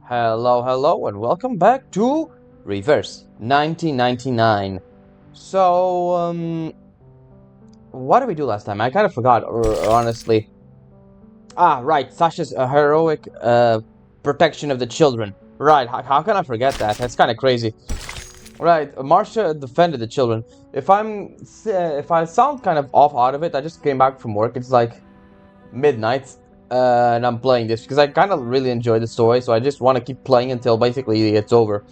Hello, and welcome back to Reverse 1999. What did we do last time? I kind of forgot, honestly. Right, Sasha's heroic protection of the children. Right, how can I forget that? That's kind of crazy. Right, Marcia defended the children. If I sound kind of off out of it, I just came back from work. It's like midnight, and I'm playing this because I kind of really enjoy the story, so I just want to keep playing until basically it's over.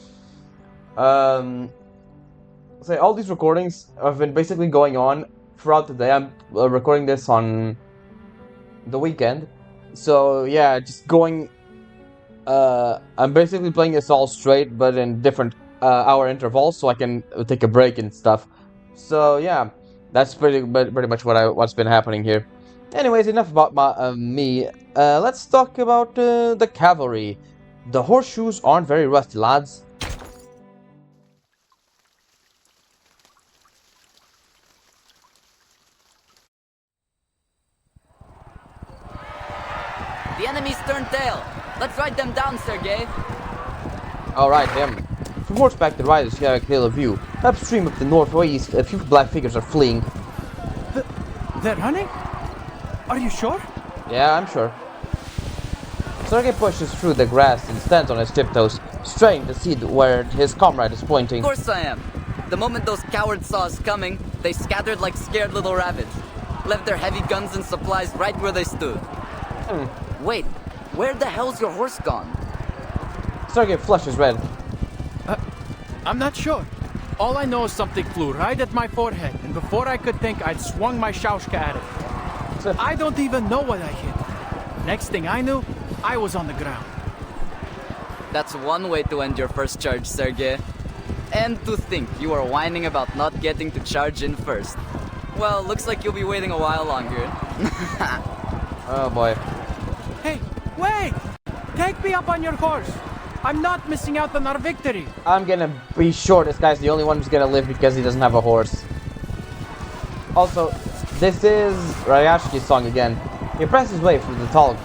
Um, so all these recordings have been basically going on throughout the day. I'm recording this on the weekend, so yeah, just going. I'm basically playing this all straight, but in different hour intervals, so I can take a break and stuff. So yeah, that's pretty much what's been happening here. Anyways, enough about me. Let's talk about the cavalry. The horseshoes aren't very rusty, lads. The enemy's turned tail. Let's ride them down, Sergei. Alright, him. From horseback, the riders have a clear view. Upstream of the northwest, a few black figures are fleeing. They're running? Are you sure? Yeah, I'm sure. Sergei pushes through the grass and stands on his tiptoes, straining to see where his comrade is pointing. Of course I am. The moment those cowards saw us coming, they scattered like scared little rabbits. Left their heavy guns and supplies right where they stood. Wait, where the hell's your horse gone? Sergei flushes red. I'm not sure. All I know is something flew right at my forehead, and before I could think, I'd swung my shaushka at it. I don't even know what I hit. Next thing I knew, I was on the ground. That's one way to end your first charge, Sergei. And to think you are whining about not getting to charge in first. Well, looks like you'll be waiting a while longer. Oh boy. Hey, wait! Take me up on your horse. I'm not missing out on our victory. I'm gonna be sure this guy's the only one who's gonna live because he doesn't have a horse. Also, this is Ryashki's song again. He presses his way through the tall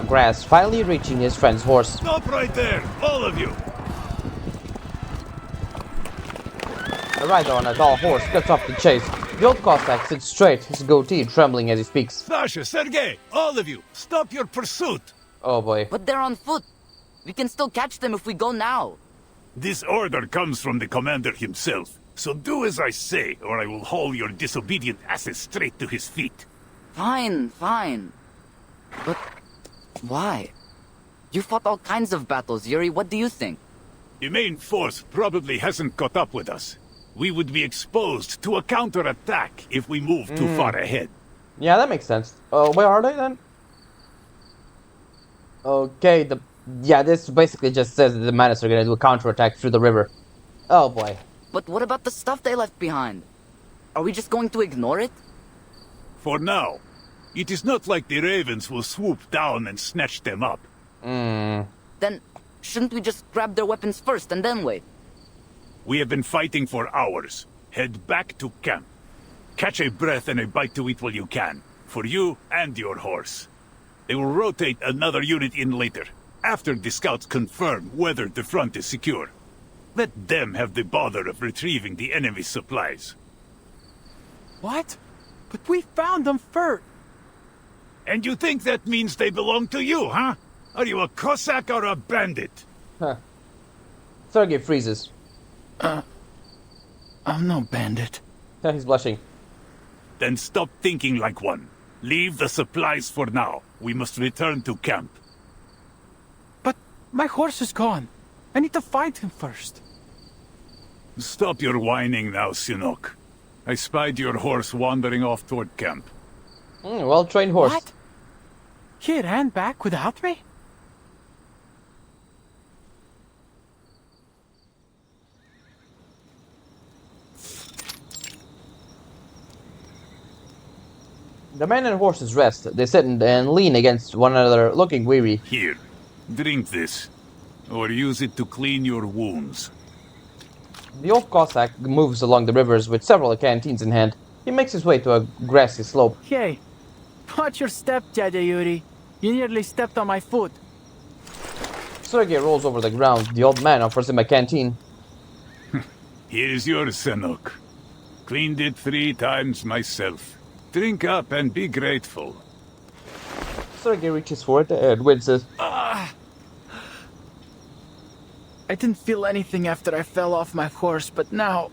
grass, finally reaching his friend's horse. Stop right there, all of you! A rider on a tall horse cuts off the chase. The old Cossack sits straight, his goatee trembling as he speaks. Sasha, Sergei, all of you, stop your pursuit! Oh boy. But they're on foot. We can still catch them if we go now. This order comes from the commander himself, so do as I say, or I will haul your disobedient asses straight to his feet. Fine. But why? You fought all kinds of battles, Yuri. What do you think? The main force probably hasn't caught up with us. We would be exposed to a counterattack if we move too far ahead. Yeah, that makes sense. Where are they then? Okay, this basically just says that the Menace are gonna do a counterattack through the river. Oh boy. But what about the stuff they left behind? Are we just going to ignore it? For now, it is not like the ravens will swoop down and snatch them up. Then, shouldn't we just grab their weapons first and then wait? We have been fighting for hours. Head back to camp. Catch a breath and a bite to eat while you can. For you and your horse. They will rotate another unit in later, after the scouts confirm whether the front is secure. Let them have the bother of retrieving the enemy's supplies. What? But we found them first. And you think that means they belong to you, huh? Are you a Cossack or a bandit? Sergei freezes. I'm no bandit. He's blushing. Then stop thinking like one. Leave the supplies for now. We must return to camp. But my horse is gone. I need to find him first. Stop your whining now, Sinok. I spied your horse wandering off toward camp. Well-trained horse. What? He ran back without me? The men and horses rest. They sit and lean against one another, looking weary. Here, drink this. Or use it to clean your wounds. The old Cossack moves along the rivers with several canteens in hand. He makes his way to a grassy slope. Hey, watch your step, Dada Yuri. You nearly stepped on my foot. Sergei rolls over the ground. The old man offers him a canteen. Here's your Sanok. Cleaned it 3 times myself. Drink up and be grateful. Sergei reaches for it and winces. I didn't feel anything after I fell off my horse, but now...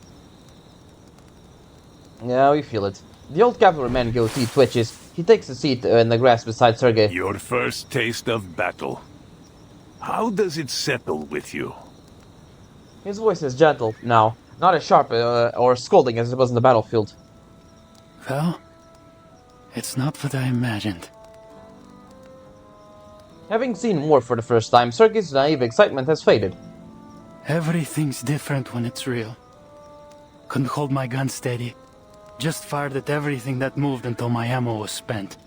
Yeah, we feel it. The old cavalryman goatee twitches. He takes a seat in the grass beside Sergei. Your first taste of battle. How does it settle with you? His voice is gentle now, not as sharp or scolding as it was in the battlefield. Well, it's not what I imagined. Having seen war for the first time, Sergei's naive excitement has faded. Everything's different when it's real. Couldn't hold my gun steady. Just fired at everything that moved until my ammo was spent.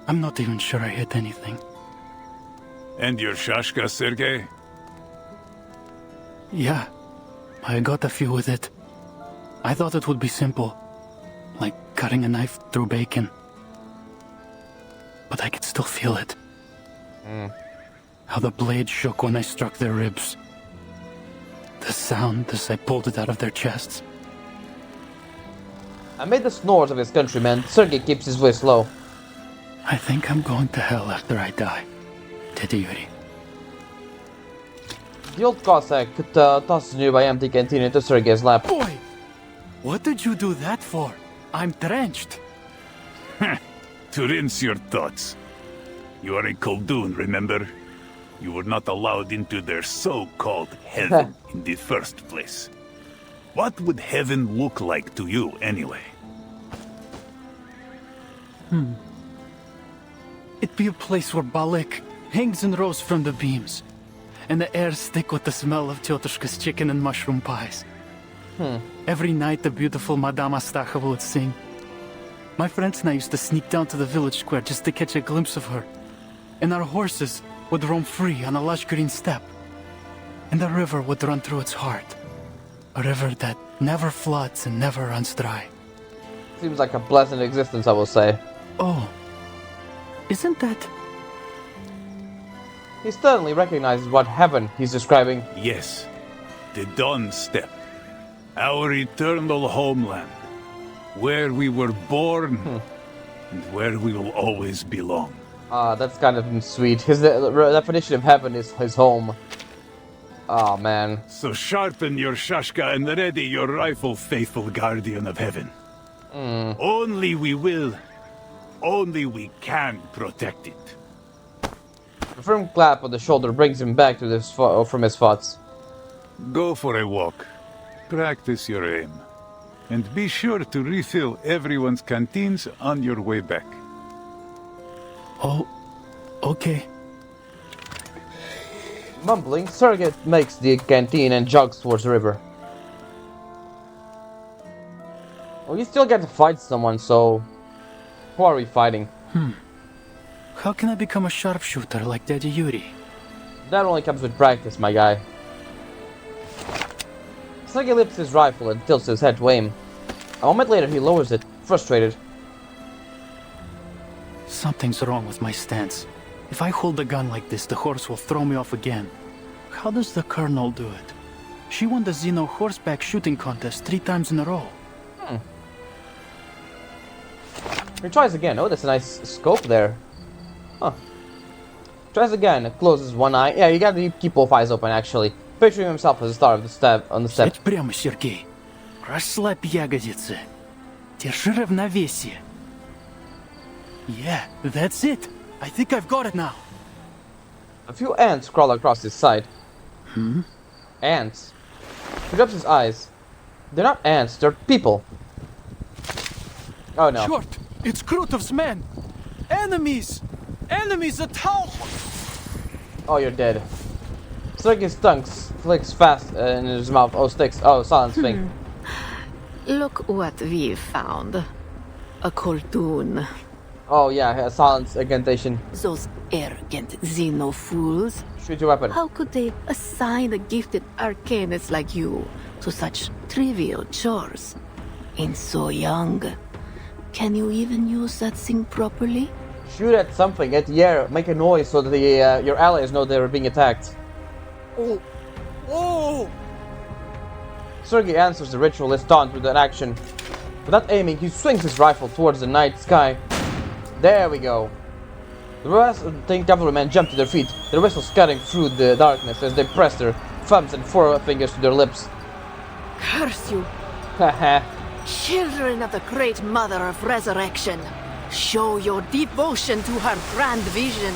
I'm not even sure I hit anything. And your shashka, Sergei? Yeah, I got a few with it. I thought it would be simple, like cutting a knife through bacon. But I could still feel it. How the blade shook when I struck their ribs. The sound as I pulled it out of their chests. Amid the snores of his countrymen, Sergei keeps his voice low. I think I'm going to hell after I die, Teddy Yuri. The old Cossack tosses a nearby empty canteen into Sergei's lap. Boy! What did you do that for? I'm drenched. To rinse your thoughts. You are a Koldun, remember? You were not allowed into their so-called heaven in the first place. What would heaven look like to you, anyway? It'd be a place where Balik hangs in rows from the beams, and the air's thick with the smell of Tyotushka's chicken and mushroom pies. Every night the beautiful Madame Astacheva would sing. My friends and I used to sneak down to the village square just to catch a glimpse of her. And our horses would roam free on a lush green steppe. And the river would run through its heart. A river that never floods and never runs dry. Seems like a pleasant existence, I will say. Oh, isn't that... He suddenly recognizes what heaven he's describing. Yes, the Dawn Steppe. Our eternal homeland. Where we were born, and where we will always belong. That's kind of sweet. His definition of heaven is his home. Oh man. So sharpen your shashka and ready your rifle, faithful guardian of heaven. Only we will, only we can protect it. A firm clap on the shoulder brings him back to from his thoughts. Go for a walk. Practice your aim. And be sure to refill everyone's canteens on your way back. Oh, okay. Mumbling, Sergei makes the canteen and jogs towards the river. Well, you still get to fight someone, so... Who are we fighting? How can I become a sharpshooter like Daddy Yuri? That only comes with practice, my guy. Sergei lifts his rifle and tilts his head to aim. A moment later, he lowers it, frustrated. Something's wrong with my stance. If I hold the gun like this, the horse will throw me off again. How does the Colonel do it? She won the Xeno horseback shooting contest 3 times in a row. He tries again. Oh, that's a nice scope there. Huh. Tries again, closes one eye. Yeah, you gotta keep both eyes open, actually. Picturing himself as the star of the step on the step. Сядь прямо, Сергей. Расслабь ягодицы. Держи равновесие. Yeah, that's it. I think I've got it now. A few ants crawl across his side. Ants. He rubs his eyes. They're not ants, they're people. Oh no. Short, it's Krutov's men. Enemies! Enemies at home! Oh, you're dead. Sergei's tongue flicks fast in his mouth. Oh, sticks. Oh, silence thing. Look what we found. A cartoon. Oh yeah, a silence incantation. Those arrogant Xeno fools. Shoot your weapon. How could they assign a gifted arcanist like you to such trivial chores? And so young. Can you even use that thing properly? Shoot at something, at the air, make a noise so that the your allies know they're being attacked. Oh. Oh! Sergei answers the ritualist taunt with an action. Without aiming, he swings his rifle towards the night sky. There we go. The rest of the cavalrymen jump to their feet, their whistles cutting through the darkness as they press their thumbs and forefingers to their lips. Curse you, Haha. children of the great mother of resurrection. Show your devotion to her grand vision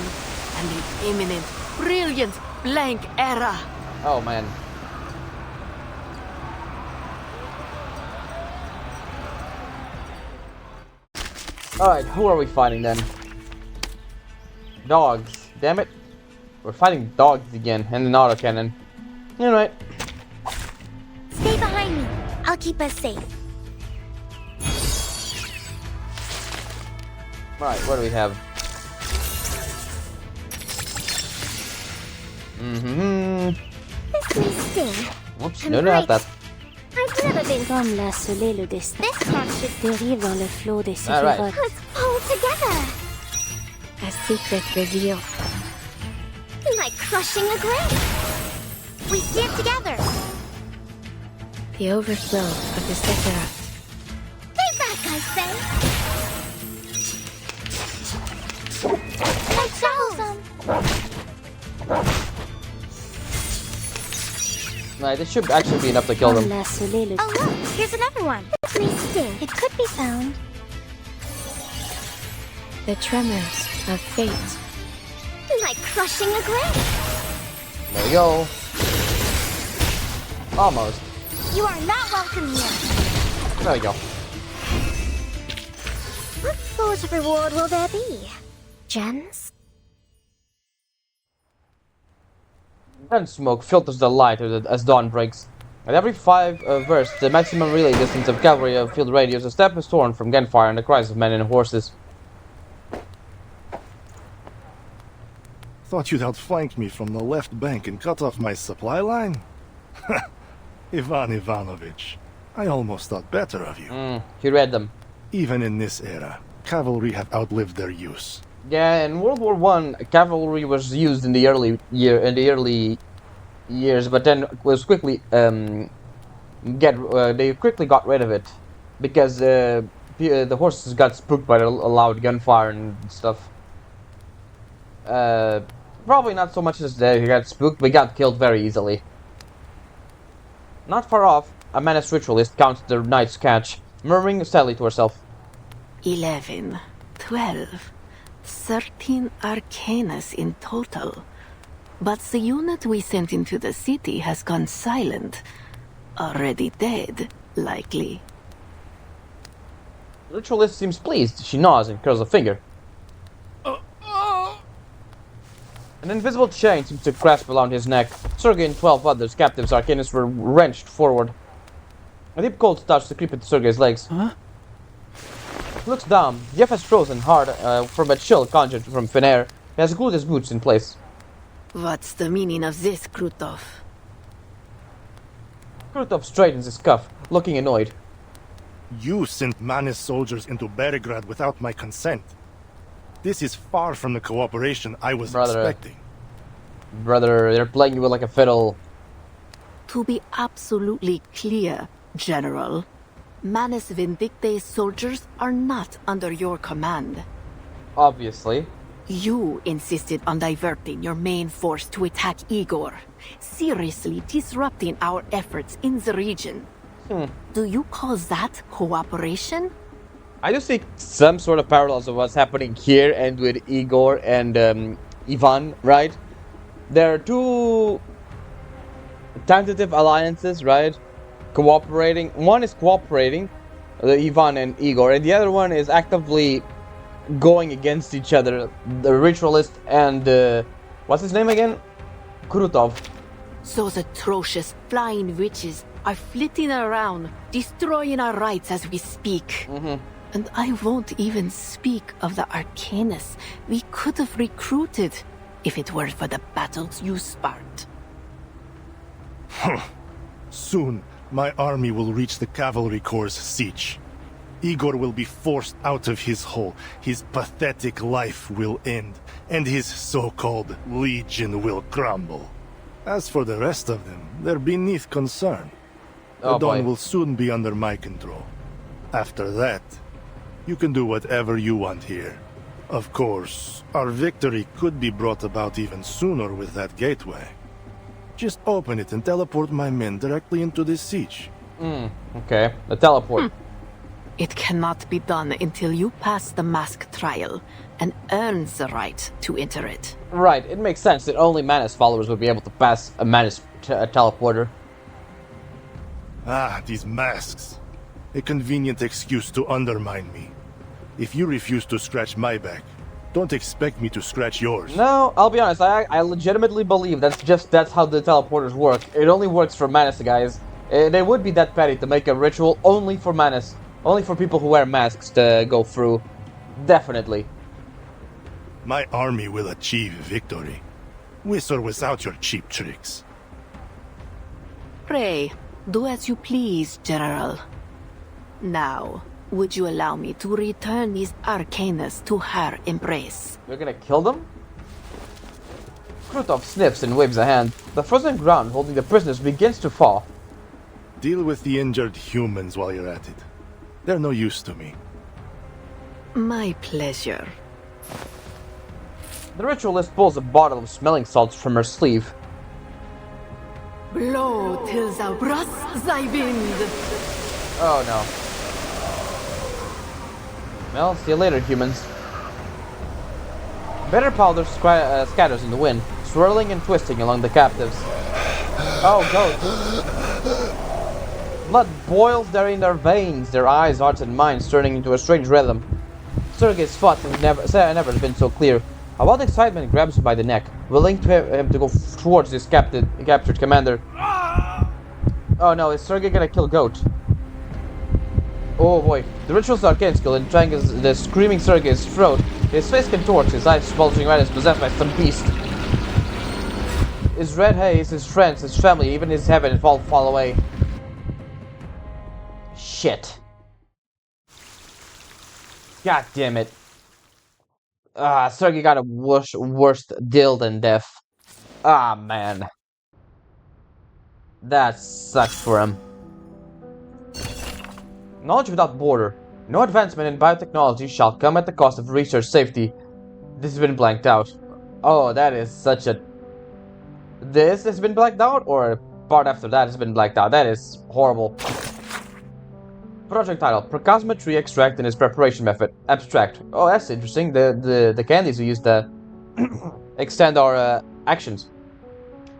and the imminent, brilliant, blank era. Oh man. Alright, who are we fighting then? Dogs. Damn it. We're fighting dogs again and an autocannon. Alright. Stay behind me. I'll keep us safe. Alright, what do we have? This may sting. Whoops, And no, not break. that. I've never been. Comme l'a scellé le destin. This catch should Dérive dans le flot des Alright. séphirotes. Let's pull together. A secret reveal. Like crushing a grape. We stand together. The overflow of the Sephiroth. Stay back, I say. Let's go. Alright, this should actually be enough to kill Comme them. l'a scellé le... Oh look, here's another one. This may sting. It could be found. The tremors of fate. Like crushing a grape. There we go. Almost. You are not welcome here. There we go. What sort of reward will there be? Gems? Gun smoke filters the light as dawn breaks. At every 5 versts, the maximum relay distance of cavalry of field radios, a step is torn from gunfire and the cries of men and horses. Thought you'd outflank me from the left bank and cut off my supply line? Ivan Ivanovich, I almost thought better of you. He read them. Even in this era, cavalry have outlived their use. Yeah, in World War I, cavalry was used in the early years, but then was quickly they quickly got rid of it because the horses got spooked by the loud gunfire and stuff. Probably not so much as they got spooked, but got killed very easily. Not far off, a menaced ritualist counts the knight's catch, murmuring sadly to herself. 11, 12, 13 arcanas in total. But the unit we sent into the city has gone silent. Already dead, likely. The ritualist seems pleased. She nods and curls a finger. An invisible chain seems to grasp around his neck. Sergei and 12 others, captives arcanists, were wrenched forward. A deep cold starts to creep into Sergei's legs. Huh? He looks down. Jeff has frozen hard from a chill conjured from thin air. He has glued his boots in place. What's the meaning of this, Krutov? Krutov straightens his cuff, looking annoyed. You sent Manis soldiers into Beregrad without my consent. This is far from the cooperation I was expecting. Brother, they're playing you like a fiddle. To be absolutely clear, General, Manus Vindicte's soldiers are not under your command. Obviously. You insisted on diverting your main force to attack Igor, seriously disrupting our efforts in the region. Do you call that cooperation? I do see some sort of parallels of what's happening here and with Igor and Ivan, right? There are two tentative alliances, right? Cooperating. One is cooperating, Ivan and Igor, and the other one is actively going against each other. The ritualist and what's his name again? Krutov. Those atrocious flying witches are flitting around, destroying our rights as we speak. And I won't even speak of the Arcanus we could have recruited if it weren't for the battles you sparked. Soon, my army will reach the cavalry corps' siege. Igor will be forced out of his hole, his pathetic life will end, and his so-called legion will crumble. As for the rest of them, they're beneath concern. The Dawn will soon be under my control. After that, you can do whatever you want here. Of course, our victory could be brought about even sooner with that gateway. Just open it and teleport my men directly into this siege. Okay, the teleport. It cannot be done until you pass the mask trial and earn the right to enter it. Right, it makes sense that only Manus followers would be able to pass a Manus teleporter. Ah, these masks. A convenient excuse to undermine me. If you refuse to scratch my back, don't expect me to scratch yours. No, I'll be honest, I legitimately believe that's how the teleporters work. It only works for Manus, guys. They would be that petty to make a ritual only for Manus. Only for people who wear masks to go through. Definitely. My army will achieve victory. With or without your cheap tricks. Pray, do as you please, General. Now, would you allow me to return these Arcanus to her embrace? You're gonna kill them? Krutov sniffs and waves a hand. The frozen ground holding the prisoners begins to thaw. Deal with the injured humans while you're at it. They're no use to me. My pleasure. The ritualist pulls a bottle of smelling salts from her sleeve. Blow till thou brast thy wind. Oh no. Well, see you later, humans. Bitter powder scatters in the wind, swirling and twisting along the captives. Oh, ghosts. Blood boils there in their veins, their eyes, hearts, and minds turning into a strange rhythm. Sergei's thoughts have never been so clear. A wild excitement grabs him by the neck, willing him to go towards this captured commander. Oh no, is Sergei gonna kill Goat? Oh boy, the ritual's arcane skill entangles the screaming Sergei's throat. His face contorts, his eyes bulging red as possessed by some beast. His red haze, his friends, his family, even his heaven fall away. Shit. God damn it. Sergei got a worse deal than death. Ah, man. That sucks for him. Knowledge without border. No advancement in biotechnology shall come at the cost of research safety. This has been blanked out. Oh, that is such a... This has been blanked out? Or part after that has been blanked out? That is horrible. Project title: Procosma Tree Extract and its Preparation Method. Abstract. Oh, that's interesting. The candies we use to extend our actions.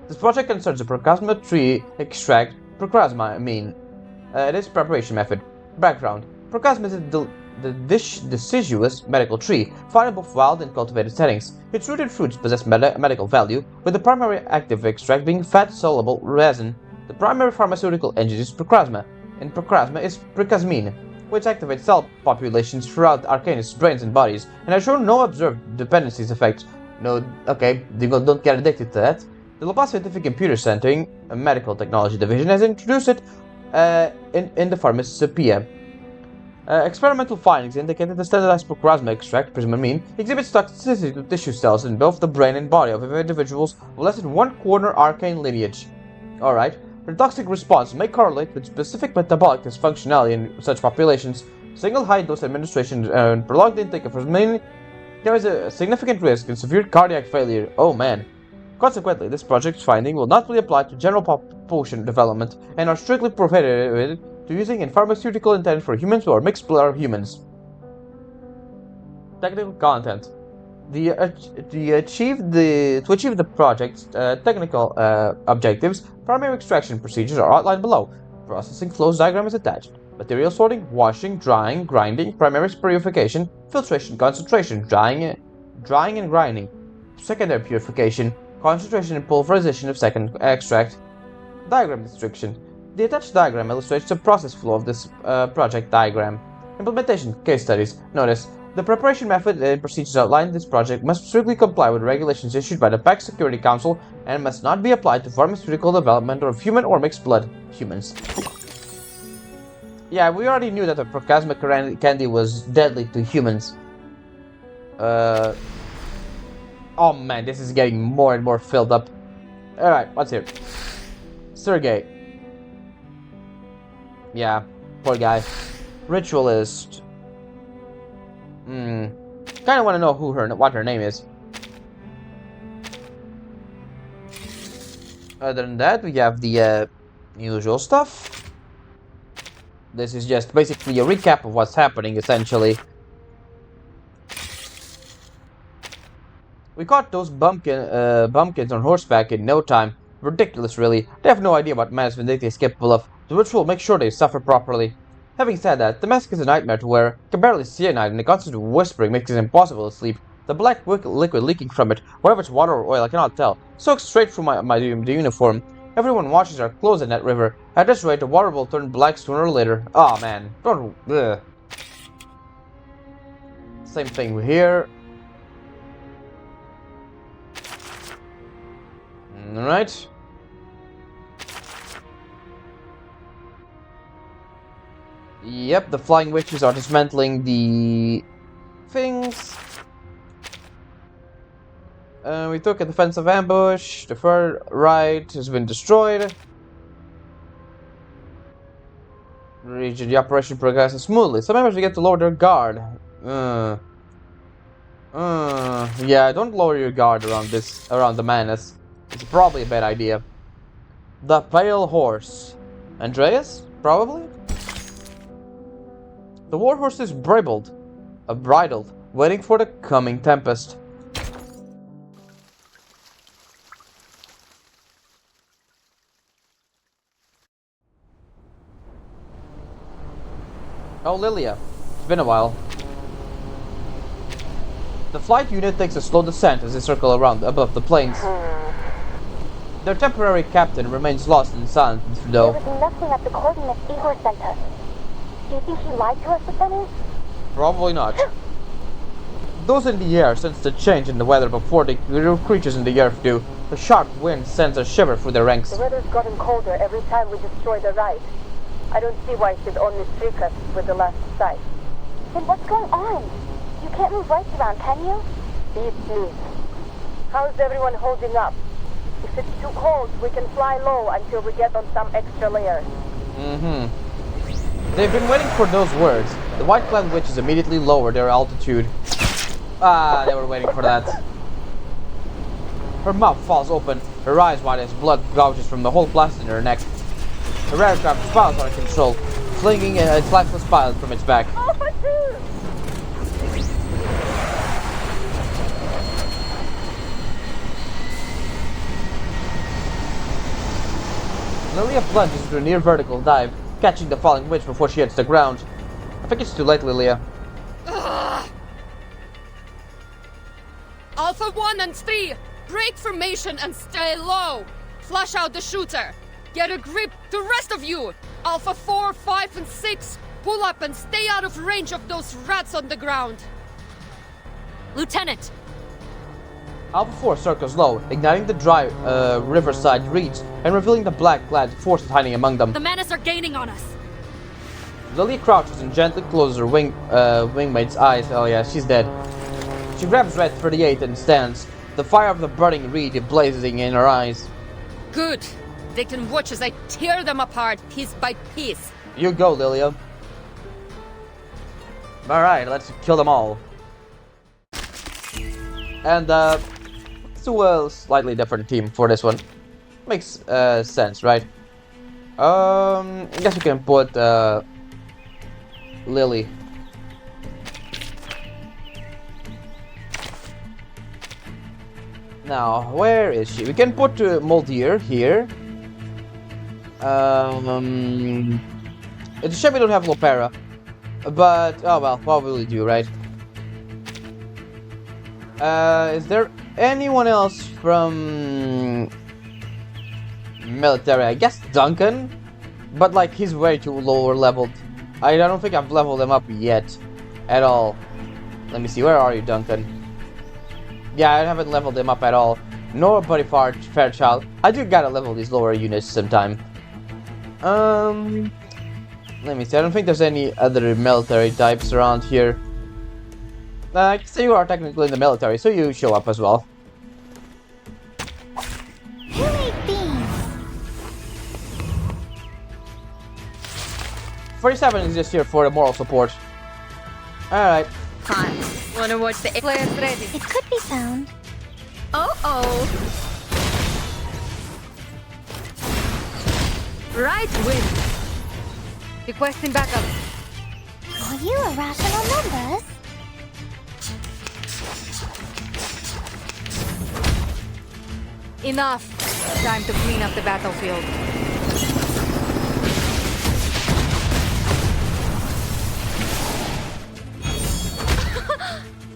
This project concerns the Procosma Tree Extract. Procosma, I mean. It is preparation method. Background: Procosma is the deciduous medical tree, found in both wild and cultivated settings. Its rooted fruits possess medical value, with the primary active extract being fat-soluble resin. The primary pharmaceutical engine is Procosma, and Procosma is Procosmine, which activates cell populations throughout Arcanus' brains and bodies, and has shown no observed dependencies effects. No, okay, don't get addicted to that. The Lopez Scientific Computer Center, a medical technology division, has introduced it in the Pharmacopoeia. Experimental findings indicate that the standardized Procosma extract, Prismamine, exhibits toxicity to tissue cells in both the brain and body of individuals with less than one quarter arcane lineage. Alright. The toxic response may correlate with specific metabolic dysfunctionality in such populations. Single high-dose administration and prolonged intake of Prismamine carries a significant risk in severe cardiac failure. Oh man. Consequently, this project's finding will not be applied to general potion development and are strictly prohibited to using in pharmaceutical intent for humans or mixed blood humans. Technical content. To achieve the project's technical objectives, primary extraction procedures are outlined below. Processing flows diagram is attached. Material sorting, washing, drying, grinding, primary purification, filtration, concentration, drying and grinding, secondary purification, concentration and pulverization of second extract. Diagram description. The attached diagram illustrates the process flow of this project diagram. Implementation case studies. Notice, the preparation method and procedures outlined in this project must strictly comply with regulations issued by the Pax Security Council and must not be applied to pharmaceutical development of human or mixed blood humans. Yeah, we already knew that the Procasmic candy was deadly to humans. Oh man, this is getting more and more filled up. Alright, what's here? Sergey. Yeah, poor guy. Ritualist. Kinda wanna know what her name is. Other than that, we have the usual stuff. This is just basically a recap of what's happening, essentially. We caught those bumpkins on horseback in no time. Ridiculous, really. They have no idea what madness they capable of. The ritual makes sure they suffer properly. Having said that, the mask is a nightmare to wear. You can barely see at night, and the constant whispering makes it impossible to sleep. The black liquid leaking from it, whether it's water or oil, I cannot tell, soaks straight through the uniform. Everyone washes our clothes in that river. At this rate, the water will turn black sooner or later. Oh man, don't. Ugh. Same thing here. Alright. Yep, the flying witches are dismantling the things. We took a defensive ambush. The far right has been destroyed. The operation progresses smoothly. Some members begin to lower their guard. Yeah, don't lower your guard around the madness. It's probably a bad idea. The Pale Horse. Andreas? Probably? The warhorse is bridled, waiting for the coming tempest. Oh, Lilia. It's been a while. The flight unit takes a slow descent as they circle around above the plains. Their temporary captain remains lost in silence, though. There was nothing at the coordinates Igor sent us. Do you think he lied to us, Lieutenant? Probably not. Those in the air sense the change in the weather before the creatures in the earth do. The sharp wind sends a shiver through their ranks. The weather's gotten colder every time we destroy the ride. I don't see why it should only streak us with the last sight. Then what's going on? You can't move rights around, can you? Be smooth. How's everyone holding up? If it's too cold, we can fly low until we get on some extra layers. They've been waiting for those words. The white-clad witches immediately lowered their altitude. Ah, they were waiting for that. Her mouth falls open, her eyes wide as blood gouges from the whole blast in her neck. Her aircraft spirals out of control, flinging its lifeless pilot from its back. Lilia plunges into a near vertical dive, catching the falling witch before she hits the ground. I think it's too late, Lilia. Alpha 1 and 3, break formation and stay low. Flush out the shooter. Get a grip, the rest of you. Alpha 4, 5, and 6, pull up and stay out of range of those rats on the ground. Lieutenant! Alpha 4 circles low, igniting the dry riverside reeds and revealing the black-clad forces hiding among them. The menace are gaining on us! Lilia crouches and gently closes her wingmate's eyes. Oh yeah, she's dead. She grabs Red 38 and stands, the fire of the burning reed blazing in her eyes. Good. They can watch as I tear them apart piece by piece. You go, Lilia. Alright, let's kill them all. And it's a slightly different team for this one. Makes sense, right? I guess we can put Lily. Now, where is she? We can put Moldier here. It's a shame we don't have Lopera. But, oh well, what will we do, right? Is there anyone else from military? I guess Duncan? But like, he's way too lower leveled. I don't think I've leveled him up yet. At all. Let me see, where are you, Duncan? Yeah, I haven't leveled him up at all. Nor Buddy Fairchild. I do gotta level these lower units sometime. Let me see. I don't think there's any other military types around here. I guess you are technically in the military, so you show up as well. Who ate these? 47 is just here for the moral support. Alright. Fine. Wanna watch the players ready? It could be found. Oh. Right wing. Requesting backup. Are you irrational numbers? Enough. Time to clean up the battlefield.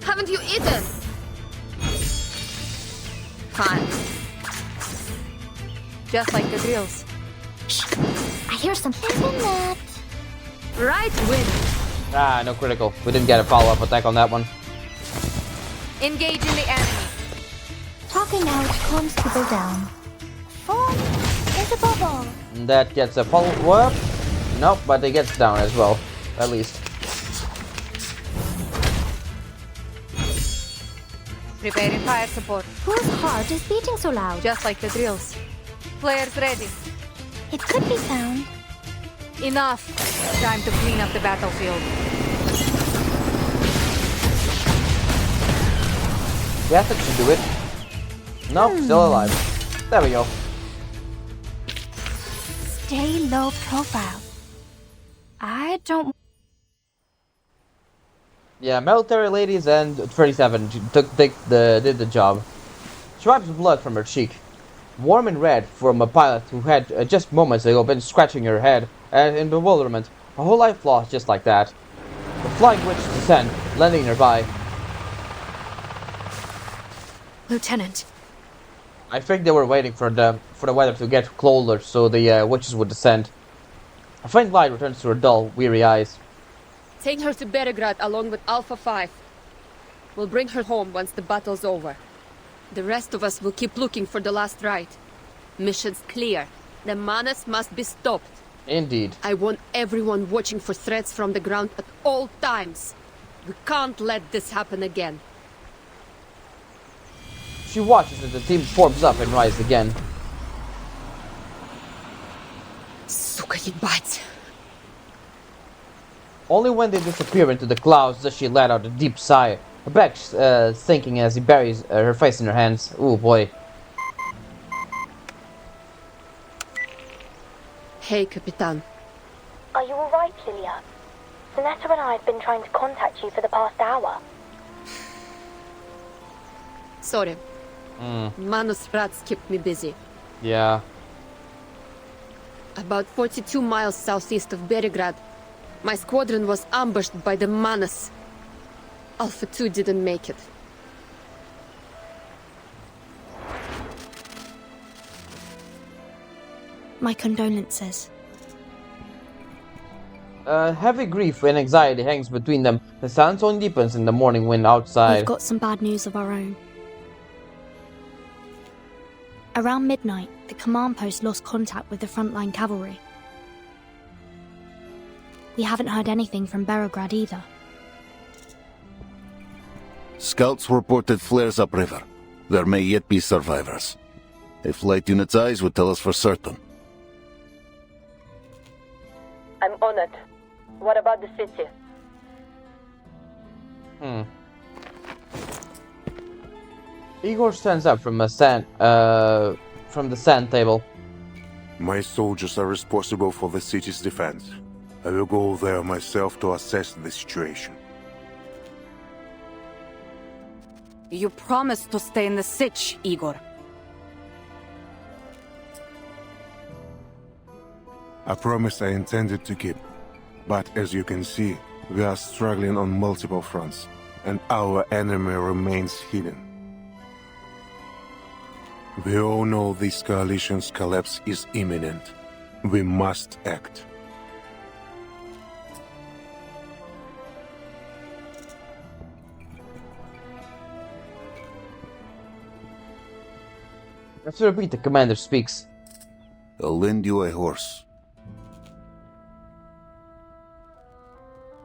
Haven't you eaten? Fine. Just like the drills. Shh. I hear something in that. Right wing. Ah, no critical. We didn't get a follow-up attack on that one. Engaging the enemy. Talking out calms people down. Form is a bubble. That gets a follow-up. Nope, but it gets down as well. At least. Preparing fire support. Whose heart is beating so loud? Just like the drills. Players ready. It could be found. Enough. Time to clean up the battlefield. Yeah, that should do it. Nope, still alive. There we go. Stay low profile. I don't... Yeah, military ladies and 37 did the job. She wipes blood from her cheek. Warm and red from a pilot who had just moments ago been scratching her head and in bewilderment. Her whole life lost just like that. The flying witch descend, landing nearby. Lieutenant. I think they were waiting for the weather to get colder so the witches would descend. A faint light returns to her dull, weary eyes. Take her to Belgrade along with Alpha 5. We'll bring her home once the battle's over. The rest of us will keep looking for the last rite. Mission's clear. The Manus must be stopped. Indeed. I want everyone watching for threats from the ground at all times. We can't let this happen again. She watches as the team forms up and rises again. Сука ебать. Only when they disappear into the clouds does she let out a deep sigh. Her back sinking as he buries her face in her hands. Ooh boy. Hey, Capitan. Are you alright, Lilia? Sonetta and I have been trying to contact you for the past hour. Sorry. Manus rats kept me busy. Yeah. About 42 miles southeast of Belgrade, my squadron was ambushed by the Manus. Alpha 2 didn't make it. My condolences. Heavy grief and anxiety hangs between them. The sun only deepens in the morning wind outside. We've got some bad news of our own. Around midnight, the command post lost contact with the frontline cavalry. We haven't heard anything from Belgrade either. Scouts reported flares upriver. There may yet be survivors. A flight unit's eyes would tell us for certain. I'm on it. What about the city? Igor stands up from the sand table. My soldiers are responsible for the city's defense. I will go there myself to assess the situation. You promised to stay in the Sich, Igor. A promise I intended to keep. But as you can see, we are struggling on multiple fronts, and our enemy remains hidden. We all know this coalition's collapse is imminent. We must act. Let's repeat, the commander speaks. I'll lend you a horse.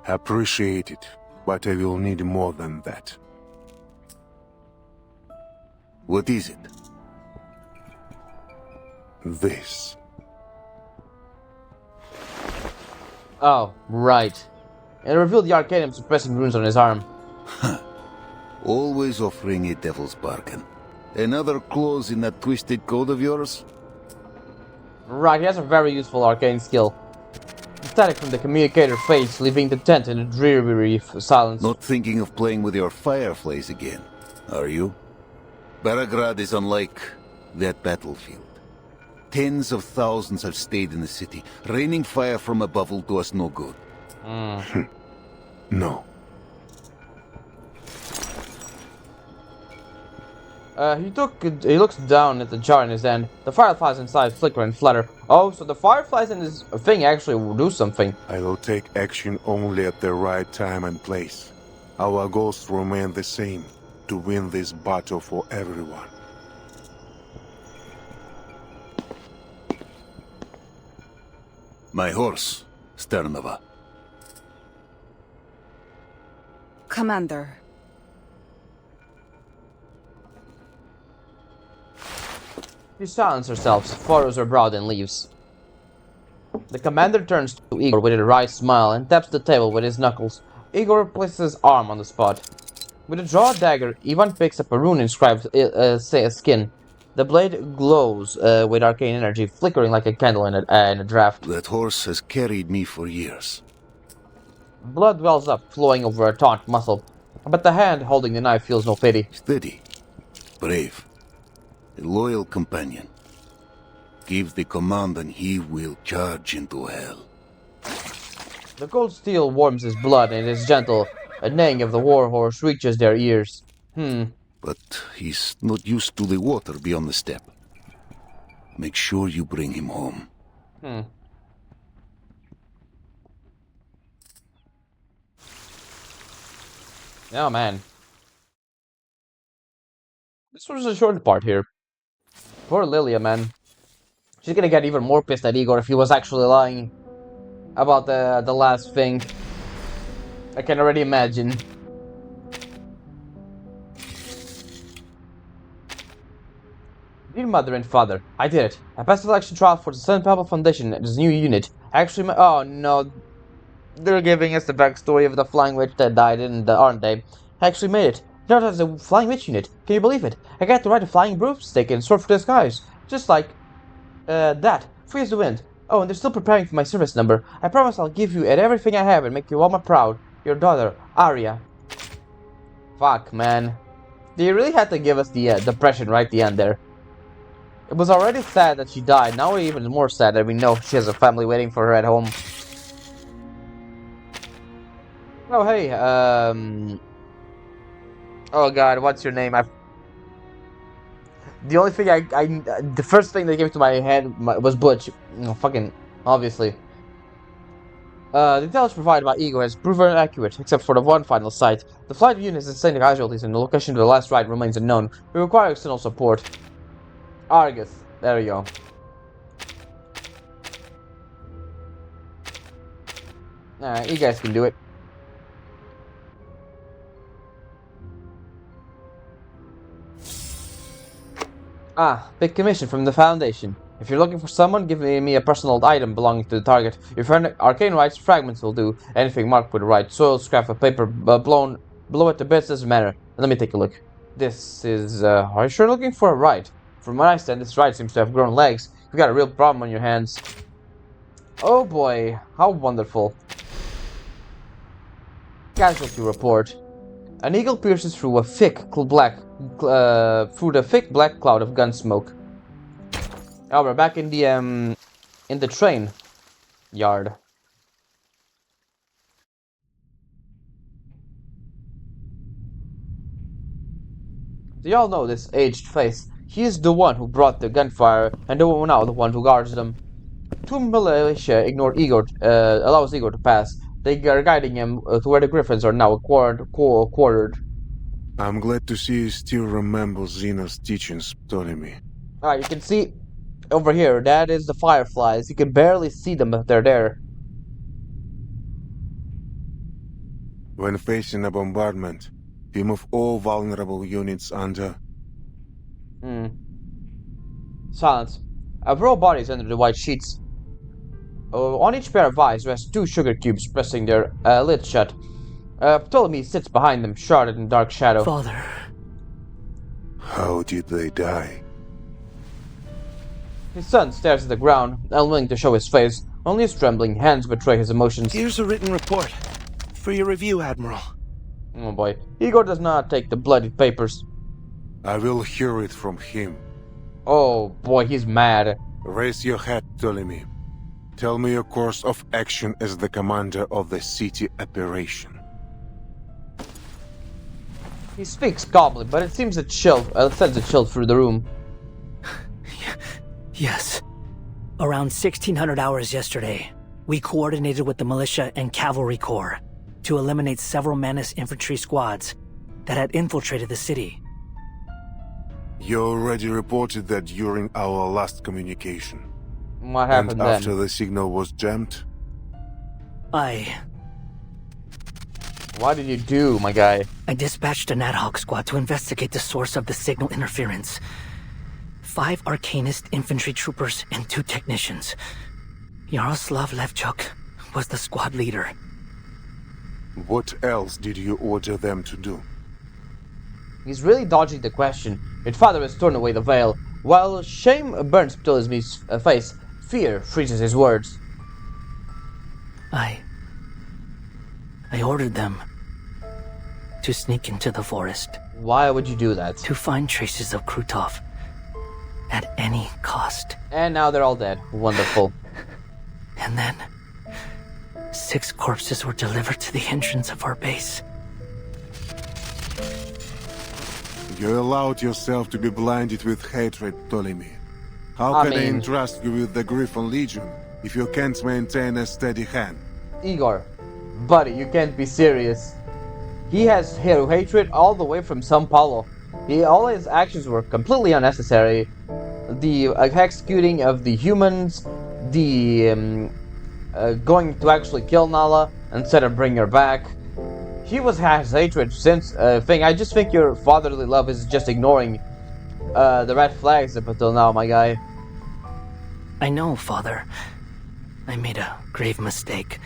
Appreciate it, but I will need more than that. What is it? This. Oh, right. It revealed the arcanium suppressing runes on his arm. Always offering a devil's bargain. Another clause in that twisted code of yours? Right, he has a very useful arcane skill. Static from the communicator fades, leaving the tent in a dreary silence. Not thinking of playing with your fireflies again, are you? Baragrad is unlike that battlefield. Tens of thousands have stayed in the city. Raining fire from above will do us no good. No. He looks down at the jar in his hand. The fireflies inside flicker and flutter. Oh, so the fireflies in this thing actually will do something. I will take action only at the right time and place. Our goals remain the same, to win this battle for everyone. My horse, Sternova. Commander. She silences herself, furrows her brow, and leaves. The commander turns to Igor with a wry smile and taps the table with his knuckles. Igor places his arm on the spot. With a draw dagger, Ivan picks up a rune inscribed skin. The blade glows with arcane energy, flickering like a candle in a draft. That horse has carried me for years. Blood wells up, flowing over a taut muscle, but the hand holding the knife feels no pity. Steady, brave, a loyal companion. Give the command and he will charge into hell. The cold steel warms his blood and it is gentle. A neighing of the warhorse reaches their ears. But he's not used to the water beyond the steppe. Make sure you bring him home. Oh man. This was a short part here. Poor Lilia, man. She's gonna get even more pissed at Igor if he was actually lying about the last thing. I can already imagine. Dear Mother and Father, I did it. I passed the selection trial for the Sun Pebble Foundation and this new unit. Actually, oh no. They're giving us the backstory of the Flying Witch that died, aren't they? I actually made it. Not as a Flying Witch unit. Can you believe it? I got to ride a flying broomstick and soar through the skies. Just like, that. Free as the wind. Oh, and they're still preparing for my service number. I promise I'll give you everything I have and make your mama proud. Your daughter, Arya. Fuck, man. They really had to give us the depression right at the end there. It was already sad that she died. Now we're even more sad that we know she has a family waiting for her at home. Oh, hey, oh god, what's your name? The only thing the first thing that came to my head was Butch. Fucking, obviously. The details provided by Ego has proven accurate, except for the one final site. The flight unit has sustained casualties and the location of the last ride remains unknown. We require external support. Argus. There we go. Alright, you guys can do it. Ah, big commission from the Foundation. If you're looking for someone, give me a personal item belonging to the target. If arcane rights, fragments will do. Anything marked with the right soil, scrap of paper blown below it to bits doesn't matter. Let me take a look. This is, are you sure looking for a ride? From what I understand, this ride seems to have grown legs. You've got a real problem on your hands. Oh boy, how wonderful. Casualty report. An eagle pierces through a thick black cloud of gun smoke. Oh, we're back in the train yard. Do y'all know this aged face? He is the one who brought the gunfire, and now the one who guards them. Two militia allows Igor to pass. They are guiding him to where the Griffins are now quartered. I'm glad to see you still remember Xena's teachings, Ptolemy. Alright, you can see over here, that is the fireflies. You can barely see them, but they're there. When facing a bombardment, remove all vulnerable units under... Silence. Raw bodies under the white sheets. On each pair of eyes rest 2 sugar cubes pressing their lids shut. Ptolemy sits behind them, shrouded in dark shadow. Father. How did they die? His son stares at the ground, unwilling to show his face. Only his trembling hands betray his emotions. Here's a written report. For your review, Admiral. Oh boy. Igor does not take the bloodied papers. I will hear it from him. Oh boy, he's mad. Raise your head, Ptolemy. Tell me your course of action as the commander of the city operation. He speaks calmly, but it seems a chill sends a chill through the room. Yes. Around 1600 hours yesterday, we coordinated with the militia and cavalry corps to eliminate several Manus infantry squads that had infiltrated the city. You already reported that during our last communication. What happened and then? After the signal was jammed? What did you do, my guy? I dispatched an ad hoc squad to investigate the source of the signal interference. 5 Arcanist infantry troopers and 2 technicians. Yaroslav Levchuk was the squad leader. What else did you order them to do? He's really dodging the question. His father has torn away the veil. While shame burns Ptolemy's face, fear freezes his words. I ordered them to sneak into the forest. Why would you do that? To find traces of Krutov. At any cost. And now they're all dead. Wonderful. And then 6 corpses were delivered to the entrance of our base. You allowed yourself to be blinded with hatred, Ptolemy. How can I entrust you with the Griffon Legion if you can't maintain a steady hand? Igor, buddy, you can't be serious. He has hatred all the way from Sao Paulo. All his actions were completely unnecessary. The executing of the humans, the going to actually kill Nala instead of bring her back. He has hatred since thing. I just think your fatherly love is just ignoring the red flags up until now, my guy. I know, Father. I made a grave mistake.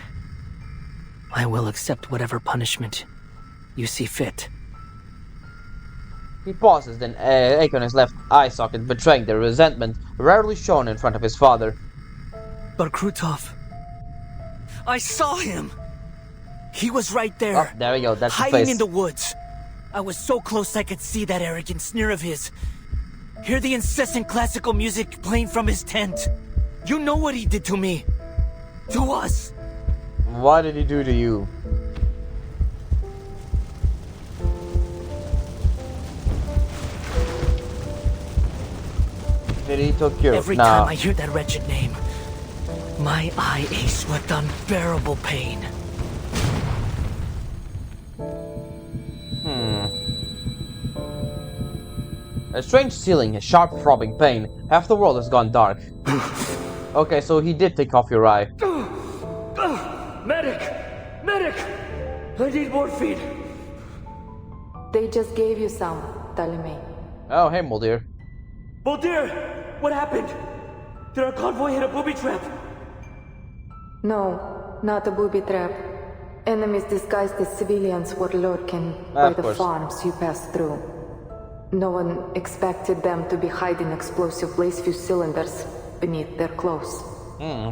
I will accept whatever punishment you see fit. He pauses, then ache on his left eye socket, betraying the resentment rarely shown in front of his father. But Krutov... I saw him! He was right there. Oh, there we go, that's the face. Hiding in the woods. I was so close I could see that arrogant sneer of his. Hear the incessant classical music playing from his tent. You know what he did to me. To us. What did he do to you? Did he took your... Every time I hear that wretched name, my eye aches with unbearable pain. A strange ceiling, a sharp throbbing pain. Half the world has gone dark. Okay, so he did take off your eye. Medic! Medic! I need morphine! They just gave you some, Ptolemy. Oh, hey, Muldir. Muldir! What happened? Did our convoy hit a booby trap? No, not a booby trap. Enemies disguised as civilians were lurking by the farms you passed through. No one expected them to be hiding explosive blaze fuse cylinders beneath their clothes.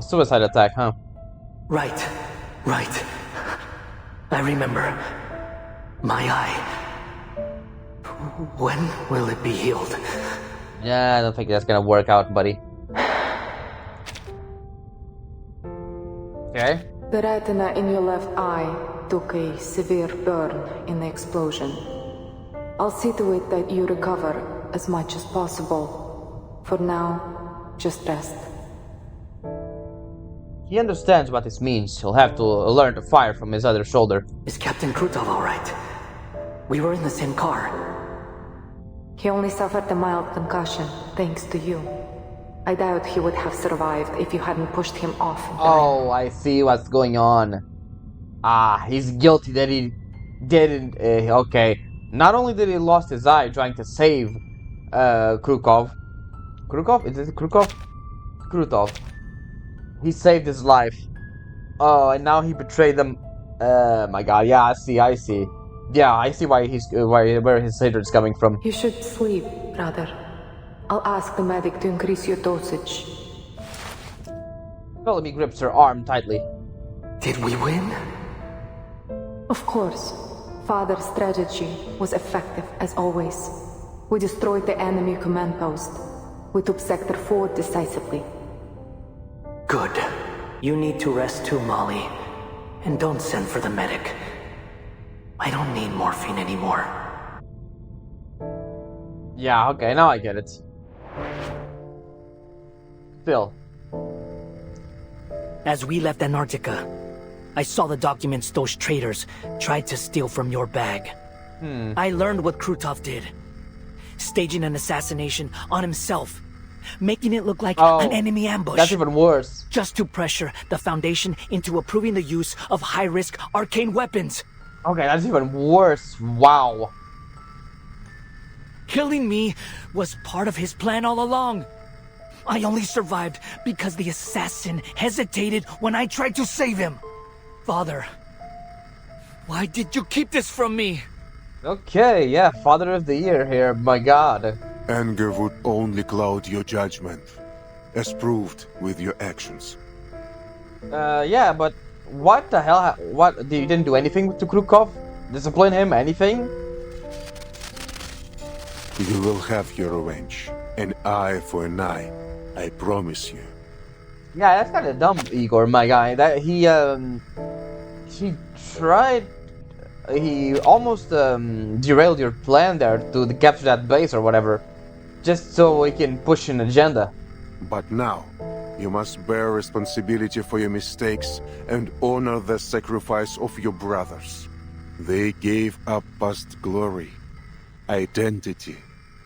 Suicide attack, huh? Right. I remember. My eye. When will it be healed? Yeah, I don't think that's gonna work out, buddy. Okay. The retina in your left eye took a severe burn in the explosion. I'll see to it that you recover as much as possible. For now, just rest. He understands what this means. He'll have to learn to fire from his other shoulder. Is Captain Krutov alright? We were in the same car. He only suffered a mild concussion, thanks to you. I doubt he would have survived if you hadn't pushed him off. Oh, I see what's going on. Ah, he's guilty that he didn't. Okay. Not only did he lost his eye trying to save Krukov. Krukov? Is it Krukov? Krutov. He saved his life. Oh, and now he betrayed them. My God. Yeah, I see. I see. Yeah, I see why he's where his hatred's coming from. You should sleep, brother. I'll ask the medic to increase your dosage. Bellamy grips her arm tightly. Did we win? Of course. Father's strategy was effective as always. We destroyed the enemy command post. We took Sector 4 decisively. Good. You need to rest too, Molly. And don't send for the medic. I don't need morphine anymore. Yeah, okay, now I get it. Still. As we left Antarctica, I saw the documents those traitors tried to steal from your bag. I learned what Krutov did. Staging an assassination on himself. Making it look like an enemy ambush. That's even worse. Just to pressure the Foundation into approving the use of high-risk arcane weapons. Okay, that's even worse. Wow. Killing me was part of his plan all along. I only survived because the assassin hesitated when I tried to save him. Father, why did you keep this from me? Okay, yeah, Father of the Year here, my God. Anger would only cloud your judgment, as proved with your actions. Yeah, but what the hell? What? You didn't do anything to Krukov? Discipline him? Anything? You will have your revenge. An eye for an eye. I promise you. Yeah, that's kind of dumb, Igor, my guy. That he tried. He almost derailed your plan there to capture that base or whatever, just so he can push an agenda. But now, you must bear responsibility for your mistakes and honor the sacrifice of your brothers. They gave up past glory, identity,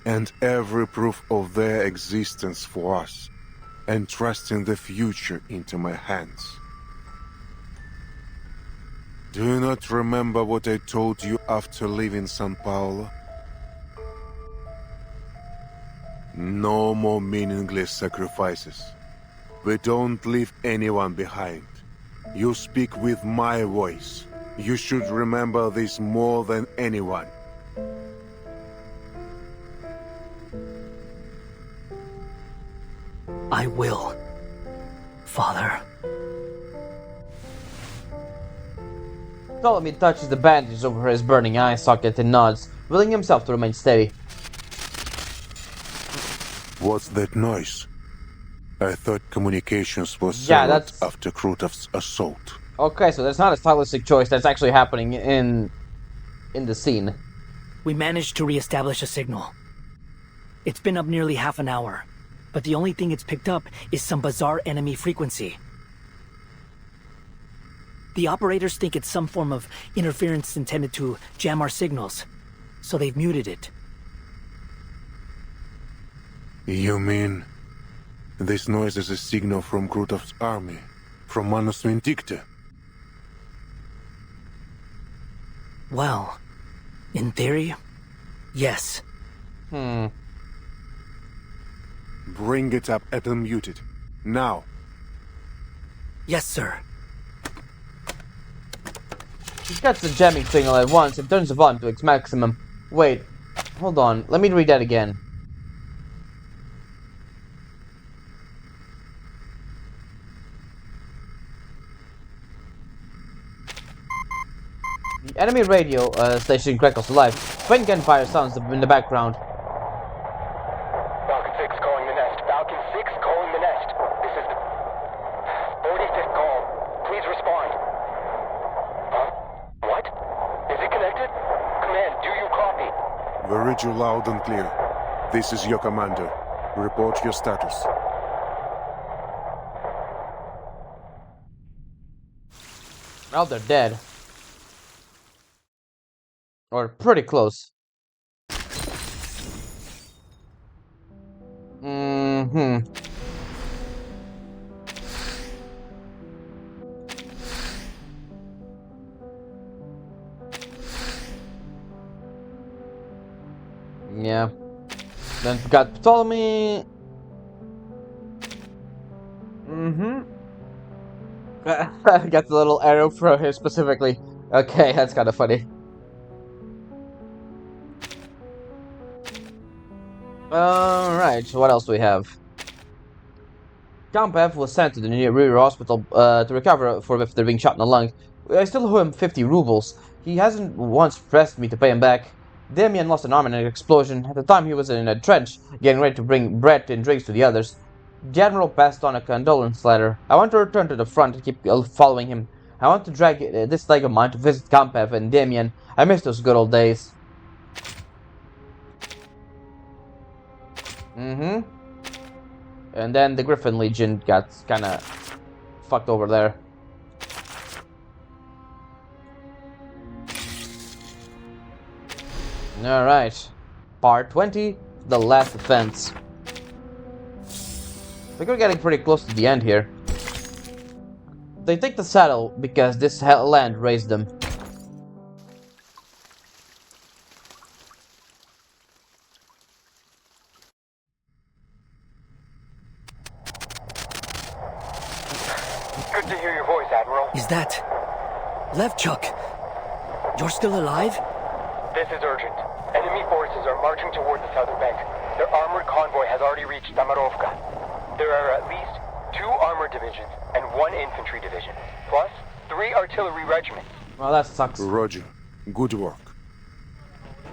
and every proof of their existence for us, entrusting the future into my hands. Do you not remember what I told you after leaving São Paulo? No more meaningless sacrifices. We don't leave anyone behind. You speak with my voice. You should remember this more than anyone. I will, Father. Ptolemy touches the bandage over his burning eye socket and nods, willing himself to remain steady. What's that noise? I thought communications was severed after Krutov's assault. Okay, so that's not a stylistic choice. That's actually happening in the scene. We managed to re-establish a signal. It's been up nearly half an hour, but the only thing it's picked up is some bizarre enemy frequency. The operators think it's some form of interference intended to jam our signals, so they've muted it. You mean this noise is a signal from Krutov's army, from Manus Vindicta? Well, in theory, yes. Bring it up and unmute it. Now. Yes, sir. He gets the jamming signal at once and turns the volume to its maximum. Wait, hold on. Let me read that again. The enemy radio station crackles alive. Faint gunfire sounds in the background. Falcon 6 calling the nest. Falcon 6 calling the nest. This is the 45th call. Please respond. Huh? What? Is it connected? Command, do you copy? We read you loud and clear. This is your commander. Report your status. Well, they're dead. Or pretty close. Then we got Ptolemy. Got the little arrow for him specifically. Okay, that's kind of funny. Alright, so what else do we have? Kampev was sent to the nearby hospital to recover after being shot in the lung. I still owe him 50 rubles. He hasn't once pressed me to pay him back. Damien lost an arm in an explosion. At the time he was in a trench, getting ready to bring bread and drinks to the others. General passed on a condolence letter. I want to return to the front and keep following him. I want to drag this leg of mine to visit Kampev and Damien. I miss those good old days. And then the Griffin Legion got kinda fucked over there. Alright. Part 20, the last defense. I think we're getting pretty close to the end here. They take the saddle because this land raised them. Good to hear your voice, Admiral. Is that... Levchuk? You're still alive? This is urgent. Enemy forces are marching toward the southern bank. Their armored convoy has already reached Tamarovka. There are at least 2 armored divisions and 1 infantry division, plus 3 artillery regiments. Well, that sucks. Roger. Good work.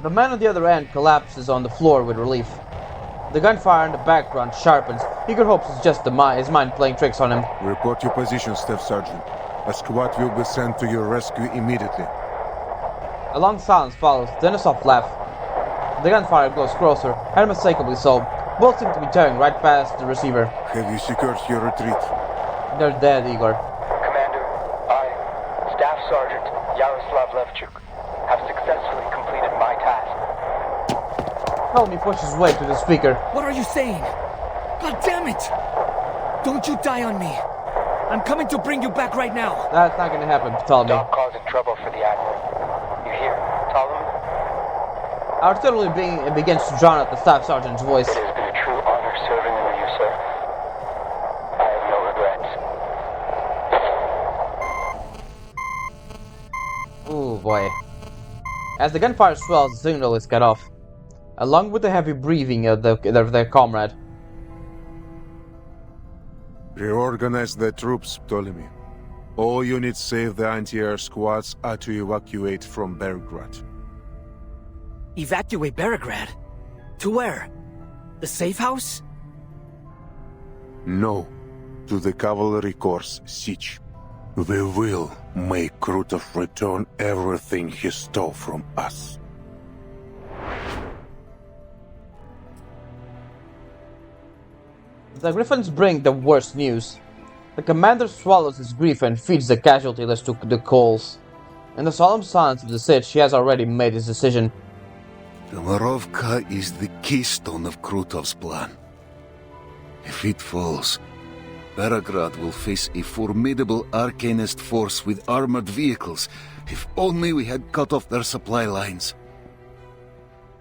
The man on the other end collapses on the floor with relief. The gunfire in the background sharpens. Eager hopes it's just his mind playing tricks on him. Report your position, Staff Sergeant. A squad will be sent to your rescue immediately. A long silence follows, then a soft laugh. The gunfire grows closer, unmistakably so. Both seem to be tearing right past the receiver. Have you secured your retreat? They're dead, Igor. Commander, I, Staff Sergeant Yaroslav Levchuk, have successfully completed my task. Ptolemy pushes his way to the speaker. What are you saying? God damn it! Don't you die on me! I'm coming to bring you back right now! That's not gonna happen, Ptolemy. Stop causing trouble for the Admiral. You hear, Ptolemy? Artillery begins to drown out the Staff Sergeant's voice. It has been a true honor serving with you, sir. I have no regrets. Ooh, boy. As the gunfire swells, the signal is cut off, along with the heavy breathing of their comrade. Reorganize the troops, Ptolemy. All units save the anti-air squads are to evacuate from Belgrade. Evacuate Belgrade? To where? The safe house? No. To the cavalry corps, Sich. We will make Krutov return everything he stole from us. The Griffins bring the worst news. The commander swallows his grief and feeds the casualty list to the coals. In the solemn silence of the siege, he has already made his decision. Tamarovka is the keystone of Krutov's plan. If it falls, Belgrade will face a formidable Arcanist force with armored vehicles. If only we had cut off their supply lines.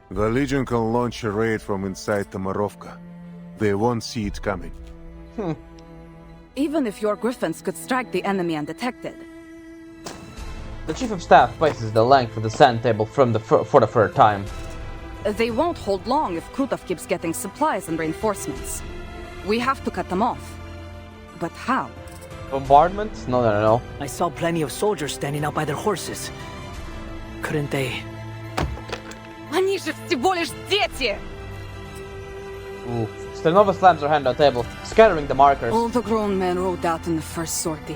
The Legion can launch a raid from inside Tamarovka. They won't see it coming. Even if your griffins could strike the enemy undetected. The Chief of Staff paces the length of the sand table for the third time. They won't hold long if Krutov keeps getting supplies and reinforcements. We have to cut them off. But how? Bombardment? No. I saw plenty of soldiers standing out by their horses. Couldn't they... Они же всего лишь дети! Ooh. Stanova slams her hand on the table, scattering the markers. All the grown men rode out in the first sortie.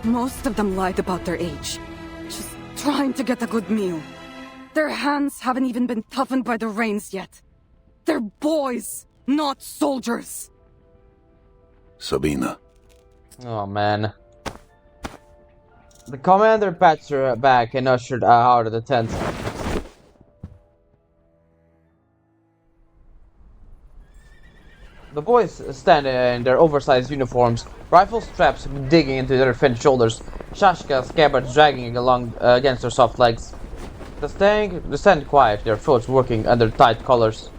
Most of them lied about their age. Just trying to get a good meal. Their hands haven't even been toughened by the rains yet. They're boys, not soldiers. Sabina. Oh, man. The commander pats her back and ushered her out of the tent. The boys stand in their oversized uniforms, rifle straps digging into their thin shoulders, Shashka scabbards dragging along against their soft legs. They stand quiet, their throats working under tight collars.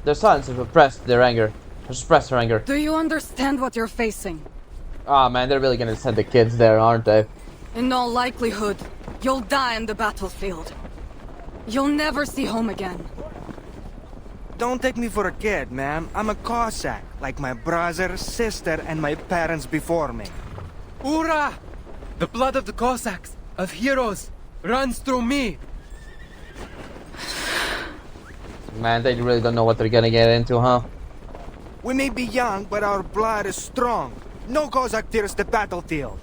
Their silence has suppressed their anger. Suppressed her anger. Do you understand what you're facing? Ah, man, they're really gonna send the kids there, aren't they? In all likelihood, you'll die on the battlefield. You'll never see home again. Don't take me for a kid, ma'am. I'm a Cossack, like my brother, sister, and my parents before me. Ura! The blood of the Cossacks, of heroes, runs through me. Man, they really don't know what they're gonna get into, huh? We may be young, but our blood is strong. No Cossack fears the battlefield.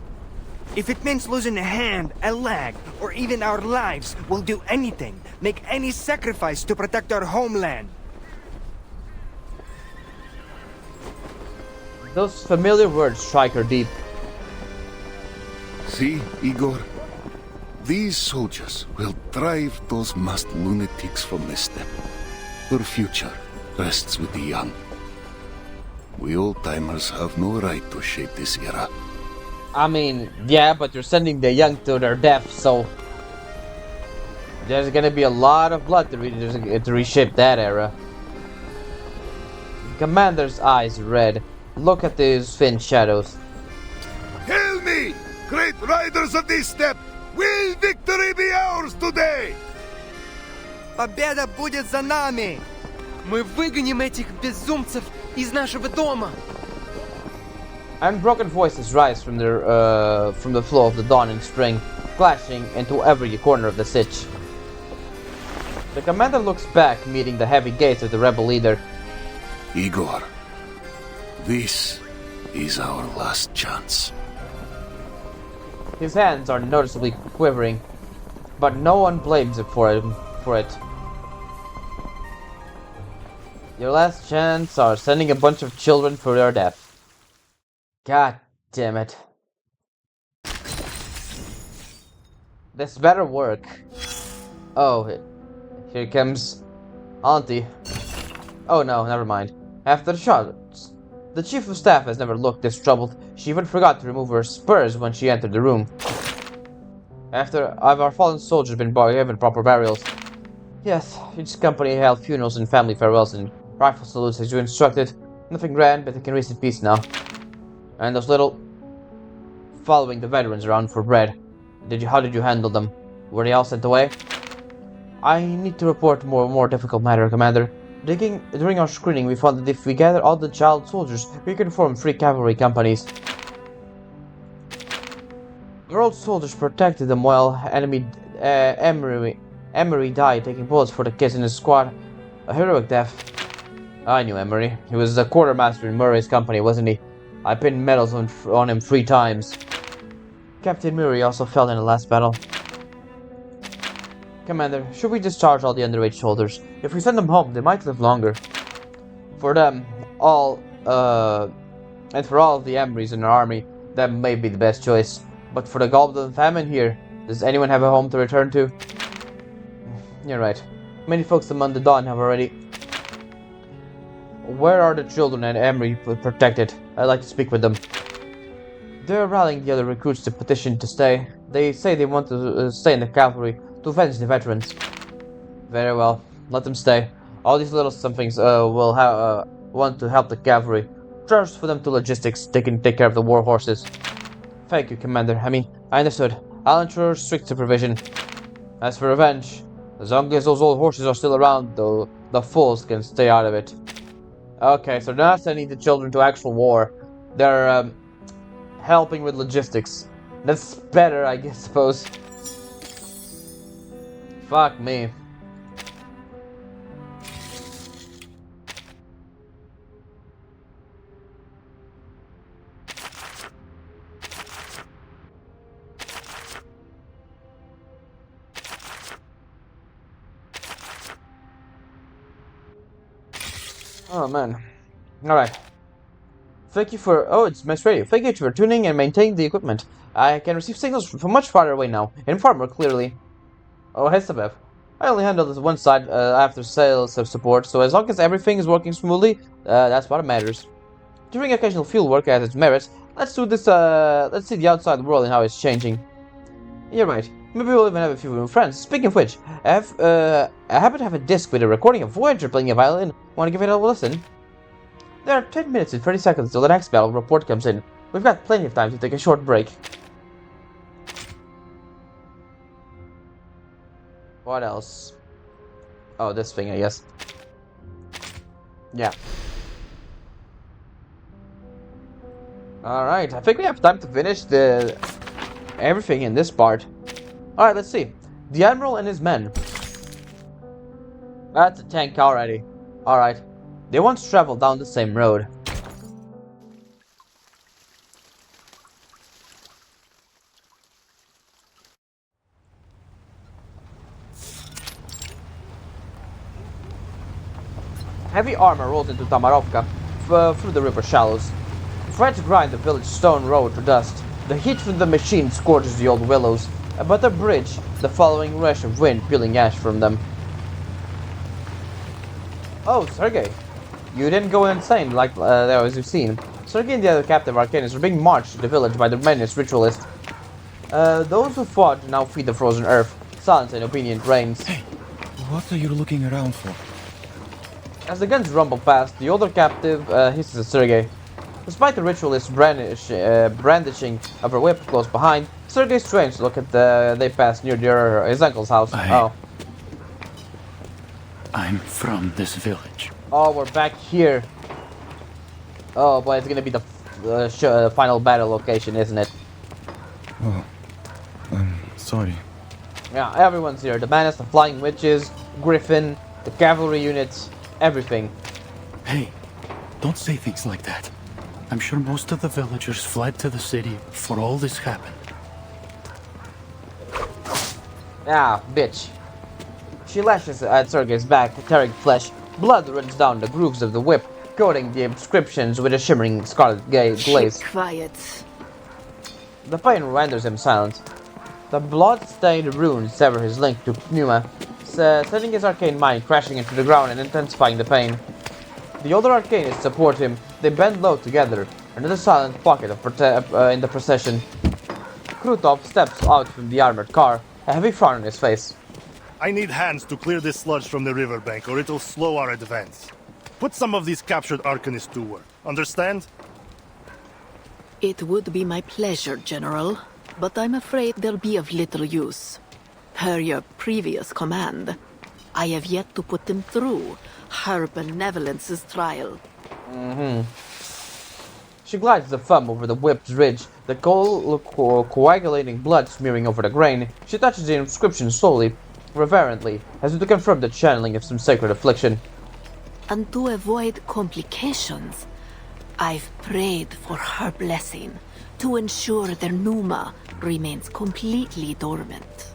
If it means losing a hand, a leg, or even our lives, we'll do anything, make any sacrifice to protect our homeland. Those familiar words strike her deep. See, Igor? These soldiers will drive those masked lunatics from the steppe. Their future rests with the young. We old-timers have no right to shape this era. I mean, yeah, but you're sending the young to their death, so... there's gonna be a lot of blood to reshape that era. Commander's eyes red. Look at these thin shadows. Hail me, great riders of this steppe! Will victory be ours today? Победа будет за нами! Мы выгоним этих безумцев из нашего дома! Unbroken voices rise from the flow of the dawning spring, clashing into every corner of the sitch. The commander looks back, meeting the heavy gaze of the rebel leader. Igor, this is our last chance. His hands are noticeably quivering, but no one blames him for it. Your last chance are sending a bunch of children for their death. God damn it. This better work. Oh, here comes Auntie. Oh no, never mind. After the shots, the chief of staff has never looked this troubled. She even forgot to remove her spurs when she entered the room. After our fallen soldiers been given proper burials. Yes, each company held funerals and family farewells and rifle salutes as you instructed. Nothing grand, but they can rest in peace now. And those little following the veterans around for bread. How did you handle them? Were they all sent away? I need to report more difficult matter, Commander. During our screening, we found that if we gather all the child soldiers, we can form 3 cavalry companies. Our old soldiers protected them while Emery died, taking bullets for the kids in his squad. A heroic death. I knew Emery. He was the quartermaster in Murray's company, wasn't he? I pinned medals on him 3 times. Captain Murray also fell in the last battle. Commander, should we discharge all the underage soldiers? If we send them home, they might live longer. For them, and for all of the Emerys in our army, that may be the best choice. But for the Goblin famine here, does anyone have a home to return to? You're right. Many folks among the Dawn have already... Where are the children and Emery protected? I'd like to speak with them. They're rallying the other recruits to petition to stay. They say they want to stay in the cavalry to avenge the veterans. Very well, let them stay. All these little somethings will want to help the cavalry. Trust for them to logistics. They can take care of the war horses. Thank you, Commander. I understood. I'll ensure strict supervision. As for revenge, as long as those old horses are still around, though, the fools can stay out of it. Okay, so they're not sending the children to actual war. They're helping with logistics. That's better, I guess, suppose. Fuck me. Oh man. Alright. Thank you for... Oh, it's Mesh Radio. Thank you for tuning and maintaining the equipment. I can receive signals from much farther away now, and far more clearly. Oh, hey Sabev. I only handle this one side after sales support, so as long as everything is working smoothly, that's what matters. During occasional field work has its merits, let's do this, let's see the outside world and how it's changing. You're right. Maybe we'll even have a few new friends. Speaking of which, I happen to have a disc with a recording of Voyager playing a violin. Want to give it a listen? There are 10 minutes and 30 seconds till the next battle report comes in. We've got plenty of time to take a short break. What else? Oh, this thing, I guess. Yeah. Alright, I think we have time to finish everything in this part. Alright, let's see. The Admiral and his men. That's a tank already. Alright. They once traveled down the same road. Heavy armor rolls into Tamarovka through the river shallows. Threats grind the village stone road to dust. The heat from the machine scorches the old willows, but the bridge, the following rush of wind peeling ash from them. Oh, Sergei. You didn't go insane like as you've seen. Sergei and the other captive Arcanists were being marched to the village by the menace ritualist. Those who fought now feed the frozen earth. Silence and opinion reigns. Hey, what are you looking around for? As the guns rumble past, the older captive hisses at Sergei. Despite the ritualist's brandishing of her whip close behind, Sergei's strange to look at they pass near his uncle's house. I'm from this village. Oh, we're back here. Oh boy, it's gonna be the final battle location, isn't it? Oh, I'm sorry. Yeah, everyone's here. The Menace, the Flying Witches, Griffin, the cavalry units, everything. Hey, don't say things like that. I'm sure most of the villagers fled to the city before all this happened. Ah, bitch. She lashes at Sergei's back, tearing flesh. Blood runs down the grooves of the whip, coating the inscriptions with a shimmering scarlet glaze. Quiet. The pain renders him silent. The blood-stained runes sever his link to Pneuma, setting his arcane mind crashing into the ground and intensifying the pain. The other Arcanists support him. They bend low together, another silent pocket in the procession. Krutov steps out from the armored car, a heavy frown on his face. I need hands to clear this sludge from the riverbank, or it'll slow our advance. Put some of these captured Arcanists to work. Understand? It would be my pleasure, General, but I'm afraid they'll be of little use. Per your previous command, I have yet to put them through her benevolence's trial. She glides the thumb over the whip's ridge, the coagulating blood smearing over the grain. She touches the inscription slowly, reverently, as if to confirm the channeling of some sacred affliction. And to avoid complications, I've prayed for her blessing to ensure their Pneuma remains completely dormant.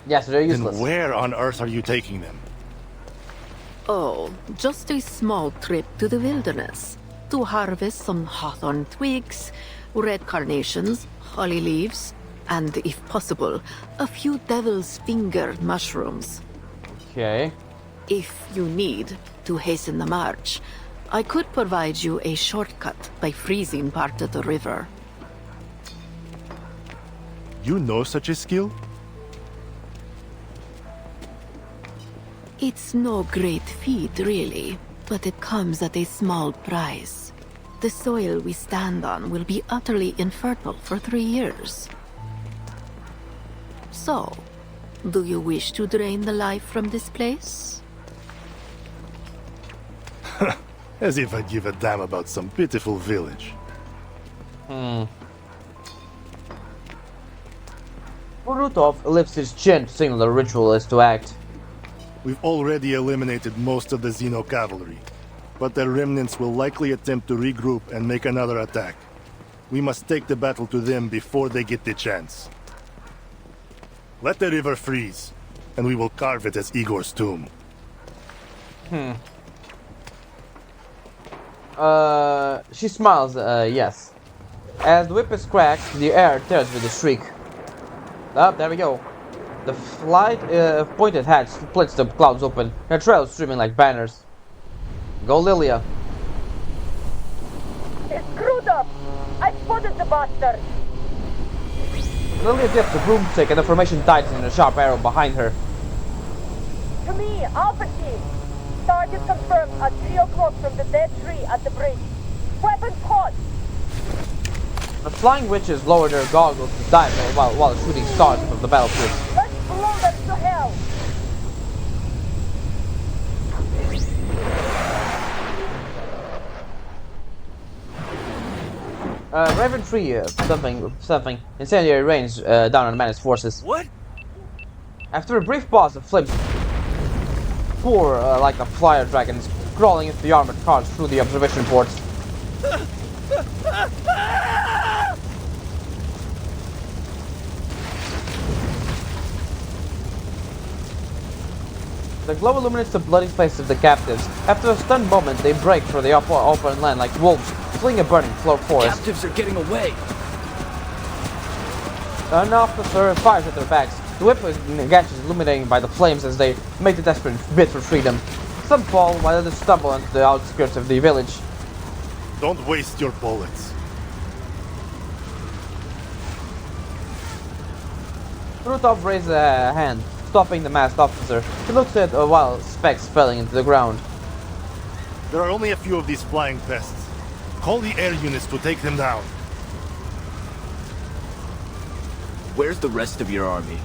Yes, they're useless. Then where on earth are you taking them? Oh, just a small trip to the wilderness to harvest some hawthorn twigs, red carnations, holly leaves, and, if possible, a few devil's finger mushrooms. Okay. If you need to hasten the march, I could provide you a shortcut by freezing part of the river. You know such a skill? It's no great feat, really, but it comes at a small price. The soil we stand on will be utterly infertile for 3 years. So, do you wish to drain the life from this place? As if I'd give a damn about some pitiful village. Krutov lifts his chin to signal the ritualist to act. We've already eliminated most of the Xeno cavalry, but their remnants will likely attempt to regroup and make another attack. We must take the battle to them before they get the chance. Let the river freeze, and we will carve it as Igor's tomb. She smiles, yes. As the whip is cracked, the air tears with a shriek. Oh, there we go. The flight pointed hatch splits the clouds open, her trails streaming like banners. Go, Lilia. It's screwed up! I spotted the bastard! Lilia gets the broomstick and the formation tightens in a sharp arrow behind her. To me, Alpha Team. Target confirmed at 3 o'clock from the dead tree at the bridge. Weapons hot! The flying witches lower their goggles to dive while shooting stars from the battlefield. Let's blow them to hell! Raven 3, something. Incendiary rains down on the Manus forces. What? After a brief pause, the flames pour like a flyer dragons crawling into the armored cars through the observation ports. The glow illuminates the bloody faces of the captives. After a stunned moment, they break for the open land like wolves, fleeing a burning forest. Captives are getting away. An officer fires at their backs. The whip gadgets illuminating by the flames as they make the desperate bid for freedom. Some fall, while others stumble into the outskirts of the village. Don't waste your bullets. Krutov raises a hand, stopping the masked officer. He looks at it while specks falling into the ground. There are only a few of these flying pests. Call the air units to take them down. Where's the rest of your army?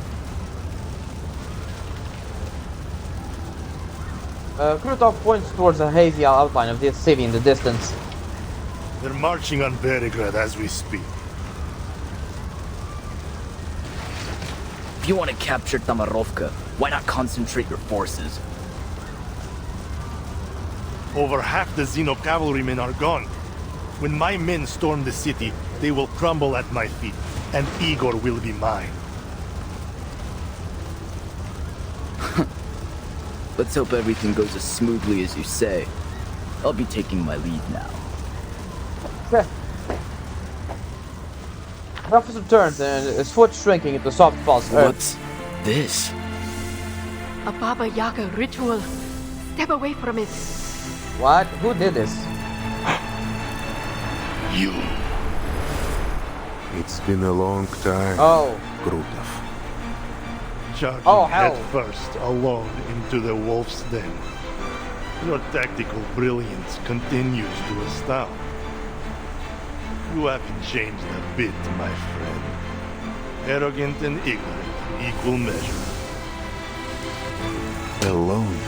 Krutov points towards a hazy outline of this city in the distance. They're marching on Belgrade as we speak. If you want to capture Tamarovka, why not concentrate your forces? Over half the Xeno cavalrymen are gone. When my men storm the city, they will crumble at my feet, and Igor will be mine. Let's hope everything goes as smoothly as you say. I'll be taking my leave now. The officer turns and his foot shrinking into soft false earth. What's this? A Baba Yaga ritual. Step away from it. What? Who did this? You. It's been a long time. Oh. Krutov. Charging head first, alone, into the wolf's den. Your tactical brilliance continues to astound. You haven't changed a bit, my friend. Arrogant and ignorant in equal measure. Alone?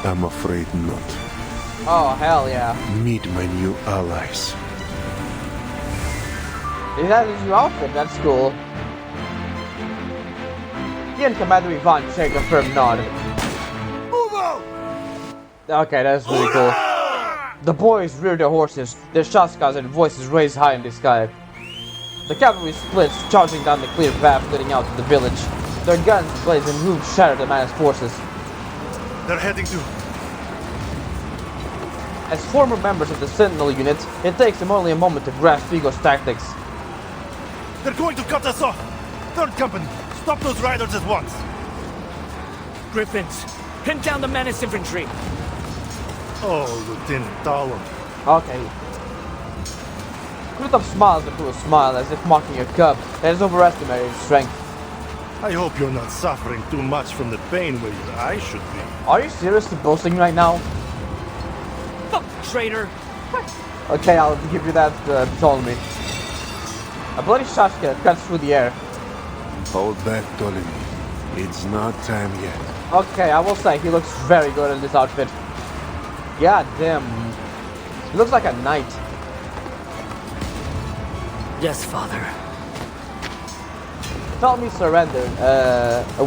I'm afraid not. Oh, hell yeah. Meet my new allies. Is that his new outfit? That's cool. He and Commander Ivan shake a firm nod. Okay, that's really cool. The boys rear their horses, their shotguns and voices raised high in the sky. The cavalry splits, charging down the clear path leading out to the village. Their guns blaze and roofs shatter the Manus forces. They're heading to... As former members of the Sentinel unit, it takes them only a moment to grasp Vigo's tactics. They're going to cut us off! Third Company, stop those riders at once! Griffins, pin down the Manus infantry! Oh, Lieutenant Talon. Okay. Krutov smiles into a smile as if mocking a cub that has overestimated his strength. I hope you're not suffering too much from the pain where your eyes should be. Are you seriously boasting right now? Fuck, traitor! Okay, I'll give you that, Ptolemy. A bloody shotgun cuts through the air. Hold back, Ptolemy. It's not time yet. Okay, I will say, he looks very good in this outfit. God damn. He looks like a knight. Yes, father. Ptolemy surrendered,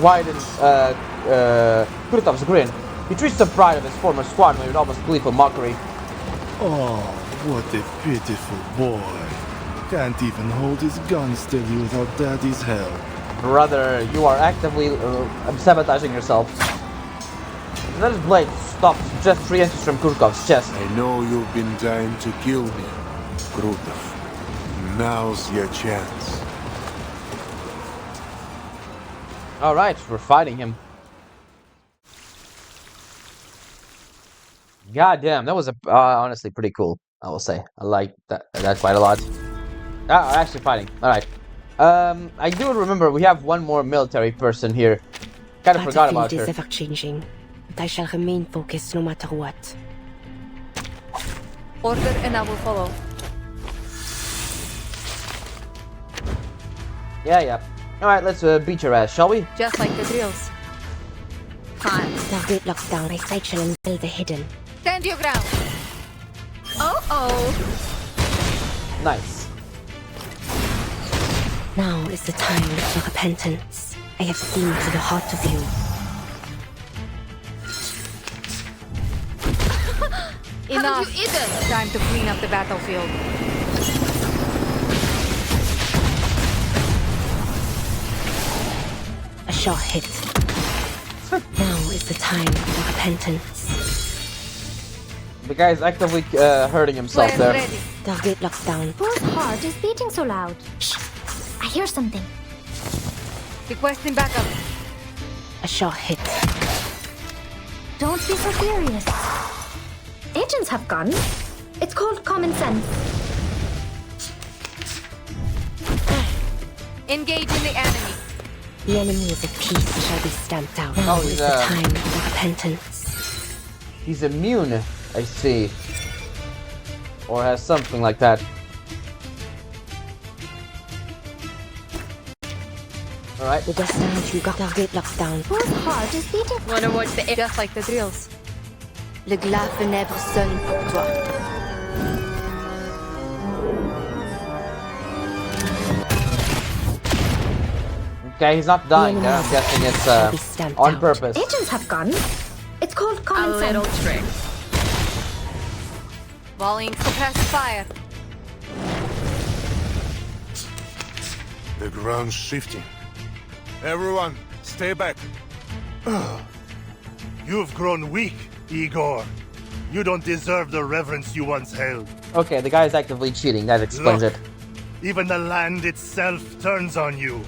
widens Krutov's grin. He treats the pride of his former squadron with almost gleeful mockery. Oh, what a pitiful boy. Can't even hold his gun steady without Daddy's help. Brother, you are actively sabotaging yourself. Then his blade stops just 3 inches from Kurkov's chest. I know you've been trying to kill me, Krutov. Now's your chance. Alright, we're fighting him. God damn, that was honestly pretty cool, I will say. I like that quite a lot. Ah, actually fighting. Alright. I do remember we have one more military person here. Kind of forgot about her. The battlefield is ever changing, but I shall remain focused no matter what. Order and I will follow. Yeah. Alright, let's beat your ass, shall we? Just like the drills. Fine. Target locked down. My sight shall unveil the hidden. Stand your ground. Oh. Nice. Now is the time for repentance. I have seen to the heart of you. Enough. Haven't you eaten? Time to clean up the battlefield. A shot hit. Now is the time for repentance. The guy is actively hurting himself there. Ready. Target locked down. Whose heart is beating so loud? Shh! I hear something. Requesting backup. A shot hit. Don't be so serious. Agents have guns. It's called common sense. Engaging the enemy. The enemies of peace shall be stamped out. Now is the time for repentance. He's immune, I see. Or has something like that. Alright. The destination you got target locked down. Whose heart is beating? Wanna watch the just like the drills. Le glas funèbre sonne pour toi. Okay, he's not dying there. I'm guessing it's on purpose. Agents have guns. It's called common sense. A little trick. Volleying suppressed fire. The ground's shifting. Everyone, stay back. You've grown weak, Igor. You don't deserve the reverence you once held. Okay, the guy is actively cheating. That explains Look, it. Even the land itself turns on you.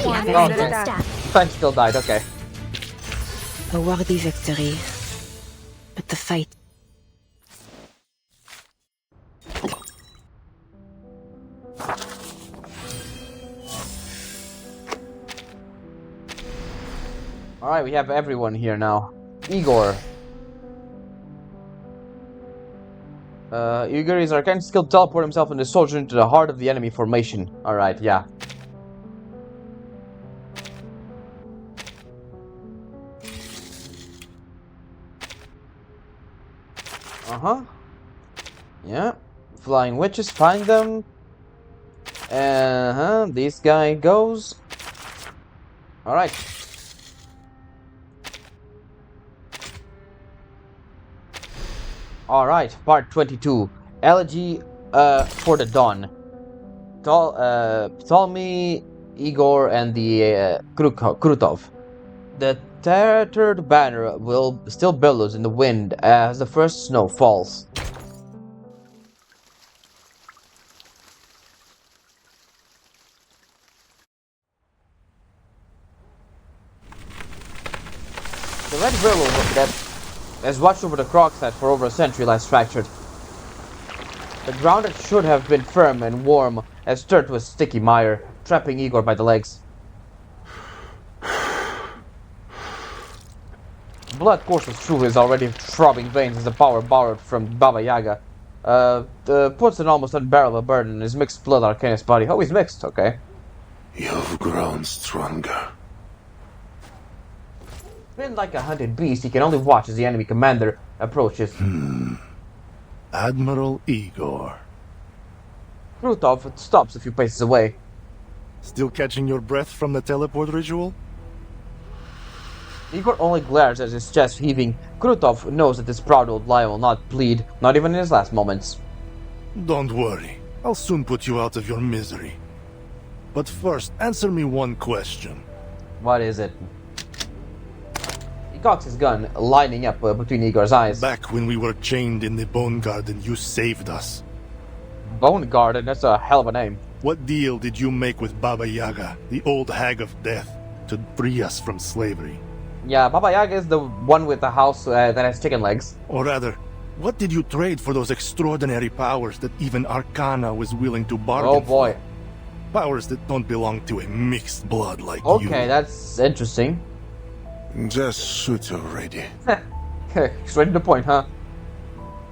Okay. Frank still died, okay. A worthy victory. But the fight... Alright, we have everyone here now. Igor. Igor is our kind of skilled teleport himself and the soldier into the heart of the enemy formation. Alright, yeah. Uh-huh. Yeah. Flying witches, find them. Uh-huh. This guy goes. Alright. Alright, part 22. Elegy for the Dawn. Ptolemy, Igor, and the Krutov. The tattered banner will still billows in the wind as the first snow falls. The red willow that has watched over the Krogstad for over a century lies fractured. The ground that should have been firm and warm has turned to a sticky mire, trapping Igor by the legs. Blood courses through his already throbbing veins as the power borrowed from Baba Yaga puts an almost unbearable burden in his mixed blood Arcanist body. Oh, he's mixed, okay. You've grown stronger. Been like a hunted beast, he can only watch as the enemy commander approaches. Admiral Igor. Krutov stops a few paces away. Still catching your breath from the teleport ritual? Igor only glares at his chest heaving. Krutov knows that this proud old lion will not bleed, not even in his last moments. Don't worry. I'll soon put you out of your misery. But first, answer me one question. What is it? He cocks his gun, lining up between Igor's eyes. Back when we were chained in the Bone Garden, you saved us. Bone Garden? That's a hell of a name. What deal did you make with Baba Yaga, the old hag of death, to free us from slavery? Yeah, Baba Yaga is the one with the house that has chicken legs. Or rather, What did you trade for those extraordinary powers that even Arcana was willing to bargain Oh boy. for? Powers that don't belong to a mixed blood like you. Okay, that's interesting. Just shoot already. Straight to the point, huh?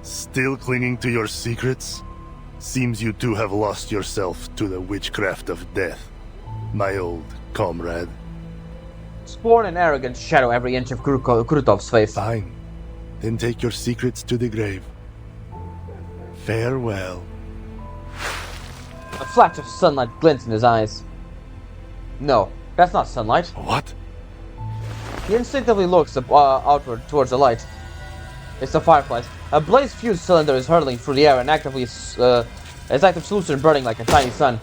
Still clinging to your secrets? Seems you too have lost yourself to the witchcraft of death, my old comrade. Scorn and arrogance shadow every inch of Krutov's face. Fine. Then take your secrets to the grave. Farewell. A flash of sunlight glints in his eyes. No, that's not sunlight. What? He instinctively looks outward towards the light. It's the fireflies. A blaze fused cylinder is hurtling through the air and its active solution burning like a tiny sun.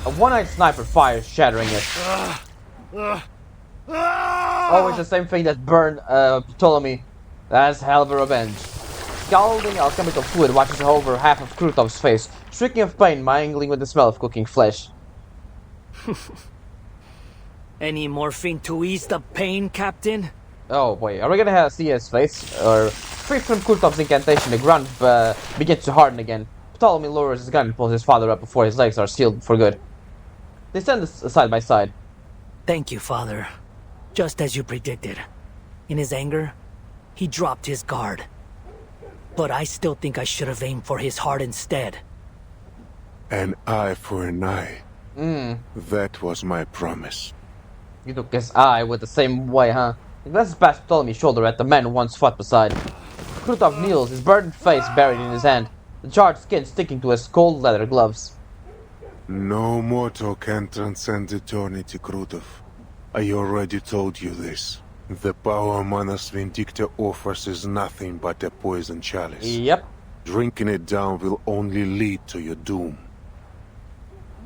A one-eyed sniper fires, shattering it. Oh, it's the same thing that burned Ptolemy. That's hell of a revenge. Scalding alchemical fluid washes over half of Krutov's face, shrieking of pain, mingling with the smell of cooking flesh. Any morphine to ease the pain, Captain? Oh boy, are we gonna see his face? Or free from Krutov's incantation, the ground begins to harden again. Ptolemy lowers his gun and pulls his father up before his legs are sealed for good. They stand side by side. Thank you, Father. Just as you predicted. In his anger, he dropped his guard. But I still think I should have aimed for his heart instead. An eye for an eye. That was my promise. You took his eye with the same way, huh? He glances past Ptolemy's shoulder at the man who once fought beside. Krutov kneels, his burdened face buried in his hand, the charred skin sticking to his cold leather gloves. No mortal can transcend eternity, Krutov. I already told you this. The power Manus Vindicta offers is nothing but a poison chalice. Yep. Drinking it down will only lead to your doom.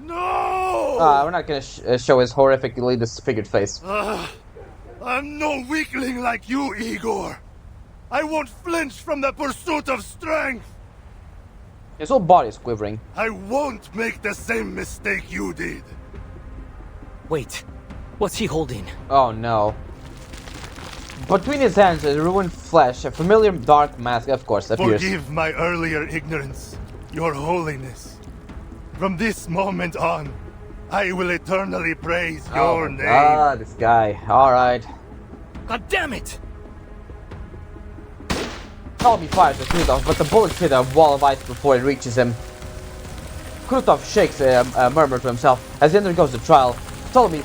No! We're not gonna show his horrifically disfigured face. I'm no weakling like you, Igor. I won't flinch from the pursuit of strength. His whole body is quivering. I won't make the same mistake you did. Wait, what's he holding? Oh no. Between his hands is ruined flesh, a familiar dark mask, of course, appears. Forgive my earlier ignorance, Your Holiness. From this moment on, I will eternally praise your name. Ah, this guy. Alright. God damn it! Ptolemy fires at Krutov, but the bullet hit a wall of ice before it reaches him. Krutov shakes a murmur to himself as he undergoes the trial. Ptolemy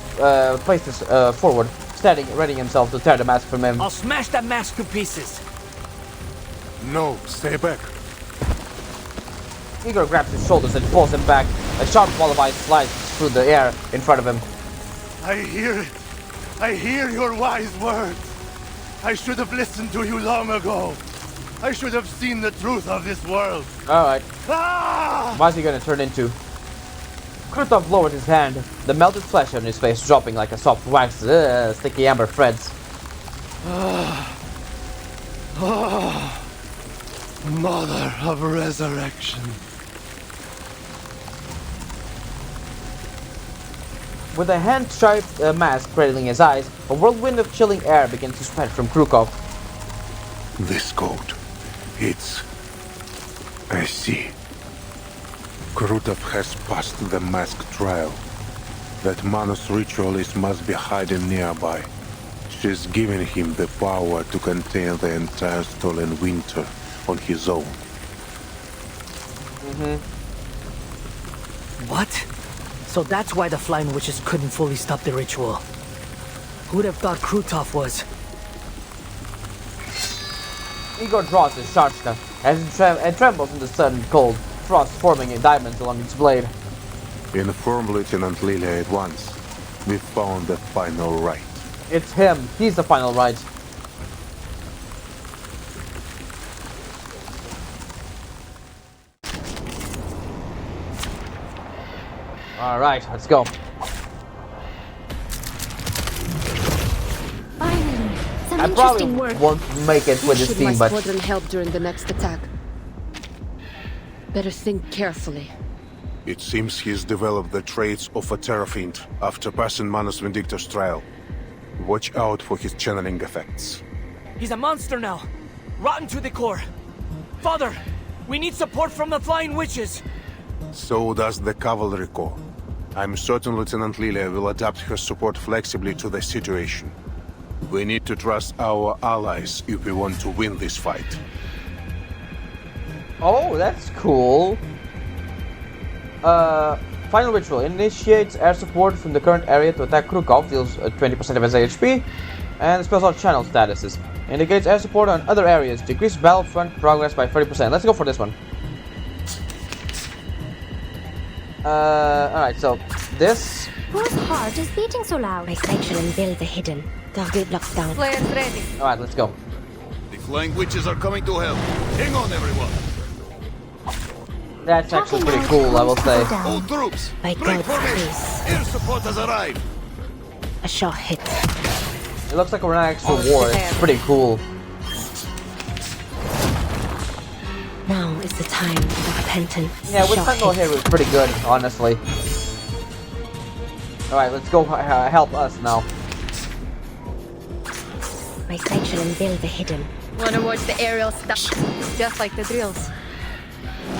places forward, standing, readying himself to tear the mask from him. I'll smash that mask to pieces. No, stay back. Igor grabs his shoulders and pulls him back. A sharp wall of ice slides through the air in front of him. I hear it. I hear your wise words. I should have listened to you long ago. I should have seen the truth of this world. Alright. Ah! What's he gonna turn into? Krutov lowered his hand, the melted flesh on his face dropping like a soft wax, sticky amber threads. Mother of resurrection. With a hand-striped mask cradling his eyes, a whirlwind of chilling air begins to spread from Krukov. This coat. It's... I see. Krutov has passed the mask trial. That Manus ritualist must be hiding nearby. She's given him the power to contain the entire stolen winter on his own. What? So that's why the flying witches couldn't fully stop the ritual. Who'd have thought Krutov was... Igor draws his shotgun as it trembles in the sudden cold, frost forming diamonds along its blade. Inform Lieutenant Lilia at once. We found the final right. It's him. He's the final right. Alright, let's go. Finally, some I interesting probably work. won't make it with this team, but... My squadron help during the next attack. Better think carefully. It seems he's developed the traits of a Terrafiend after passing Manus Vindicta's trial. Watch out for his channeling effects. He's a monster now. rotten to the core. Father, we need support from the Flying Witches. So does the Cavalry Corps. I'm certain Lieutenant Lilia will adapt her support flexibly to the situation. We need to trust our allies if we want to win this fight. Oh, that's cool. Final ritual initiates air support from the current area to attack Krukov, deals 20% of his HP, and spells out channel statuses. Indicates air support on other areas, decrease battlefront progress by 30%. Let's go for this one. Alright, so this. Whose heart is beating so loud? My section and build the hidden. Target locked down. Players ready. Alright, let's go. The Flying Witches are coming to help. Hang on, everyone. That's actually pretty cool, I will say. All troops, by break God's formation. grace. Air support has arrived. A shot hit. It looks like we're in an actual war. It's pretty cool. Now is the time for repentance. Yeah, with Sentinel here was pretty good, honestly. Alright, let's go help us now. My section and build the hidden. Wanna watch the aerial stuff? Just like the drills.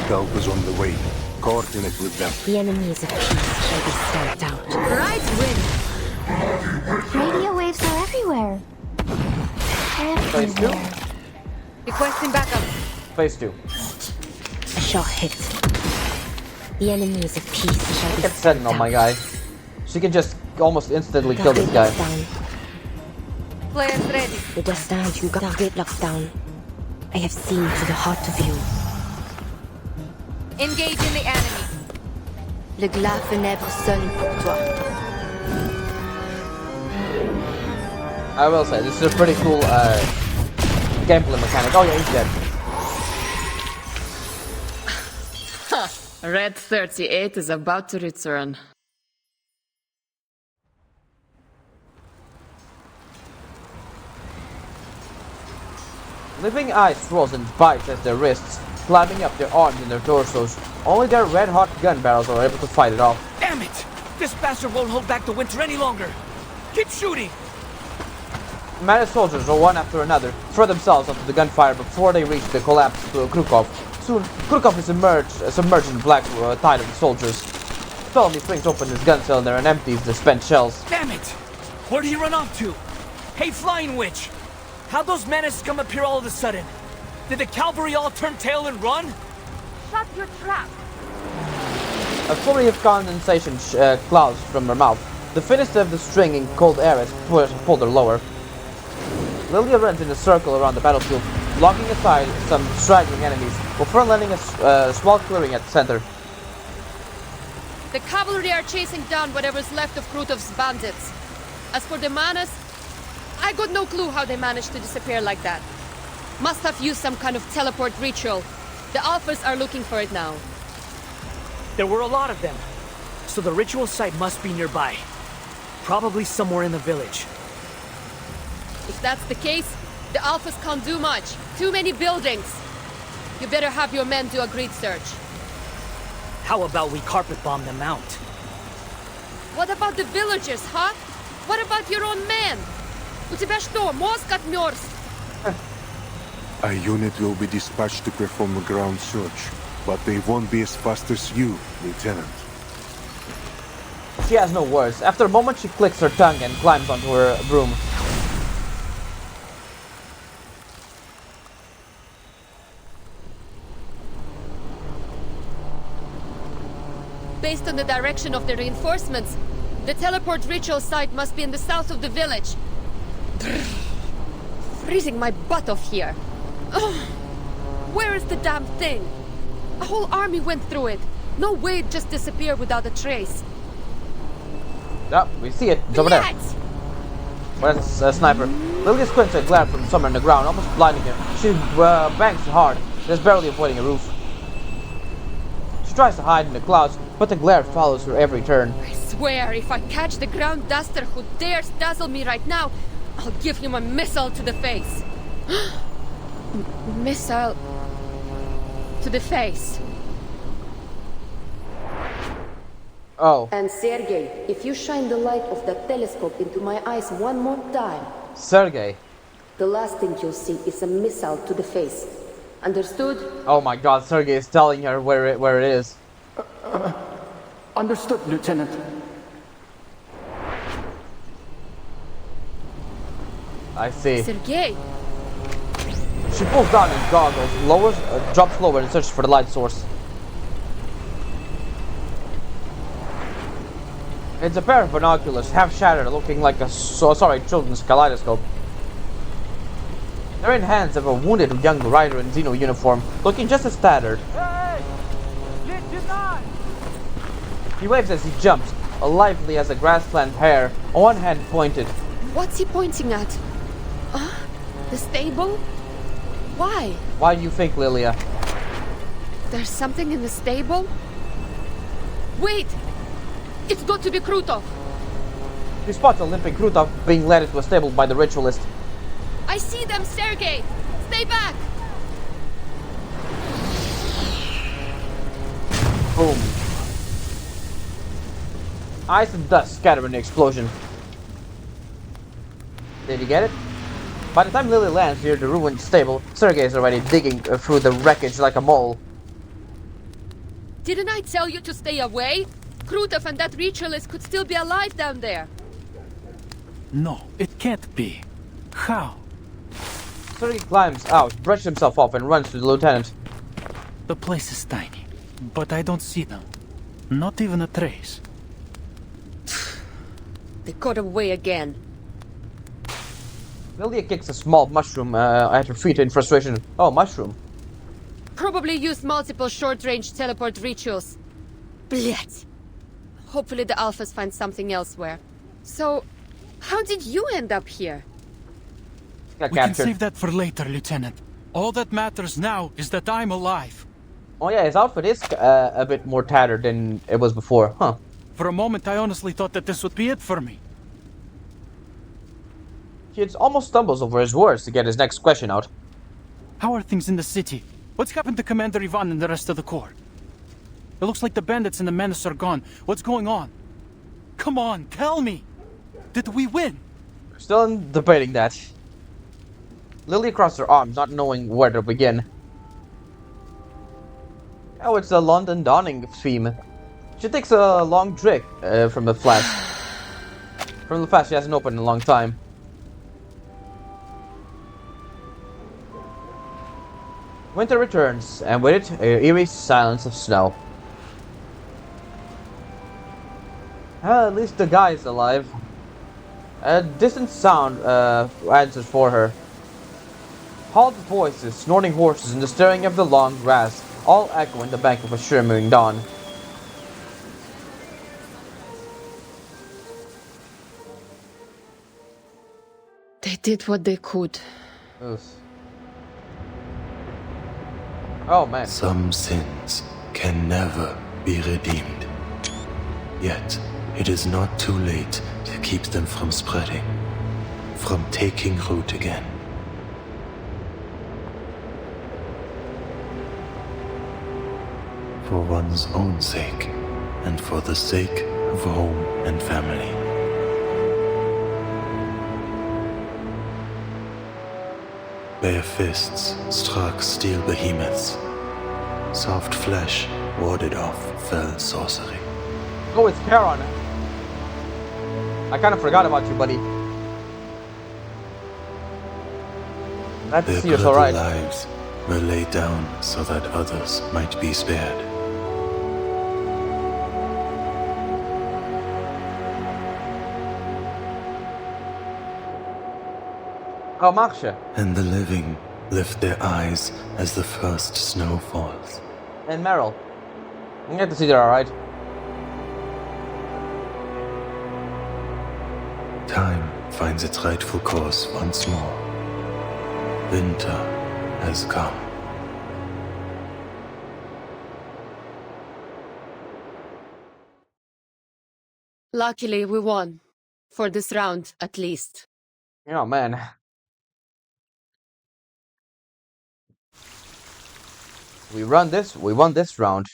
Help is on the way. Coordinate with them. The enemies of peace shall be stamped out. Right win. Radio waves are everywhere. Phase 2? Requesting backup. Phase 2. A shot hit. The enemies of peace shall be Look at Sentinel, my guy. She can just almost instantly kill this guy. Players ready. The distance you got target locked down. I have seen to the heart of you. Engage in the enemy. Le glas funèbre sonne pour toi. I will say, this is a pretty cool gameplay mechanic. Oh yeah, he's dead. Red 38 is about to return. Living ice rolls and bites at their wrists, climbing up their arms and their torsos. Only their red-hot gun barrels are able to fight it off. Damn it! This bastard won't hold back the winter any longer. Keep shooting! Many soldiers, one after another, throw themselves onto the gunfire before they reach the collapsed Krukov. Soon, Krukov is submerged in the black tide of the soldiers. Felony flings open his gun cylinder and empties the spent shells. Damn it! Where'd he run off to? Hey, Flying Witch! How'd those menaces come up here all of a sudden? Did the cavalry all turn tail and run? Shut your trap! A flurry of condensation clouds from her mouth. The thinnest of the string in cold air has pulled her lower. Lilia runs in a circle around the battlefield, blocking aside some straggling enemies, before landing a small clearing at the center. The cavalry are chasing down whatever's left of Krutov's bandits. As for the Manas, I got no clue how they managed to disappear like that. Must have used some kind of teleport ritual. The Alphas are looking for it now. There were a lot of them, so the ritual site must be nearby. Probably somewhere in the village. If that's the case, the Alphas can't do much. Too many buildings. You better have your men do a grid search. How about we carpet bomb them out? What about the villagers, huh? What about your own men? У тебя что, мозг отмёрз? A unit will be dispatched to perform a ground search, but they won't be as fast as you, Lieutenant. She has no words. After a moment, she clicks her tongue and climbs onto her broom. Based on the direction of the reinforcements, the teleport ritual site must be in the south of the village. Freezing my butt off here. Ugh. Where is the damn thing? A whole army went through it. No way it just disappeared without a trace. Oh, we see it. It's over there. Where's a sniper? Lilia squints a glare from somewhere in the ground, almost blinding him. She bangs hard, just barely avoiding a roof. She tries to hide in the clouds, but the glare follows her every turn. I swear, if I catch the ground duster who dares dazzle me right now, I'll give him a missile to the face. Missile to the face. Oh. And Sergei, if you shine the light of that telescope into my eyes one more time. Sergei. The last thing you'll see is a missile to the face. Understood? Oh my god, Sergei is telling her where it is. Understood, Lieutenant. I see. Sergei! She pulls down his goggles, drops lower and searches for the light source. It's a pair of binoculars, half shattered, looking like a children's kaleidoscope. They're in hands of a wounded young rider in Xeno uniform, looking just as tattered. Hey! He waves as he jumps, lively as a grassland hare, one hand pointed. What's he pointing at? The stable? Why? Why do you think, Lilia? There's something in the stable? Wait! It's got to be Krutov! He spots a limping Krutov being led into a stable by the ritualist. I see them, Sergei! Stay back! Boom. Ice and dust scatter in the explosion. Did you get it? By the time Lily lands near the ruined stable, Sergei is already digging through the wreckage like a mole. Didn't I tell you to stay away? Krutov and that ritualist could still be alive down there. No, it can't be. How? Sergei climbs out, brushes himself off, and runs to the lieutenant. The place is tiny, but I don't see them. Not even a trace. They got away again. Lilia kicks a small mushroom at her feet in frustration. Oh, mushroom. Probably used multiple short-range teleport rituals. Blech. Hopefully the Alphas find something elsewhere. So, how did you end up here? We can save that for later, Lieutenant. All that matters now is that I'm alive. Oh yeah, his outfit is a bit more tattered than it was before, huh? For a moment, I honestly thought that this would be it for me. He almost stumbles over his words to get his next question out. How are things in the city? What's happened to Commander Ivan and the rest of the Corps? It looks like the bandits and the menace are gone. What's going on? Come on, tell me! Did we win? Still debating that. Lily crossed her arms, not knowing where to begin. Oh, it's a London Dawning theme. She takes a long drink from the flask. From the flask she hasn't opened in a long time. Winter returns, and with it, an eerie silence of snow. At least the guy is alive. A distant sound answers for her. Halted voices, snorting horses, and the stirring of the long grass all echo in the bank of a shimmering dawn. They did what they could. Oof. Oh man. Some sins can never be redeemed. Yet, it is not too late to keep them from spreading, from taking root again. For one's own sake, and for the sake of home and family. Bare fists struck steel behemoths. Soft flesh warded off fell sorcery. Oh, it's Charon. I kind of forgot about you, buddy. Let's Their see it's bloody alright. lives were laid down so that others might be spared. Oh, Marsha. And the living lift their eyes as the first snow falls. And Meryl. I'm glad to see they're alright. Time finds its rightful course once more. Winter has come. Luckily, we won. For this round, at least. Oh, man. We won this round.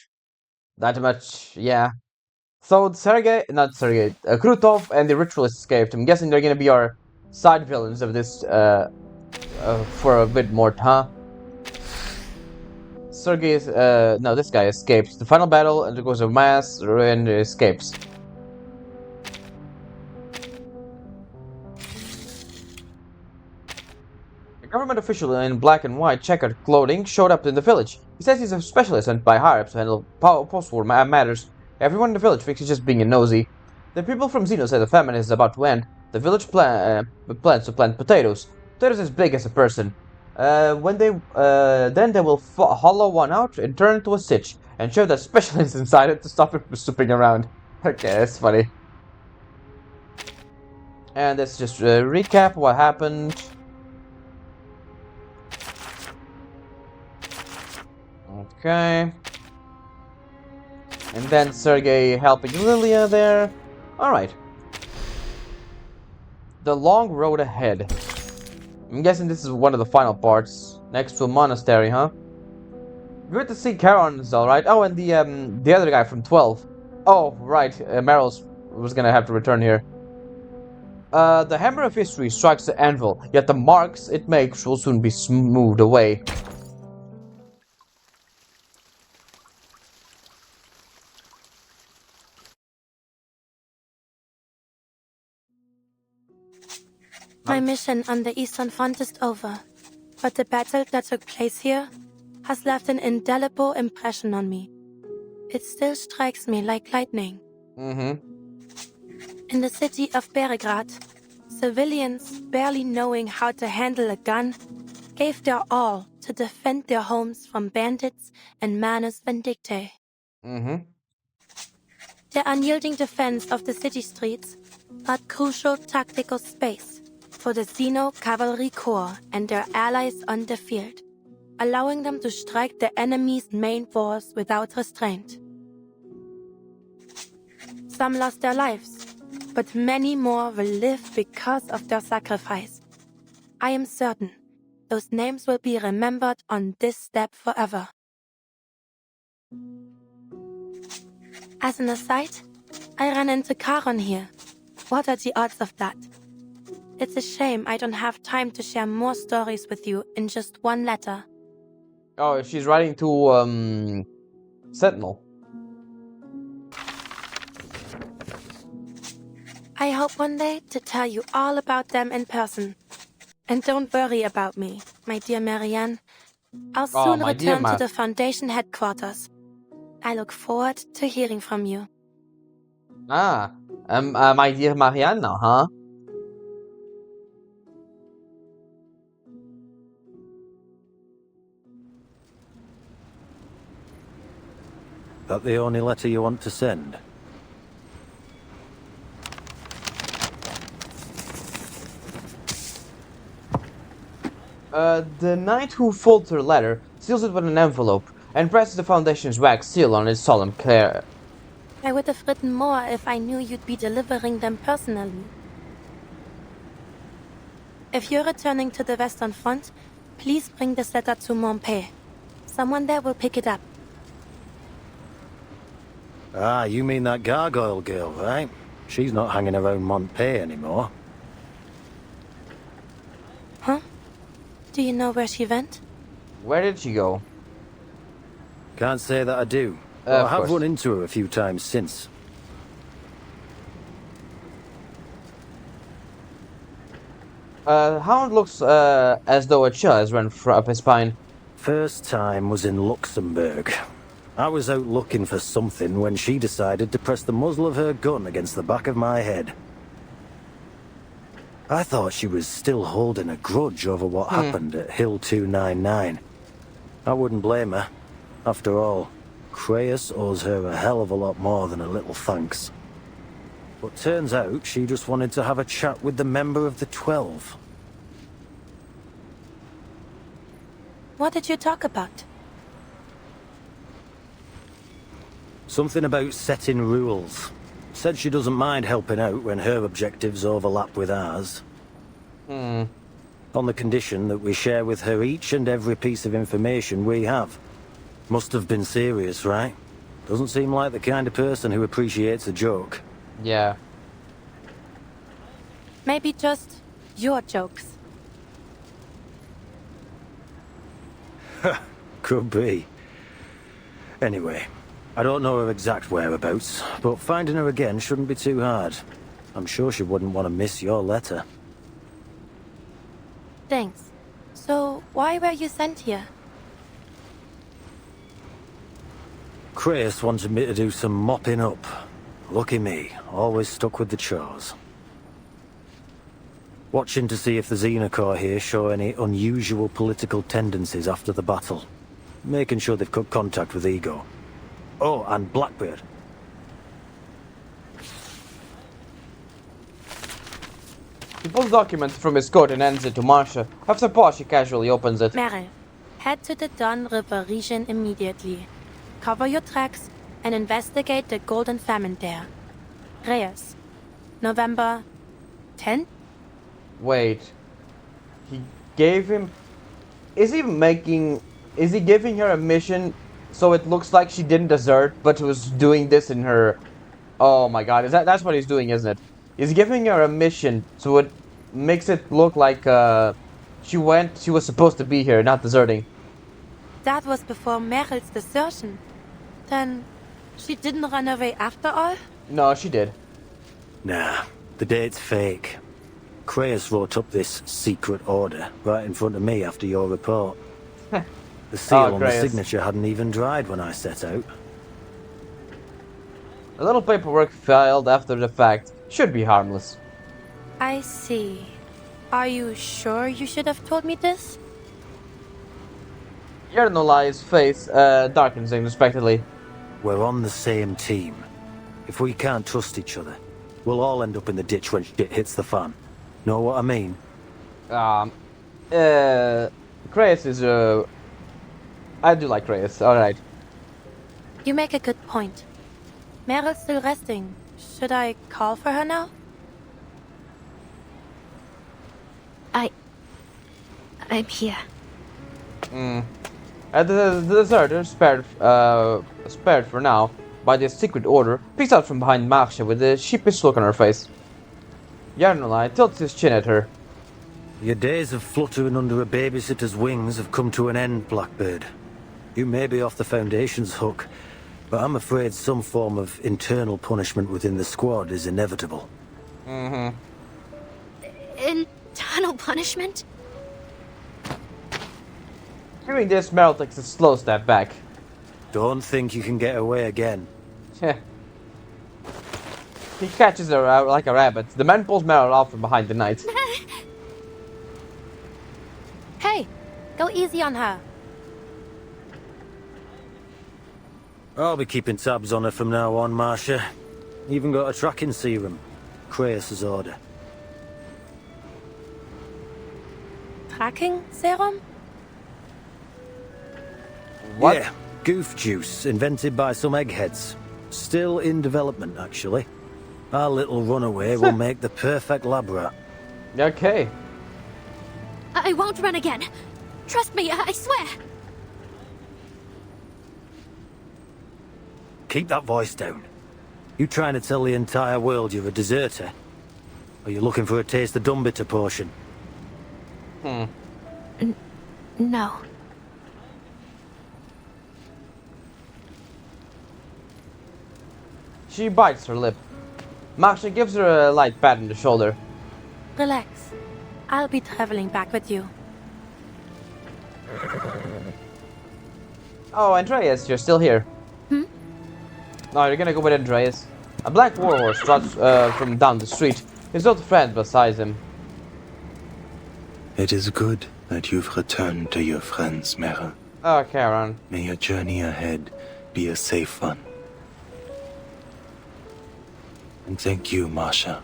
That much, yeah. So Krutov and the Ritualist escaped. I'm guessing they're gonna be our side villains of this for a bit more time. Sergei is, no, this guy escapes. The final battle undergoes a mass and escapes. A government official in black and white checkered clothing showed up in the village. He says he's a specialist sent by higher-ups to handle post-war matters. Everyone in the village thinks he's just being a nosy. The people from Xeno say the famine is about to end. The village plans to plant potatoes. Potatoes as big as a person. Then they will hollow one out and turn it into a stitch and shove that specialist inside it to stop it from snooping around. Okay, that's funny. And let's just recap what happened. Okay. And then Sergei helping Lilia there. Alright. The long road ahead. I'm guessing this is one of the final parts. Next to a monastery, huh? Good to see Charon is alright. Oh, and the other guy from 12. Oh, right. Meryl's was gonna have to return here. The hammer of history strikes the anvil, yet the marks it makes will soon be smoothed away. My mission on the Eastern Front is over, but the battle that took place here has left an indelible impression on me. It still strikes me like lightning. In the city of Belgrade, civilians, barely knowing how to handle a gun, gave their all to defend their homes from bandits and manus vindictae. The unyielding defense of the city streets brought crucial tactical space for the Xeno Cavalry Corps and their allies on the field, allowing them to strike the enemy's main force without restraint. Some lost their lives, but many more will live because of their sacrifice. I am certain those names will be remembered on this step forever. As an aside, I ran into Charon here. What are the odds of that? It's a shame I don't have time to share more stories with you in just one letter. Oh, she's writing to, Sentinel. I hope one day to tell you all about them in person. And don't worry about me, my dear Marianne. I'll soon return to the Foundation headquarters. I look forward to hearing from you. My dear Marianne now, huh? That the only letter you want to send? The knight who folds her letter seals it with an envelope and presses the Foundation's wax seal on its solemn care. I would have written more if I knew you'd be delivering them personally. If you're returning to the Western Front, please bring this letter to Montpellier. Someone there will pick it up. Ah, you mean that gargoyle girl, right? She's not hanging around Montpellier anymore. Huh? Do you know where she went? Where did she go? Can't say that I do. I have run into her a few times since. Hound looks as though a chill has run up his spine. First time was in Luxembourg. I was out looking for something when she decided to press the muzzle of her gun against the back of my head. I thought she was still holding a grudge over what happened at Hill 299. I wouldn't blame her. After all, Creus owes her a hell of a lot more than a little thanks. But turns out she just wanted to have a chat with the member of the 12. What did you talk about? Something about setting rules. Said she doesn't mind helping out when her objectives overlap with ours. On the condition that we share with her each and every piece of information we have. Must have been serious, right? Doesn't seem like the kind of person who appreciates a joke. Yeah. Maybe just your jokes. Could be. Anyway, I don't know her exact whereabouts, but finding her again shouldn't be too hard. I'm sure she wouldn't want to miss your letter. Thanks. So, why were you sent here? Chris wanted me to do some mopping up. Lucky me, always stuck with the chores. Watching to see if the Xenocore here show any unusual political tendencies after the battle. Making sure they've cut contact with Ego. Oh, and Blackbeard. He pulls documents from his coat and hands it to Marcia. After a pause, she casually opens it. Meryl, head to the Don River region immediately. Cover your tracks and investigate the Golden Famine there. Reyes, November 10th? Wait. He gave him... Is he giving her a mission so it looks like she didn't desert, but was doing this in her... Oh my god, that's what he's doing, isn't it? He's giving her a mission so it makes it look like she was supposed to be here, not deserting. That was before Meryl's desertion. Then she didn't run away after all? No, she did. Nah, the date's fake. Creus wrote up this secret order right in front of me after your report. The seal on the signature hadn't even dried when I set out. A little paperwork filed after the fact should be harmless. I see. Are you sure you should have told me this? Yernolai's face darkens unexpectedly. We're on the same team. If we can't trust each other, we'll all end up in the ditch when shit hits the fan. Know what I mean? Creus is I do like Creus, alright. You make a good point. Meryl's still resting. Should I call for her now? I'm here. The deserter, spared for now by this secret order, peeks out from behind Marcia with a sheepish look on her face. Yernolai tilts his chin at her. Your days of fluttering under a babysitter's wings have come to an end, Blackbeard. You may be off the Foundation's hook, but I'm afraid some form of internal punishment within the squad is inevitable. Internal punishment? Hearing this, Meryl takes a slow step back. Don't think you can get away again. He catches her like a rabbit. The man pulls Meryl off from behind the knight. Hey, go easy on her. I'll be keeping tabs on her from now on, Marcia. Even got a tracking serum. Creus's order. Tracking serum? What? Yeah, goof juice, invented by some eggheads. Still in development, actually. Our little runaway will make the perfect lab rat. Okay. I won't run again. Trust me, I swear. Keep that voice down. You trying to tell the entire world you're a deserter? Or you looking for a taste of Dumbitter portion? No. She bites her lip. Marcia gives her a light pat on the shoulder. Relax. I'll be traveling back with you. Oh, Andreas, you're still here. No, you're gonna go with Andreas. A black warhorse trots from down the street. His old friend beside him. It is good that you've returned to your friends, Meryl. Oh, Karen. May your journey ahead be a safe one. And thank you, Marcia.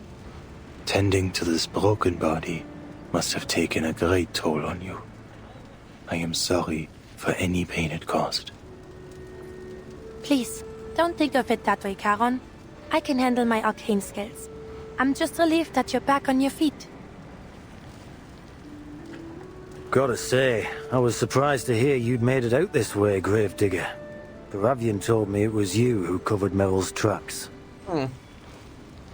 Tending to this broken body must have taken a great toll on you. I am sorry for any pain it caused. Please, don't think of it that way, Charon. I can handle my arcane skills. I'm just relieved that you're back on your feet. Gotta say, I was surprised to hear you'd made it out this way, Gravedigger. Baravian told me it was you who covered Meryl's tracks.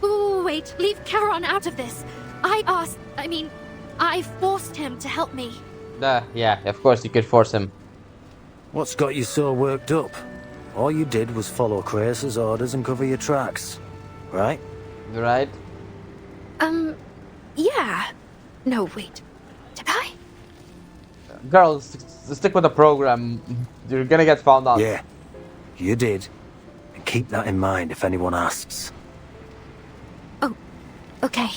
Ooh, wait, leave Charon out of this. I forced him to help me. Yeah, of course you could force him. What's got you so worked up? All you did was follow Kratos' orders and cover your tracks, right? Right. Yeah. No, wait. Did I? Girls, stick with the program. You're gonna get found out. Yeah, you did. And keep that in mind if anyone asks. Oh, okay.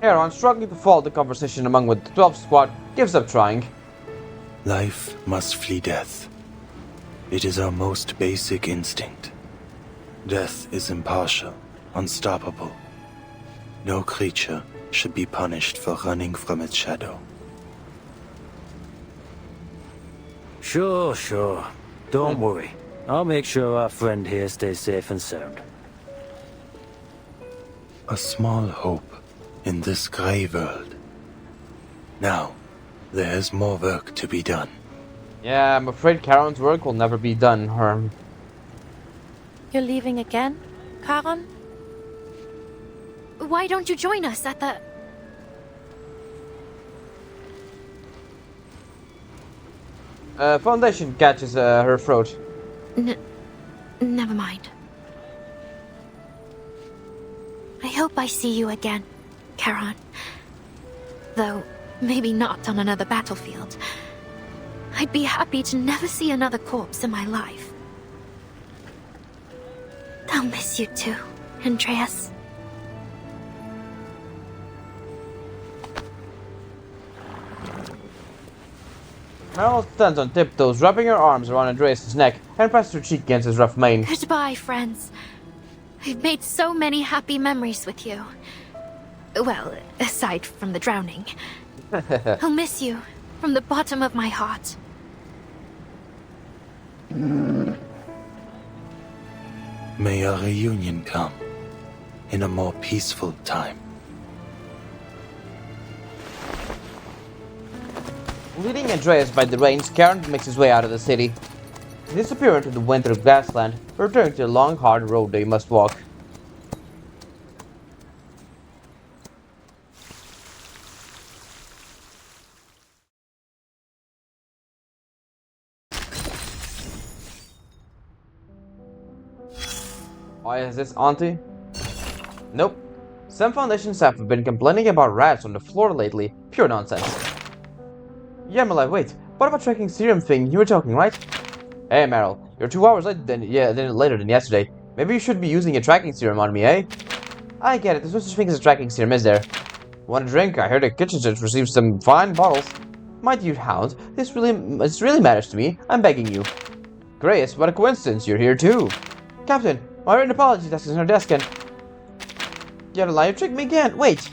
Aaron, struggling to follow the conversation among with the 12 squad, gives up trying. Life must flee death. It is our most basic instinct. Death is impartial, unstoppable. No creature should be punished for running from its shadow. Sure. Don't worry. I'll make sure our friend here stays safe and sound. A small hope in this grey world. Now, there is more work to be done. Yeah, I'm afraid Charon's work will never be done, Herm. You're leaving again, Charon? Why don't you join us at the... Foundation catches her throat. Never mind. I hope I see you again, Charon. Though, maybe not on another battlefield. I'd be happy to never see another corpse in my life. I'll miss you too, Andreas. Meryl stands on tiptoes, wrapping her arms around Andreas' neck and presses her cheek against his rough mane. Goodbye, friends. I've made so many happy memories with you. Well, aside from the drowning. I'll miss you from the bottom of my heart. May our reunion come in a more peaceful time. Leading Andreas by the reins, Charon makes his way out of the city. They disappear into the winter grassland, returning to the long, hard road they must walk. Why is this, Auntie? Nope. Some Foundation staff have been complaining about rats on the floor lately. Pure nonsense. Yeah, my life, wait. What about tracking serum thing? You were talking, right? Hey, Meryl. You're 2 hours later than yesterday. Maybe you should be using a tracking serum on me, eh? I get it. There's no such thing as a tracking serum, is there? Want a drink? I heard the kitchen just received some fine bottles. My dear Hound, this really matters to me. I'm begging you. Grace, what a coincidence. You're here too. Captain, my written apology desk is in her desk and... You had a lie, you tricked me again. Wait.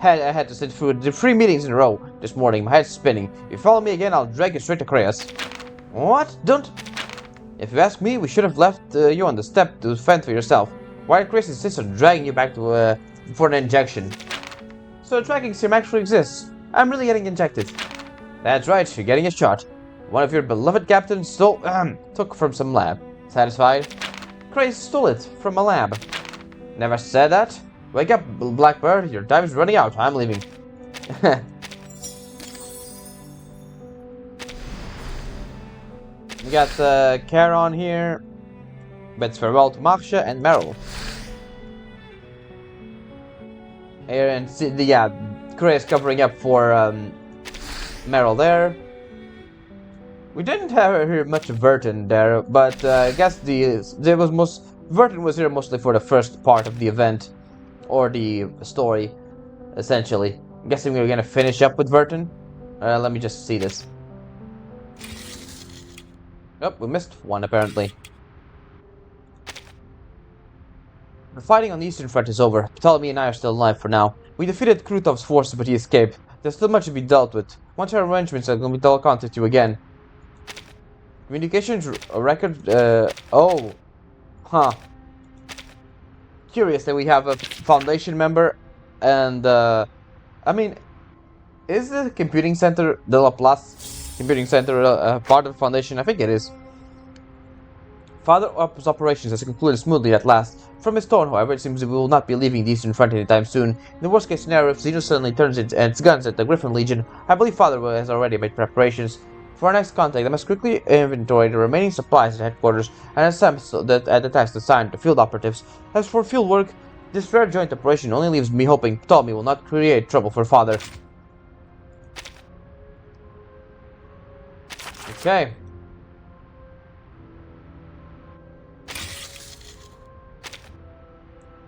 I had to sit through the 3 meetings in a row this morning. My head's spinning. If you follow me again, I'll drag you straight to Kratos. What? Don't... If you ask me, we should have left you on the step to fend for yourself. Why did Chris insist on dragging you back to for an injection? So the tracking serum actually exists. I'm really getting injected. That's right, you're getting a shot. One of your beloved captains took from some lab. Satisfied? Chris stole it from a lab. Never said that. Wake up, Blackbird. Your time is running out. I'm leaving. We got Charon here. Bids farewell to Marcia and Meryl. Here and Chris covering up for Meryl there. We didn't hear much of Vertin there, but I guess Vertin was here mostly for the first part of the event, or the story, essentially. I'm guessing we're gonna finish up with Vertin. Let me just see this. Oh, we missed one apparently. The fighting on the Eastern Front is over. Ptolemy and I are still alive for now. We defeated Krutov's forces, but he escaped. There's still much to be dealt with. Once our arrangements are going to be contact you again. Communications record. Oh. Huh. Curious that we have a Foundation member, and I mean, is the computing center, the Laplace computing center, part of the Foundation? I think it is. Father's operations has concluded smoothly at last. From his tone, however, it seems we will not be leaving the Eastern Front anytime soon. In the worst case scenario, if Xeno suddenly turns its guns at the Griffin Legion, I believe Father has already made preparations. For our next contact, I must quickly inventory the remaining supplies at headquarters and assemble the tasks assigned to field operatives. As for field work, this rare joint operation only leaves me hoping Ptolemy will not create trouble for Father. Okay.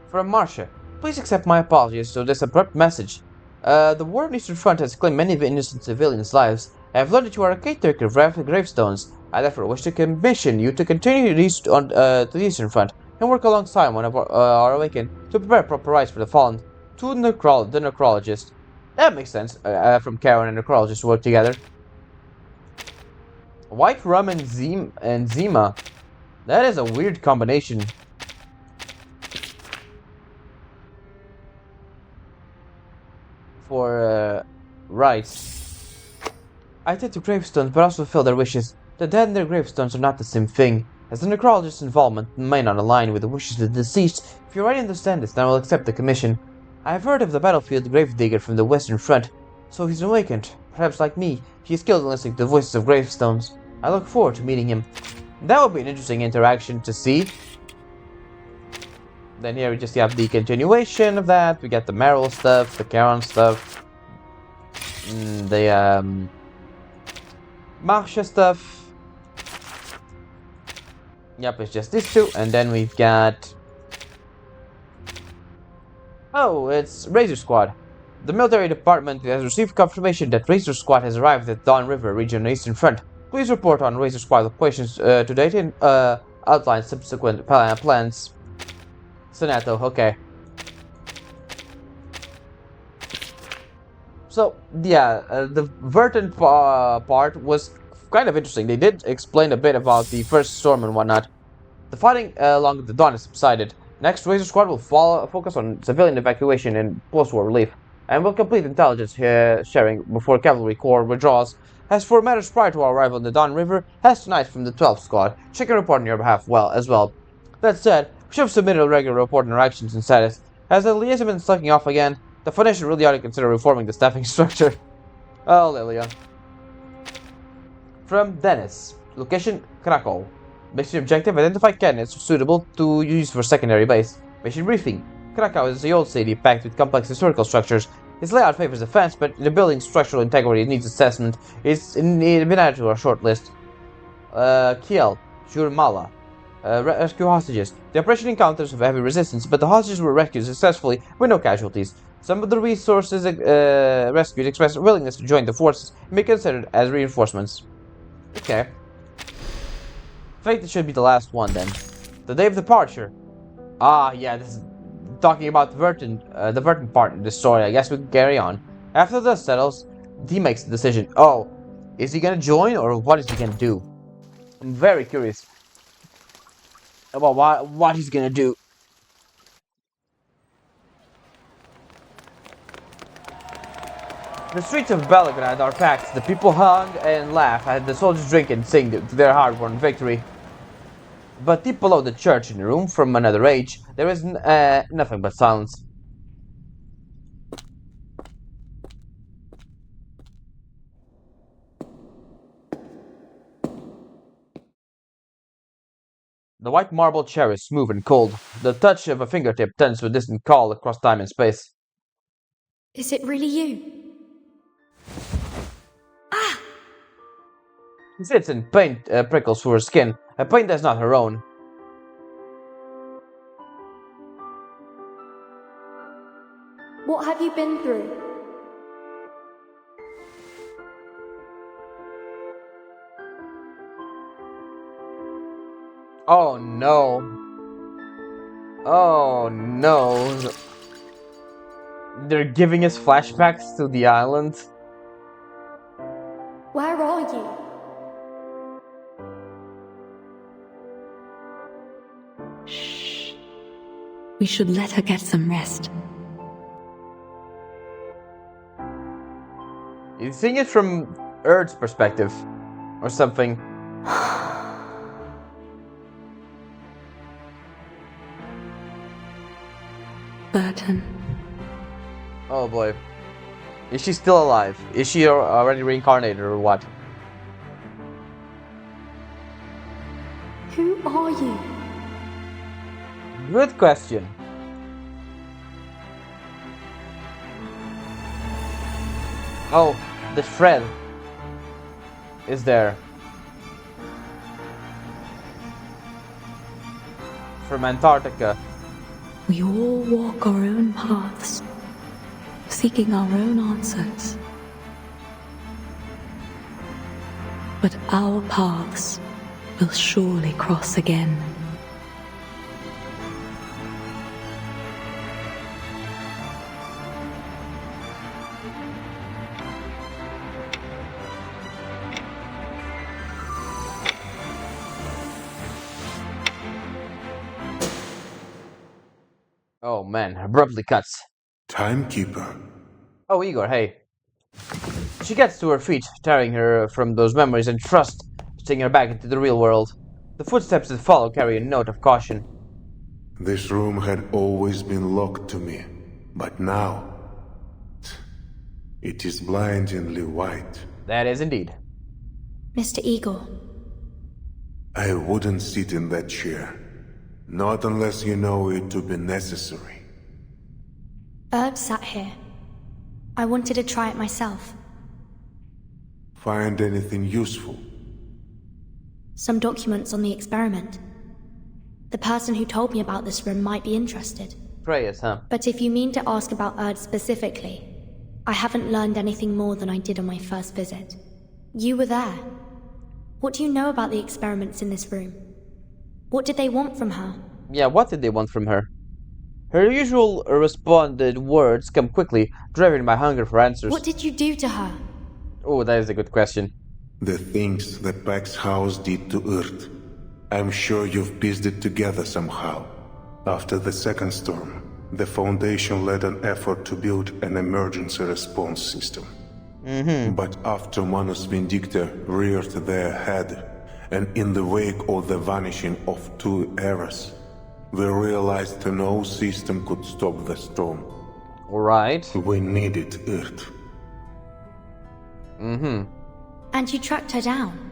From Marcia. Please accept my apologies for this abrupt message. The war on Eastern Front has claimed many innocent civilians' lives. I have learned that you are a caretaker of gravestones. I therefore wish to commission you to continue to the Eastern Front and work alongside one of our awakened to prepare proper rites for the fallen. To the necrologist. That makes sense. From Karen and necrologist work together. White rum and Zima. That is a weird combination. For rights. I tend to gravestones, but also fulfill their wishes. The dead and their gravestones are not the same thing. As the necrologist's involvement may not align with the wishes of the deceased, if you already understand this, then I will accept the commission. I have heard of the battlefield gravedigger from the Western Front, so he's awakened. Perhaps like me, he is skilled in listening to the voices of gravestones. I look forward to meeting him. That would be an interesting interaction to see. Then here we just have the continuation of that. We got the Meryl stuff, the Karen stuff, the Marcia stuff. Yep, it's just these two, and then we've got... Oh, it's Razor Squad. The military department has received confirmation that Razor Squad has arrived at Dawn River region on the Eastern Front. Please report on Razor Squad operations to date and outline subsequent plans. Sonato, okay. So, yeah, the Vertin part was kind of interesting. They did explain a bit about the first storm and whatnot. The fighting along the Dawn has subsided. Next, Razor Squad will focus on civilian evacuation and post-war relief, and will complete intelligence sharing before Cavalry Corps withdraws. As for matters prior to our arrival in the Dawn River, as tonight from the 12th Squad, check and report on your behalf as well. That said, we should have submitted a regular report on our actions and status. Has the liaison been slacking off again? The Foundation really ought to consider reforming the staffing structure. Oh, Lilia. From Dennis. Location, Krakow. Mission objective, identify candidates suitable to use for secondary base. Mission briefing. Krakow is the old city packed with complex historical structures. Its layout favors defense, but the building's structural integrity needs assessment. It's been added to our short list. Kiel. Jurmala. Rescue hostages. The operation encounters heavy resistance, but the hostages were rescued successfully with no casualties. Some of the resources rescued expressed willingness to join the forces and be considered as reinforcements. Okay. I think this should be the last one then. The day of departure. Ah, yeah, this is talking about Vertin, the Vertin part of the story. I guess we can carry on. After the dust settles, D makes the decision. Oh, is he gonna join or what is he gonna do? I'm very curious about what he's gonna do. The streets of Belgrade are packed. The people hung and laugh as the soldiers drink and sing to their hard-won victory. But deep below the church, in a room from another age, there is nothing but silence. The white marble chair is smooth and cold. The touch of a fingertip turns to a distant call across time and space. Is it really you? He sits and paint prickles through her skin, a pain that's not her own. What have you been through? Oh no. Oh no. They're giving us flashbacks to the island. Where are you? Shh. We should let her get some rest. You're seeing it from Earth's perspective, or something. Vertin. Oh boy. Is she still alive? Is she already reincarnated or what? Who are you? Good question. Oh, the Fred is there. From Antarctica. We all walk our own paths, seeking our own answers. But our paths will surely cross again. Oh man, abruptly cuts. Timekeeper. Oh, Igor, hey. She gets to her feet, tearing her from those memories and trust, taking her back into the real world. The footsteps that follow carry a note of caution. This room had always been locked to me, but now it is blindingly white. That is indeed. Mr. Igor. I wouldn't sit in that chair. Not unless you know it to be necessary. Erd sat here. I wanted to try it myself. Find anything useful? Some documents on the experiment. The person who told me about this room might be interested. Preyas, huh? But if you mean to ask about Erd specifically, I haven't learned anything more than I did on my first visit. You were there. What do you know about the experiments in this room? What did they want from her? Yeah, what did they want from her? Her usual responded words come quickly, driven by hunger for answers. What did you do to her? Oh, that is a good question. The things that Pax House did to Earth. I'm sure you've pieced it together somehow. After the second storm, the Foundation led an effort to build an emergency response system. But after Manus Vindicta reared their head, and in the wake of the vanishing of 2 eras, we realized no system could stop the storm. Alright. We needed Earth. And you tracked her down,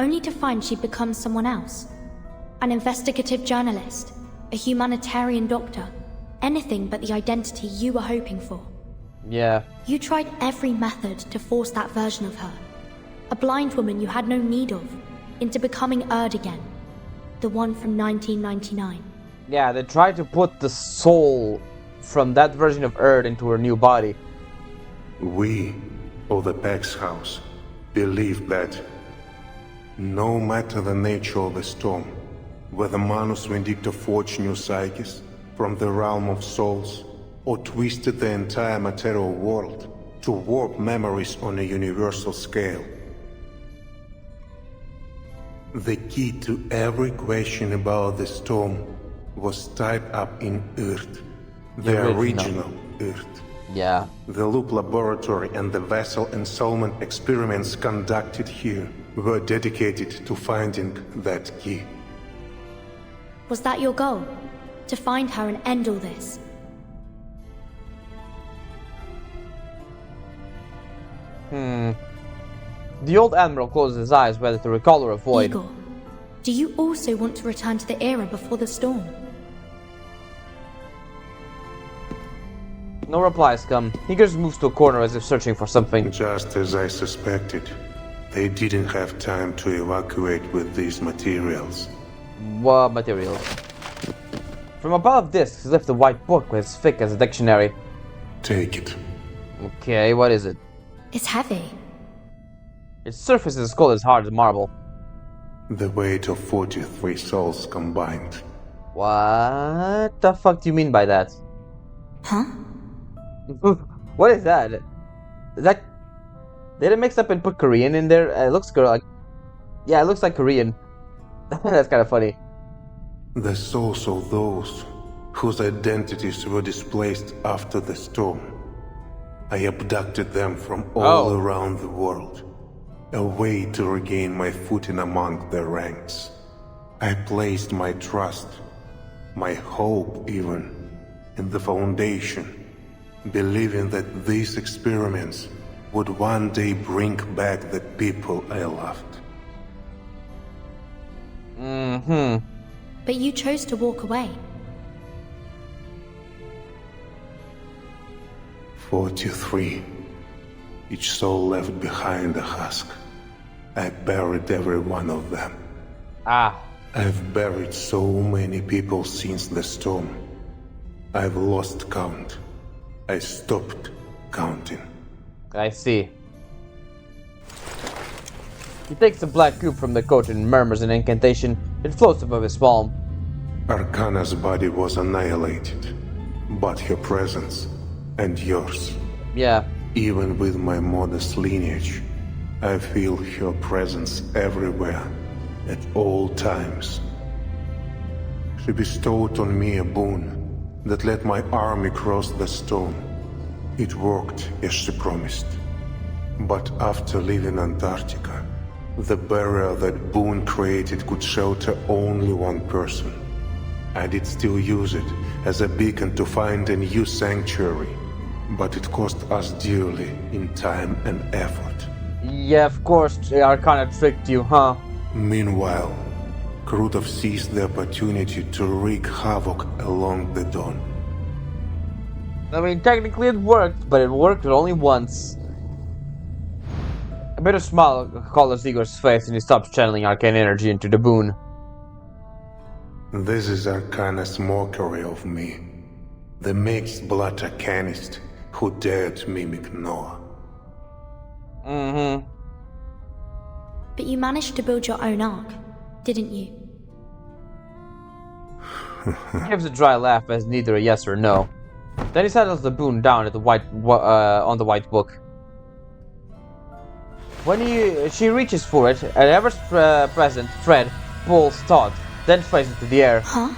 only to find she'd become someone else. An investigative journalist, a humanitarian doctor, anything but the identity you were hoping for. Yeah. You tried every method to force that version of her, a blind woman you had no need of, into becoming Erd again, the one from 1999. Yeah, they tried to put the soul from that version of Erd into her new body. We, or the Pax House, believed that no matter the nature of the storm, whether Manus Vindicta forged new psyches from the realm of souls, or twisted the entire material world to warp memories on a universal scale, the key to every question about the storm was tied up in Earth, the original Earth. Yeah. The Loop Laboratory and the vessel ensoulment experiments conducted here were dedicated to finding that key. Was that your goal? To find her and end all this? The old Admiral closed his eyes whether to recall or avoid. Igor, do you also want to return to the era before the storm? No replies come. He just moves to a corner as if searching for something. Just as I suspected. They didn't have time to evacuate with these materials. What materials? From a pile of discs lifts a white book as thick as a dictionary. Take it. Okay, what is it? It's heavy. Its surface is cold as hard as marble. The weight of 43 souls combined. What the fuck do you mean by that? Huh? What is that? Is that... Did it mix up and put Korean in there? It looks like... Yeah, it looks like Korean. That's kind of funny. The souls of those whose identities were displaced after the storm. I abducted them from all around the world. A way to regain my footing among their ranks. I placed my trust, my hope even, in the Foundation, believing that these experiments would one day bring back the people I loved. But you chose to walk away. 43. Each soul left behind a husk. I buried every one of them. I've buried so many people since the storm. I've lost count. I stopped counting. I see. He takes the black cube from the coat and murmurs an incantation. It floats above his palm. Arcana's body was annihilated, but her presence and yours. Yeah. Even with my modest lineage, I feel her presence everywhere, at all times. She bestowed on me a boon that let my army cross the stone. It worked as she promised. But after leaving Antarctica, the barrier that boon created could shelter only one person. I did still use it as a beacon to find a new sanctuary, but it cost us dearly in time and effort. Yeah, of course, Arcana tricked you, huh? Meanwhile, Krutov seized the opportunity to wreak havoc along the dawn. I mean, technically it worked, but it worked only once. A bitter smile colors Igor's face and he stops channeling arcane energy into the boon. This is Arcana's mockery of me, the mixed-blood arcanist who dared mimic Noah. But you managed to build your own ark, didn't you? He gives a dry laugh as neither a yes or no. Then he settles the boon down at the on the white book. When she reaches for it, an ever-present thread pulls taut, then flies into the air. Huh?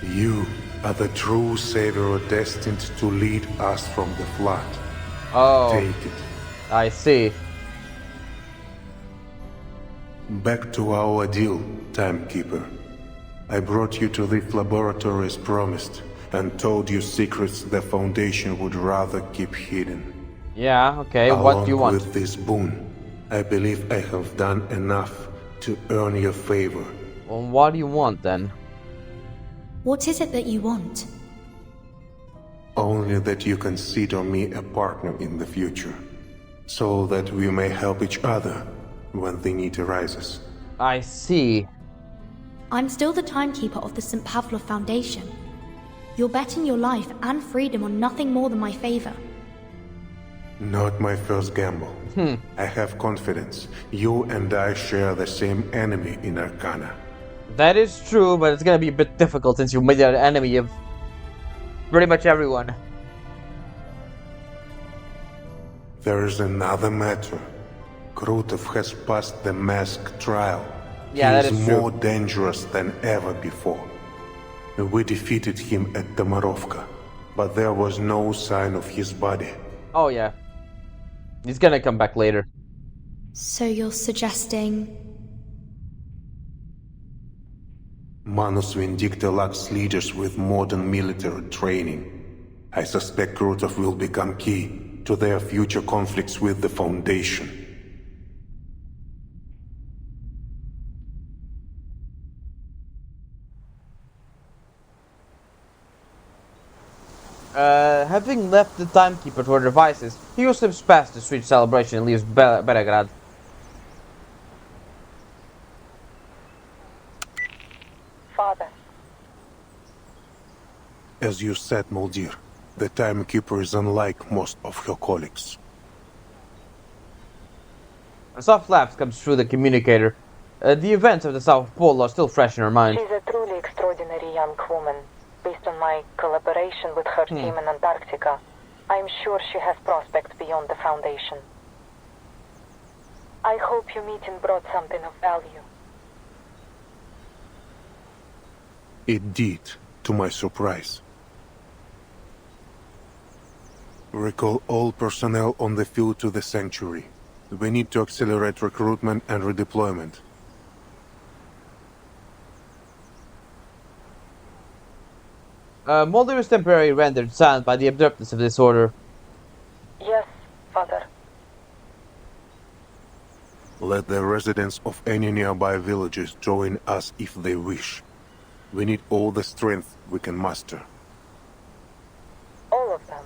You are the true savior destined to lead us from the flood. Oh. Take it. I see. Back to our deal, Timekeeper. I brought you to this laboratory as promised, and told you secrets the Foundation would rather keep hidden. Yeah, okay, what do you want? With this boon, I believe I have done enough to earn your favor. Well, what do you want then? What is it that you want? Only that you consider me a partner in the future, so that we may help each other when the need arises. I see. I'm still the timekeeper of the St. Pavlov Foundation. You're betting your life and freedom on nothing more than my favor. Not my first gamble. I have confidence. You and I share the same enemy in Arcana. That is true, but it's gonna be a bit difficult since you made an enemy of pretty much everyone. There is another matter. Krutov has passed the mask trial. Yeah, he that is is true. more dangerous than ever before. We defeated him at Tomarovka, but there was no sign of his body. Oh yeah. He's gonna come back later. So you're suggesting... Manus Vindicta lacks leaders with modern military training. I suspect Krutov will become key to their future conflicts with the Foundation. Having left the timekeeper to her devices, he slips past the street celebration and leaves Belgrade. Father. As you said, Muldir, the Timekeeper is unlike most of her colleagues. A soft laugh comes through the communicator. The events of the South Pole are still fresh in her mind. She's a truly extraordinary young woman. Based on my collaboration with her team in Antarctica, I'm sure she has prospects beyond the Foundation. I hope your meeting brought something of value. It did, to my surprise. Recall all personnel on the field to the Sanctuary. We need to accelerate recruitment and redeployment. Mulder is temporarily rendered silent by the abruptness of this order. Yes, Father. Let the residents of any nearby villages join us if they wish. We need all the strength we can muster. All of them.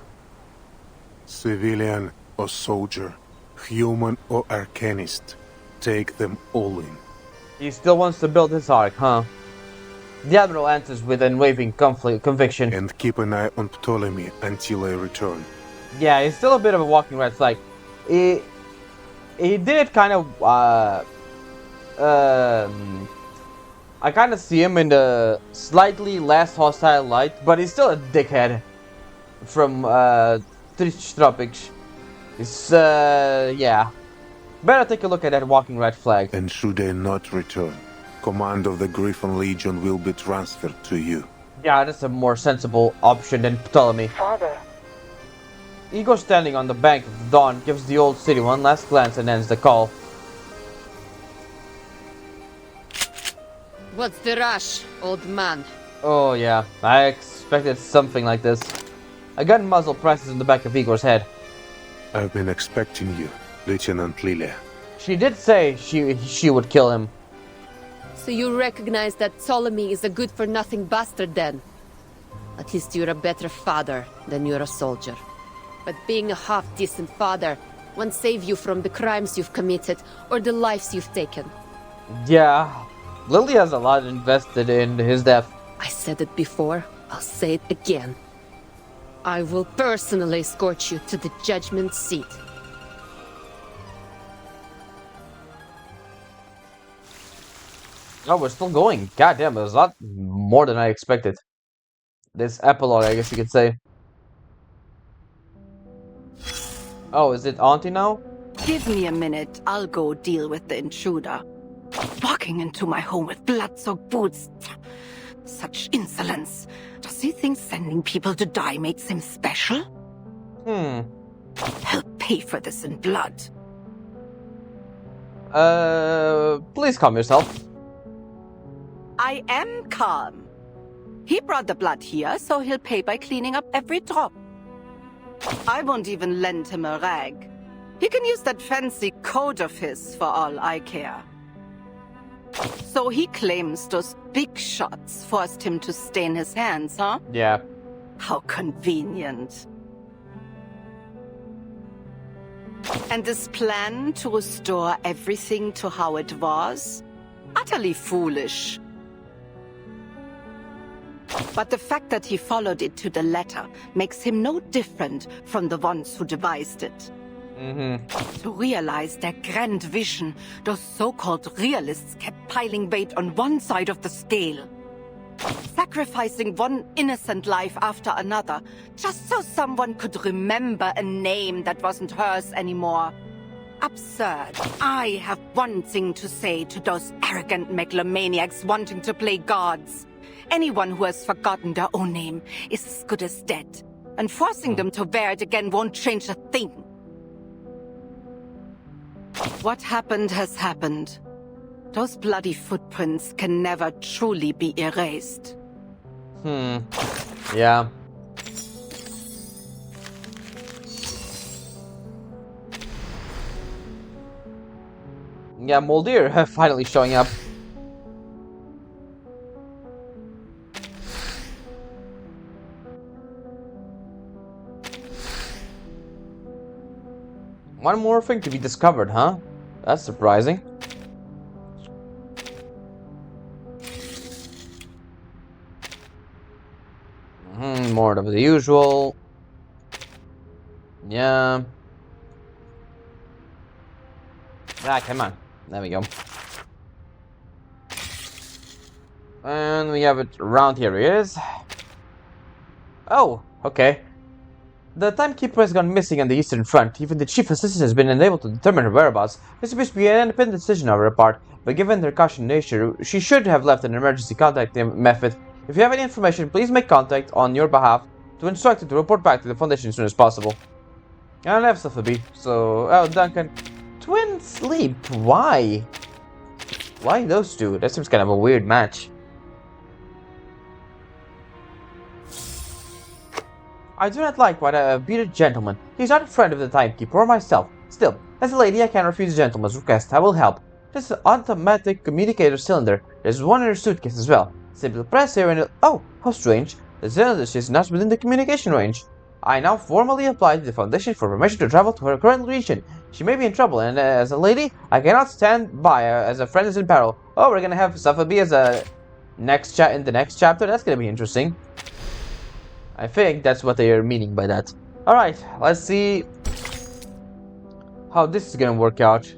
Civilian or soldier, human or arcanist, take them all in. He still wants to build his ark, huh? The Admiral answers with unwavering conviction. And keep an eye on Ptolemy until I return. Yeah, he's still a bit of a walking red flag. He did kind of, I kind of see him in the slightly less hostile light, but he's still a dickhead from, Tropics. It's, yeah. Better take a look at that walking red flag. And should I not return, command of the Griffin Legion will be transferred to you. Yeah, that's a more sensible option than Ptolemy. Father. Ego, standing on the bank of the dawn, gives the old city one last glance and ends the call. What's the rush, old man? Oh yeah, I expected something like this. A gun muzzle presses in the back of Igor's head. I've been expecting you, Lieutenant Lilia. She did say she would kill him. So you recognize that Ptolemy is a good-for-nothing bastard then? At least you're a better father than you're a soldier. But being a half-decent father won't save you from the crimes you've committed or the lives you've taken. Yeah, Lily has a lot invested in his death. I said it before, I'll say it again. I will personally escort you to the judgment seat. Oh, we're still going. God damn, it was a lot more than I expected. This epilogue, I guess you could say. Oh, is it Auntie now? Give me a minute. I'll go deal with the intruder. Walking into my home with blood-soaked boots. Such insolence. Does he think sending people to die makes him special? He'll pay for this in blood. Please calm yourself. I am calm. He brought the blood here, so he'll pay by cleaning up every drop. I won't even lend him a rag. He can use that fancy coat of his for all I care. So he claims those big shots forced him to stain his hands, huh? Yeah. How convenient. And this plan to restore everything to how it was? Utterly foolish. But the fact that he followed it to the letter makes him no different from the ones who devised it. To realize their grand vision, those so-called realists kept piling weight on one side of the scale. Sacrificing one innocent life after another, just so someone could remember a name that wasn't hers anymore. Absurd. I have one thing to say to those arrogant megalomaniacs wanting to play gods. Anyone who has forgotten their own name is as good as dead, and forcing them to wear it again won't change a thing. What happened has happened. Those bloody footprints can never truly be erased. Yeah. Yeah, Moldir finally showing up. One more thing to be discovered, huh? That's surprising. More of the usual. Yeah. Ah, come on. There we go. And we have it around here. It is. Oh, okay. The timekeeper has gone missing on the Eastern Front. Even the chief assistant has been unable to determine her whereabouts. This appears to be an independent decision on her part, but given her caution nature, she should have left an emergency contact method. If you have any information, please make contact on your behalf to instruct her to report back to the Foundation as soon as possible. I don't have stuff to be, so... Oh, Duncan. Twin sleep? Why? Why those two? That seems kind of a weird match. I do not like what a bearded gentleman. He's not a friend of the timekeeper or myself. Still, as a lady, I can't refuse a gentleman's request. I will help. This is an automatic communicator cylinder. There's one in her suitcase as well. Simply press here and it'll... Oh, how strange. The cylinder is not within the communication range. I now formally apply to the Foundation for permission to travel to her current region. She may be in trouble, and as a lady, I cannot stand by as a friend is in peril. Oh, we're gonna have Safabi as a in the next chapter. That's gonna be interesting. I think that's what they are meaning by that. Alright, let's see how this is gonna work out.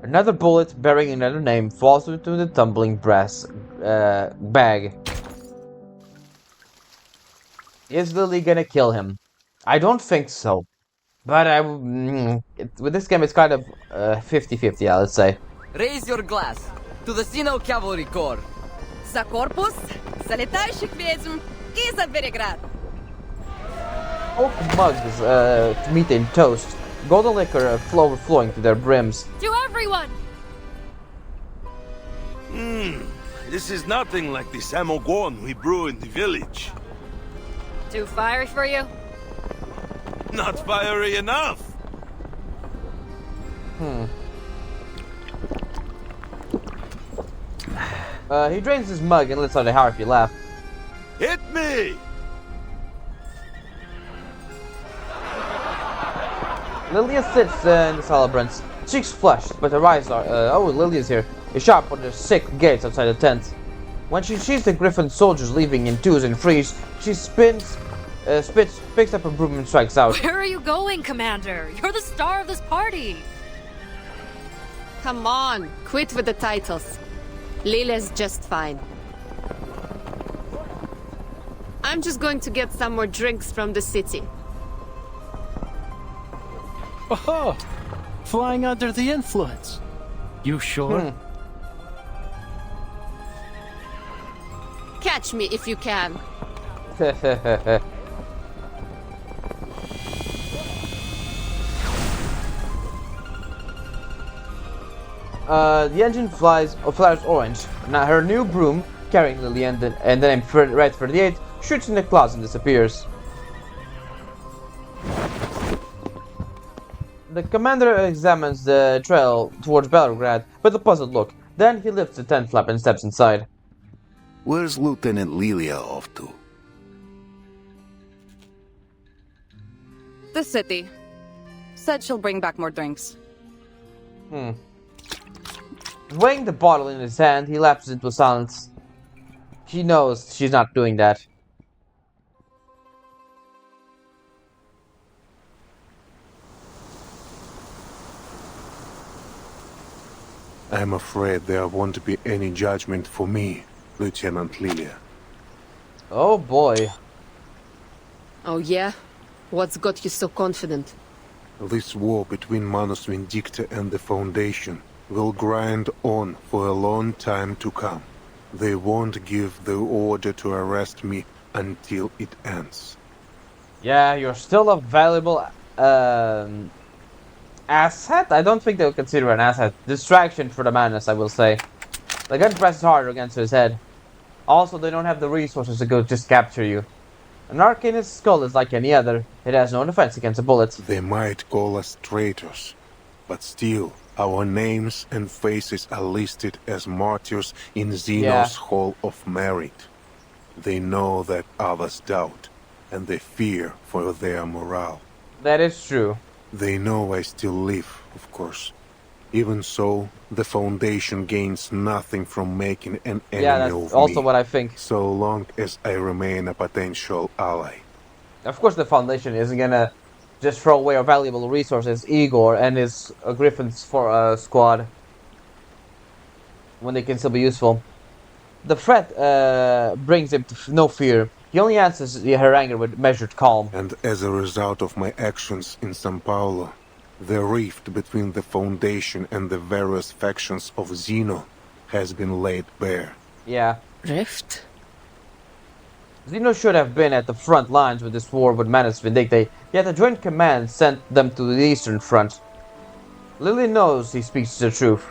Another bullet bearing another name falls into the tumbling brass bag. Is Lily gonna kill him? I don't think so. But with this game, it's kind of 50-50, yeah, let's say. Raise your glass to the Xeno Cavalry Corps. За корпус, за летающих ведьм и за Береград. Oak mugs to meat and toast. Golden liquor overflowing to their brims. To everyone! This is nothing like the samogon we brew in the village. Too fiery for you? Not fiery enough! He drains his mug and lets out a hearty laugh. Hit me! Lilia sits in the celebrants, cheeks flushed, but her eyes are... oh, Lilia's here. A sharp on the sick gates outside the tent. When she sees the Griffin soldiers leaving in twos and threes, she picks up a broom and strikes out. Where are you going, Commander? You're the star of this party. Come on, quit with the titles. Lila's just fine. I'm just going to get some more drinks from the city. Oh, flying under the influence. You sure? Catch me if you can. The engine flares orange. Now her new broom, carrying Lily and then Red 38, shoots in the clouds and disappears. The commander examines the trail towards Belgrade with a puzzled look. Then he lifts the tent flap and steps inside. Where's Lieutenant Lilia off to? The city. Said she'll bring back more drinks. Weighing the bottle in his hand, he lapses into silence. He knows she's not doing that. I'm afraid there won't be any judgment for me, Lieutenant Lilia. Oh boy. Oh yeah? What's got you so confident? This war between Manus Vindicta and the Foundation will grind on for a long time to come. They won't give the order to arrest me until it ends. Yeah, you're still a valuable asset? I don't think they'll consider an asset. Distraction for the Manus, I will say. The gun presses harder against his head. Also, they don't have the resources to go just capture you. An Arcanist skull is like any other. It has no defense against a bullet. They might call us traitors, but still, our names and faces are listed as martyrs in Zeno's Hall of Merit. They know that others doubt, and they fear for their morale. That is true. They know I still live, of course. Even so, the Foundation gains nothing from making an enemy of me. Yeah, that's also what I think. So long as I remain a potential ally. Of course the Foundation isn't gonna just throw away our valuable resources, Igor and his Griffin's squad, when they can still be useful. The threat brings him to no fear. He only answers her anger with measured calm. And as a result of my actions in São Paulo, the rift between the Foundation and the various factions of Zeno has been laid bare. Yeah. Rift? Zeno should have been at the front lines with this war with Manus Vindicta, yet a joint command sent them to the eastern front. Lily knows he speaks the truth.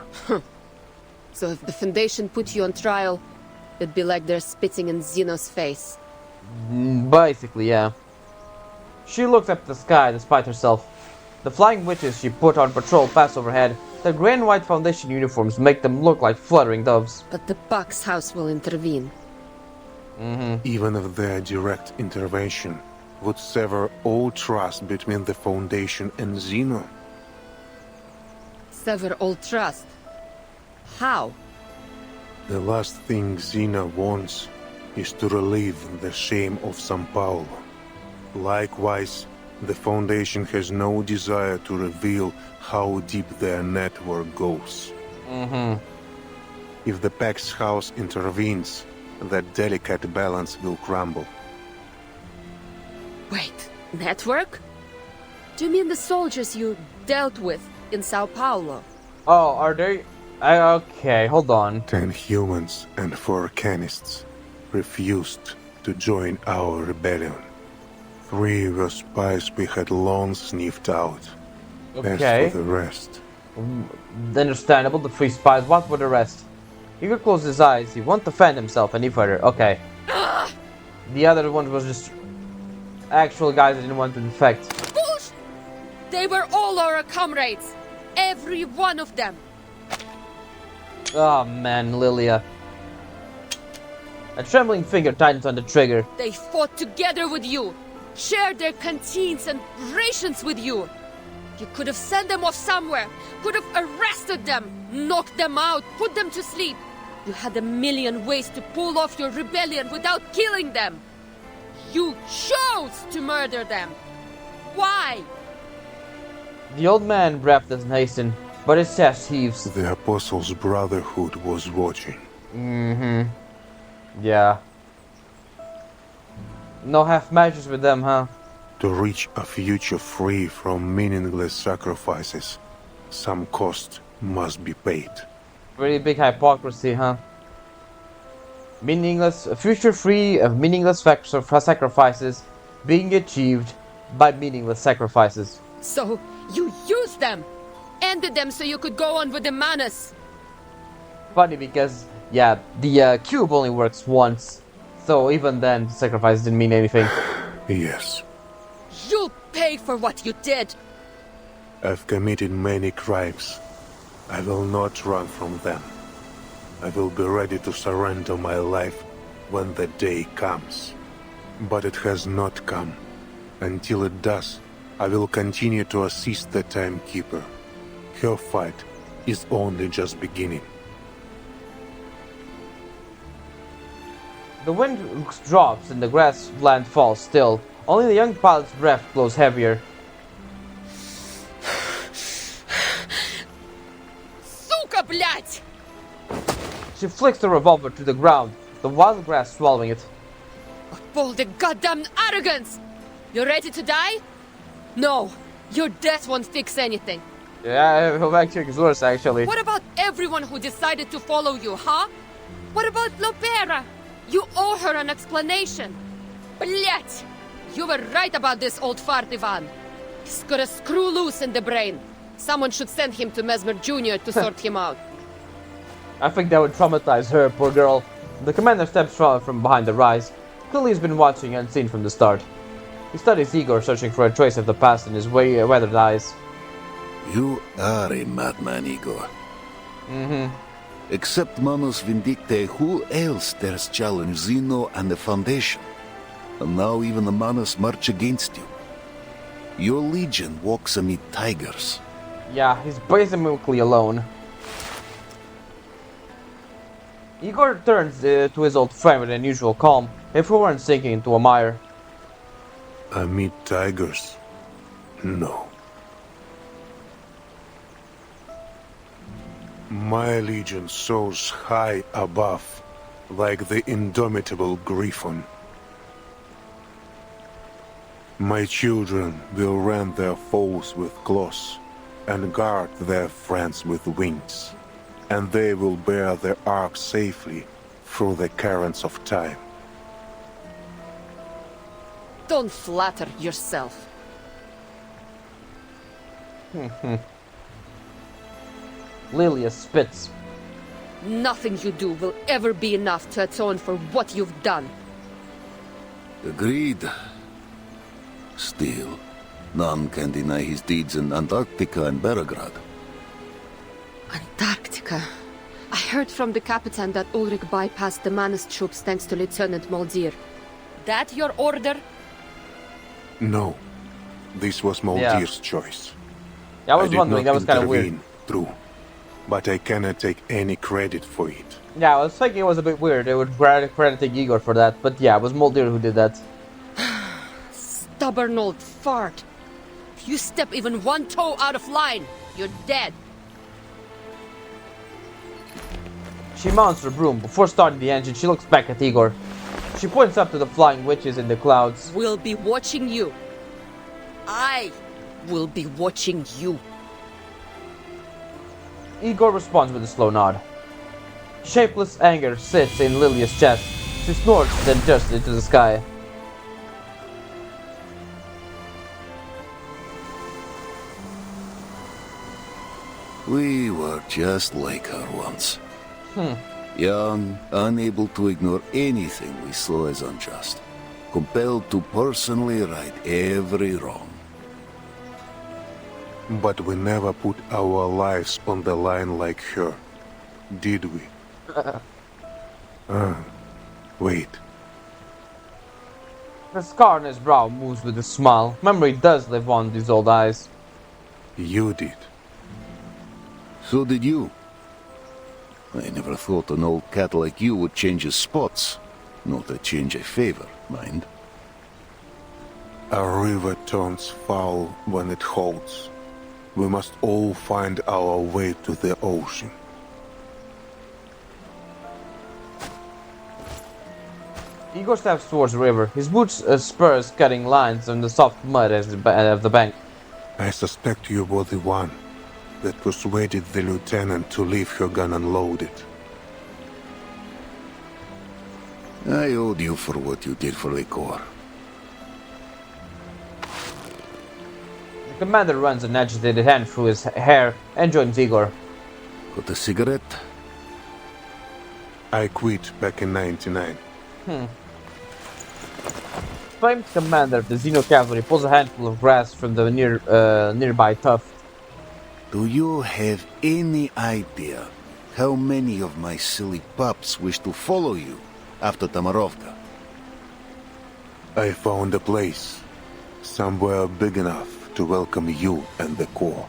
So if the Foundation put you on trial, it'd be like they're spitting in Zeno's face. Basically, yeah. She looked up at the sky despite herself. The flying witches she put on patrol pass overhead. Their grey and white Foundation uniforms make them look like fluttering doves. But the Bucks house will intervene. Even if their direct intervention would sever all trust between the Foundation and Xeno. Sever all trust? How? The last thing Xena wants is to relieve the shame of São Paulo. Likewise, the Foundation has no desire to reveal how deep their network goes. If the Pax House intervenes, that delicate balance will crumble. Wait, network? Do you mean the soldiers you dealt with in Sao Paulo? Oh, are they? Okay, hold on. 10 humans and 4 Arcanists refused to join our rebellion. 3 were spies we had long sniffed out. Okay. As for the rest... Understandable, the 3 spies. What were the rest? Igor closed his eyes. He won't defend himself any further. Okay. The other one was just actual guys that didn't want to defect. Bullshit! They were all our comrades. Every one of them. Oh man, Lilia. A trembling finger tightens on the trigger. They fought together with you. Shared their canteens and rations with you. You could have sent them off somewhere. Could have arrested them. Knocked them out. Put them to sleep. You had a million ways to pull off your rebellion without killing them. You chose to murder them. Why? The old man breath doesn't hasten, but his chest heaves. The Apostles' Brotherhood was watching. Yeah. No half measures with them, huh? To reach a future free from meaningless sacrifices, some cost must be paid. Really big hypocrisy, huh? A future free of meaningless sacrifices being achieved by meaningless sacrifices. So, you used them! Ended them so you could go on with the Manus! Funny because, yeah, the cube only works once. So even then, sacrifice didn't mean anything. Yes. You'll pay for what you did! I've committed many crimes. I will not run from them. I will be ready to surrender my life when the day comes. But it has not come. Until it does, I will continue to assist the Timekeeper. Her fight is only just beginning. The wind drops and the grassland falls still. Only the young pilot's breath blows heavier. Сука, блядь! She flicks the revolver to the ground, the wild grass swallowing it. Of all the goddamn arrogance! You ready to die? No, your death won't fix anything. Yeah, actually it's worse, actually. What about everyone who decided to follow you, huh? What about Lopera? You owe her an explanation. Блять! You were right about this old fart Ivan. He's got a screw loose in the brain. Someone should send him to Mesmer Jr. to sort him out. I think that would traumatize her, poor girl. The commander steps from behind the rise. Clearly he's been watching unseen from the start. He studies Igor, searching for a trace of the past in his weathered eyes. You are a madman, Igor. Except Manus Vindicte, who else dares challenge Xeno and the Foundation? And now even the Manus march against you. Your legion walks amid tigers. Yeah, he's basically alone. Igor turns to his old friend with unusual calm, if he weren't sinking into a mire. Amid tigers? No. My legion soars high above, like the indomitable griffon. My children will rend their foes with claws, and guard their friends with wings, and they will bear their ark safely through the currents of time. Don't flatter yourself. Lilia spits. Nothing you do will ever be enough to atone for what you've done. Agreed. Still, none can deny his deeds in Antarctica and Belgrade. Antarctica. I heard from the captain that Ulrich bypassed the Manus troops thanks to Lieutenant Moldir. That your order? No. This was Moldir's choice. Yeah, I was wondering, that was kind of weird. True. But I cannot take any credit for it. Yeah, I was thinking it was a bit weird. They would credit Igor for that, but yeah, it was Moldir who did that. Stubborn old fart. If you step even one toe out of line, you're dead. She mounts her broom. Before starting the engine, she looks back at Igor. She points up to the flying witches in the clouds. We'll be watching you. I will be watching you. Igor responds with a slow nod. Shapeless anger sits in Lilia's chest. She snorts, then jumps into the sky. We were just like her once. Young, unable to ignore anything we saw as unjust. Compelled to personally right every wrong. But we never put our lives on the line like her, did we? Wait. The scar on his brow moves with a smile. Memory does live on these old eyes. You did. So did you. I never thought an old cat like you would change his spots. Not a change I favor, mind. A river turns foul when it holds. We must all find our way to the ocean. Igor steps towards the river, his boots spurs cutting lines on the soft mud of the bank. I suspect you were the one that persuaded the lieutenant to leave her gun unloaded. I owed you for what you did for the Corps. The commander runs an agitated hand through his hair and joins Igor. Got a cigarette? I quit back in '99. Famed commander of the Xeno cavalry pulls a handful of grass from the nearby tuft. Do you have any idea how many of my silly pups wish to follow you after Tamarovka? I found a place, somewhere big enough to welcome you and the Corps.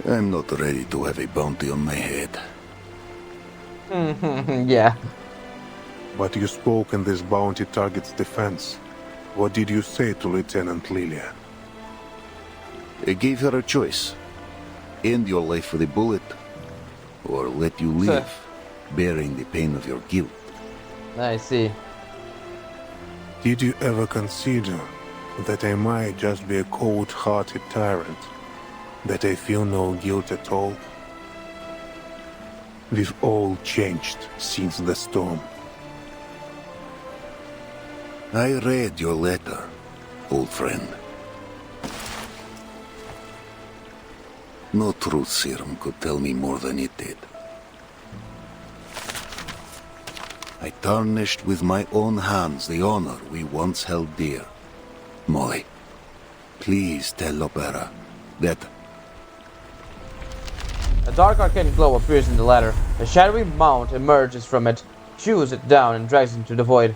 I'm not ready to have a bounty on my head. Yeah. But you spoke in this bounty target's defense. What did you say to Lieutenant Lilia? I gave her a choice. End your life with a bullet, or let you live, bearing the pain of your guilt. I see. Did you ever consider that I might just be a cold-hearted tyrant? That I feel no guilt at all? We've all changed since the storm. I read your letter, old friend. No truth serum could tell me more than it did. I tarnished with my own hands the honor we once held dear. Molly, please tell Lopera that... A dark arcane glow appears in the ladder. A shadowy mount emerges from it, chews it down and drags it into the void.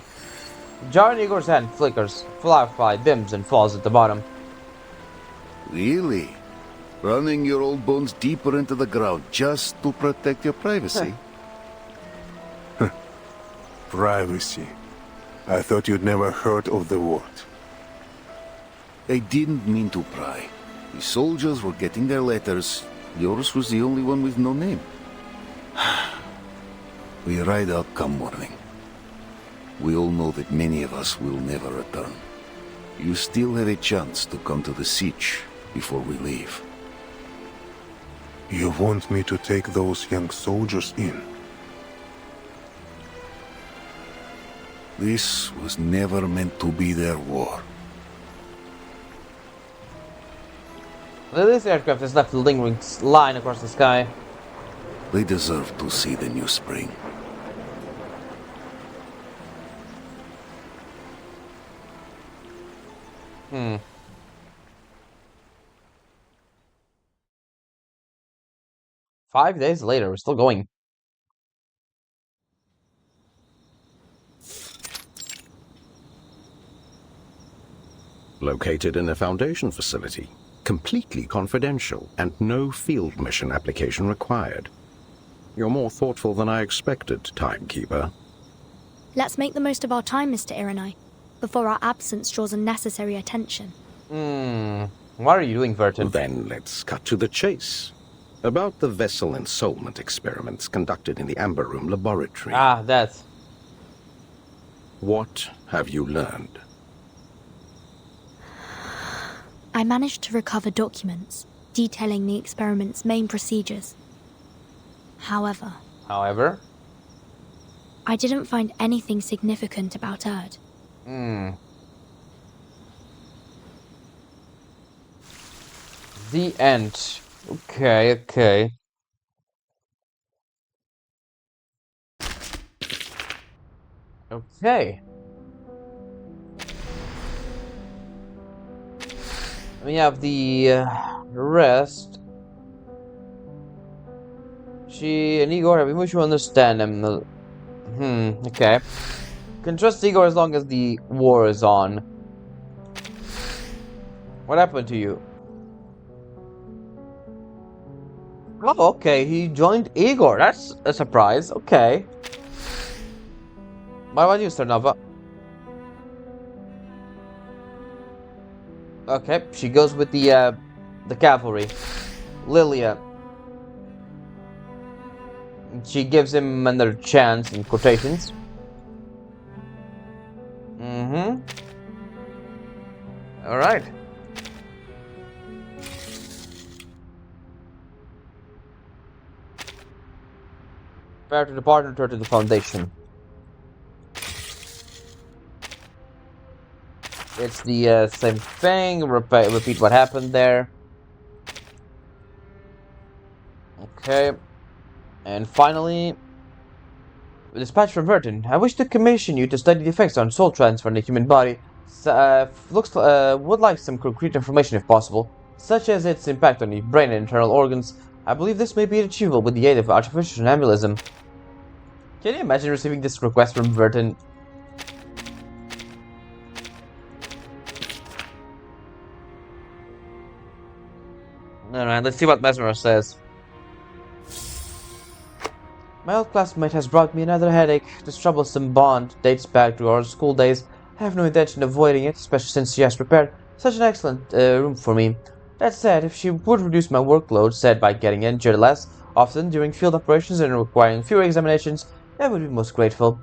The jar in Igor's hand flickers, firefly dims and falls at the bottom. Really? Running your old bones deeper into the ground just to protect your privacy? Privacy. I thought you'd never heard of the word. I didn't mean to pry. The soldiers were getting their letters. Yours was the only one with no name. We ride out come morning. We all know that many of us will never return. You still have a chance to come to the siege before we leave. You want me to take those young soldiers in? This was never meant to be their war. This aircraft has left a lingering line across the sky. They deserve to see the new spring. Hmm. Five days later, we're still going. Located in a Foundation facility, completely confidential, and no field mission application required. You're more thoughtful than I expected, Timekeeper. Let's make the most of our time, Mr. Ironai, before our absence draws unnecessary attention. What are you doing, Vertin? Then let's cut to the chase. About the vessel ensoulment experiments conducted in the Amber Room laboratory. Ah, that's... What have you learned? I managed to recover documents detailing the experiment's main procedures. However, I didn't find anything significant about Erd. The end. Okay. We have the rest. She and Igor have a mutual understanding. Okay. Can trust Igor as long as the war is on. What happened to you? Oh, okay, he joined Igor. That's a surprise. Okay. What about you, Sternova? Okay, she goes with the cavalry. Lilia. She gives him another chance in quotations. Alright. Prepare to depart and return to the Foundation. It's the same thing. Repeat what happened there. Okay. And finally, dispatch from Vertin. I wish to commission you to study the effects on soul transfer in the human body. Would like some concrete information if possible, such as its impact on the brain and internal organs. I believe this may be achievable with the aid of artificial somnambulism. Can you imagine receiving this request from Vertin? Alright, let's see what Mesmer says. My old classmate has brought me another headache. This troublesome bond dates back to our school days. I have no intention of avoiding it, especially since she has prepared such an excellent room for me. That said, if she would reduce my workload, said by getting injured less often during field operations and requiring fewer examinations, I would be most grateful.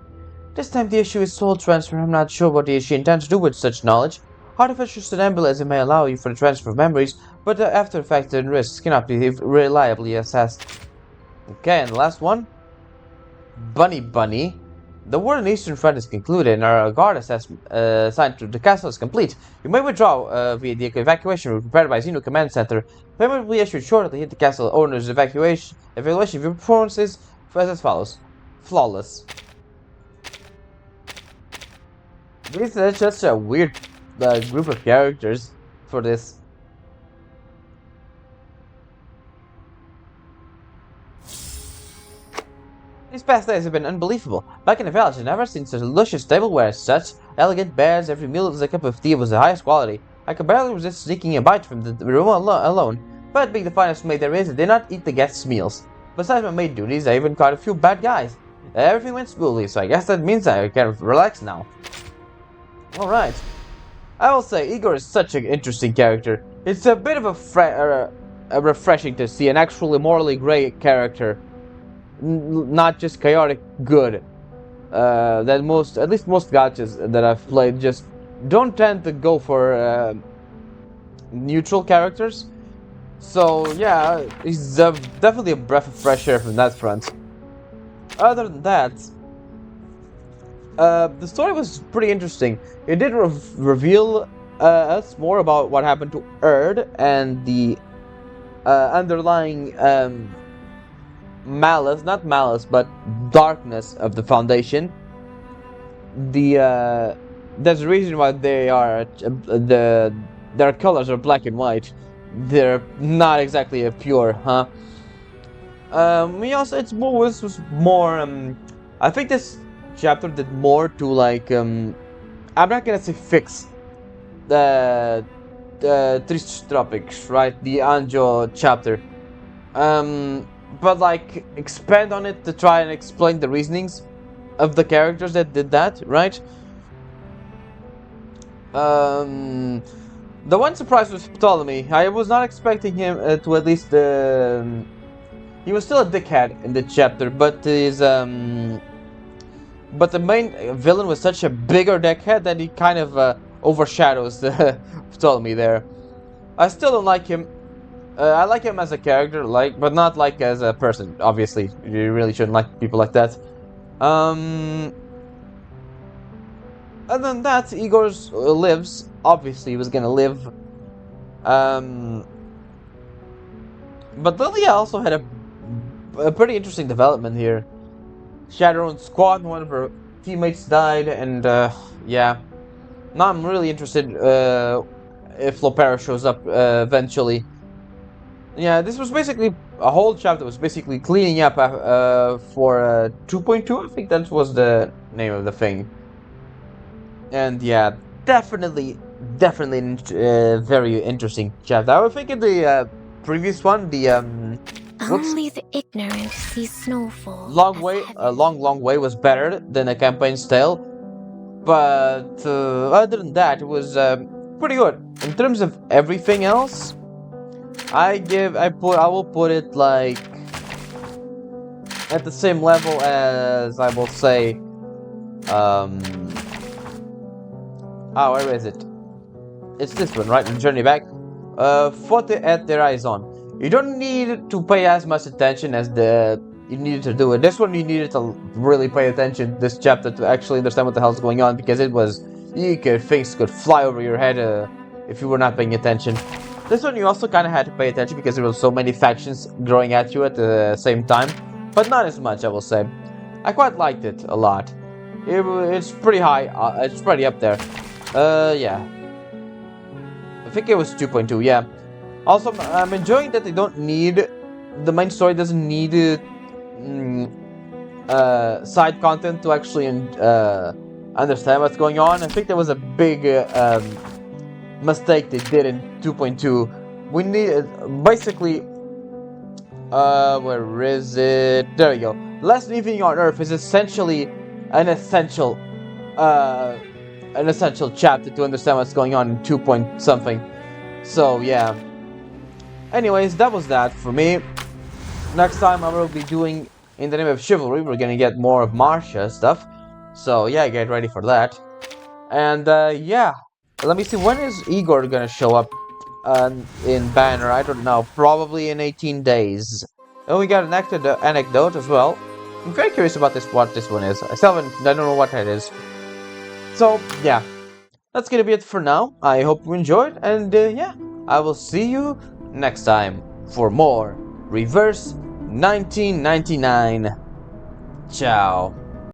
This time the issue is soul transfer. I'm not sure what she intends to do with such knowledge. Artificial somnambulism may allow you for the transfer of memories, but the after effects and risks cannot be reliably assessed. Okay, and the last one. Bunny. The war on the Eastern Front is concluded and our guard assessment assigned to the castle is complete. You may withdraw via the evacuation route prepared by Xeno Command Center. Payment will be issued shortly. Hit the castle owner's evaluation of your performances as follows. Flawless. This is just a weird group of characters for this. These past days have been unbelievable. Back in the village, I've never seen such luscious tableware as such. Elegant beds, every meal is a cup of tea was the highest quality. I could barely resist sneaking a bite from the room alone. But being the finest maid there is, I did not eat the guests' meals. Besides my maid duties, I even caught a few bad guys. Everything went smoothly, so I guess that means I can relax now. Alright. I will say, Igor is such an interesting character. It's a bit of a refreshing to see an actually morally grey character. Not just chaotic good. That at least most gachas that I've played just don't tend to go for neutral characters. So yeah, he's definitely a breath of fresh air from that front. Other than that, the story was pretty interesting. It did reveal us more about what happened to Erd and the underlying not malice, but darkness of the Foundation. The There's a reason why they are their colors are black and white. They're not exactly a pure, huh? We also this was more I think this chapter did more to like I'm not gonna say fix the Triste Tropics, right? The Anjo chapter. But like expand on it to try and explain the reasonings of the characters that did that, right? The one surprise was Ptolemy. I was not expecting him to at least he was still a dickhead in the chapter, but but the main villain was such a bigger dickhead that he kind of overshadows the Ptolemy there. I still don't like him. I like him as a character, but not like as a person. Obviously, you really shouldn't like people like that. Other than that, Igor's lives. Obviously, he was gonna live. But Lilia also had a pretty interesting development here. She had her own squad. One of her teammates died, and yeah. Now I'm really interested if Lopera shows up eventually. Yeah, this was basically a whole chapter was basically cleaning up for 2.2. I think that was the name of the thing. And yeah, definitely very interesting chapter. I would think in the previous one, the Only the ignorant see snowfall. long way was better than the campaign's tale. But other than that, it was pretty good. In terms of everything else, I will put it like at the same level as I will say where is it? It's this one, right? The Journey Back. Forte et Horizon. You don't need to pay as much attention as you needed to do it. This one you needed to really pay attention this chapter to actually understand what the hell's going on, because things could fly over your head if you were not paying attention. This one you also kind of had to pay attention because there were so many factions growing at you at the same time, but not as much, I will say. I quite liked it a lot. It's pretty high. It's pretty up there. Yeah. I think it was 2.2. Yeah. Also, I'm enjoying that they don't need the main story doesn't need side content to actually understand what's going on. I think there was a big mistake they did in 2.2. We need basically where is it? There we go. Last Evening on Earth is essentially an essential chapter to understand what's going on in 2 point something. So yeah. Anyways, that was that for me. Next time I will be doing In the Name of Chivalry. We're gonna get more of Marcia stuff. So yeah, get ready for that. And yeah, let me see, when is Igor gonna show up in Banner? I don't know, probably in 18 days. And we got an anecdote as well. I'm very curious about what this one is. I don't know what that is. So yeah, that's gonna be it for now. I hope you enjoyed, and yeah, I will see you next time for more Reverse 1999. Ciao.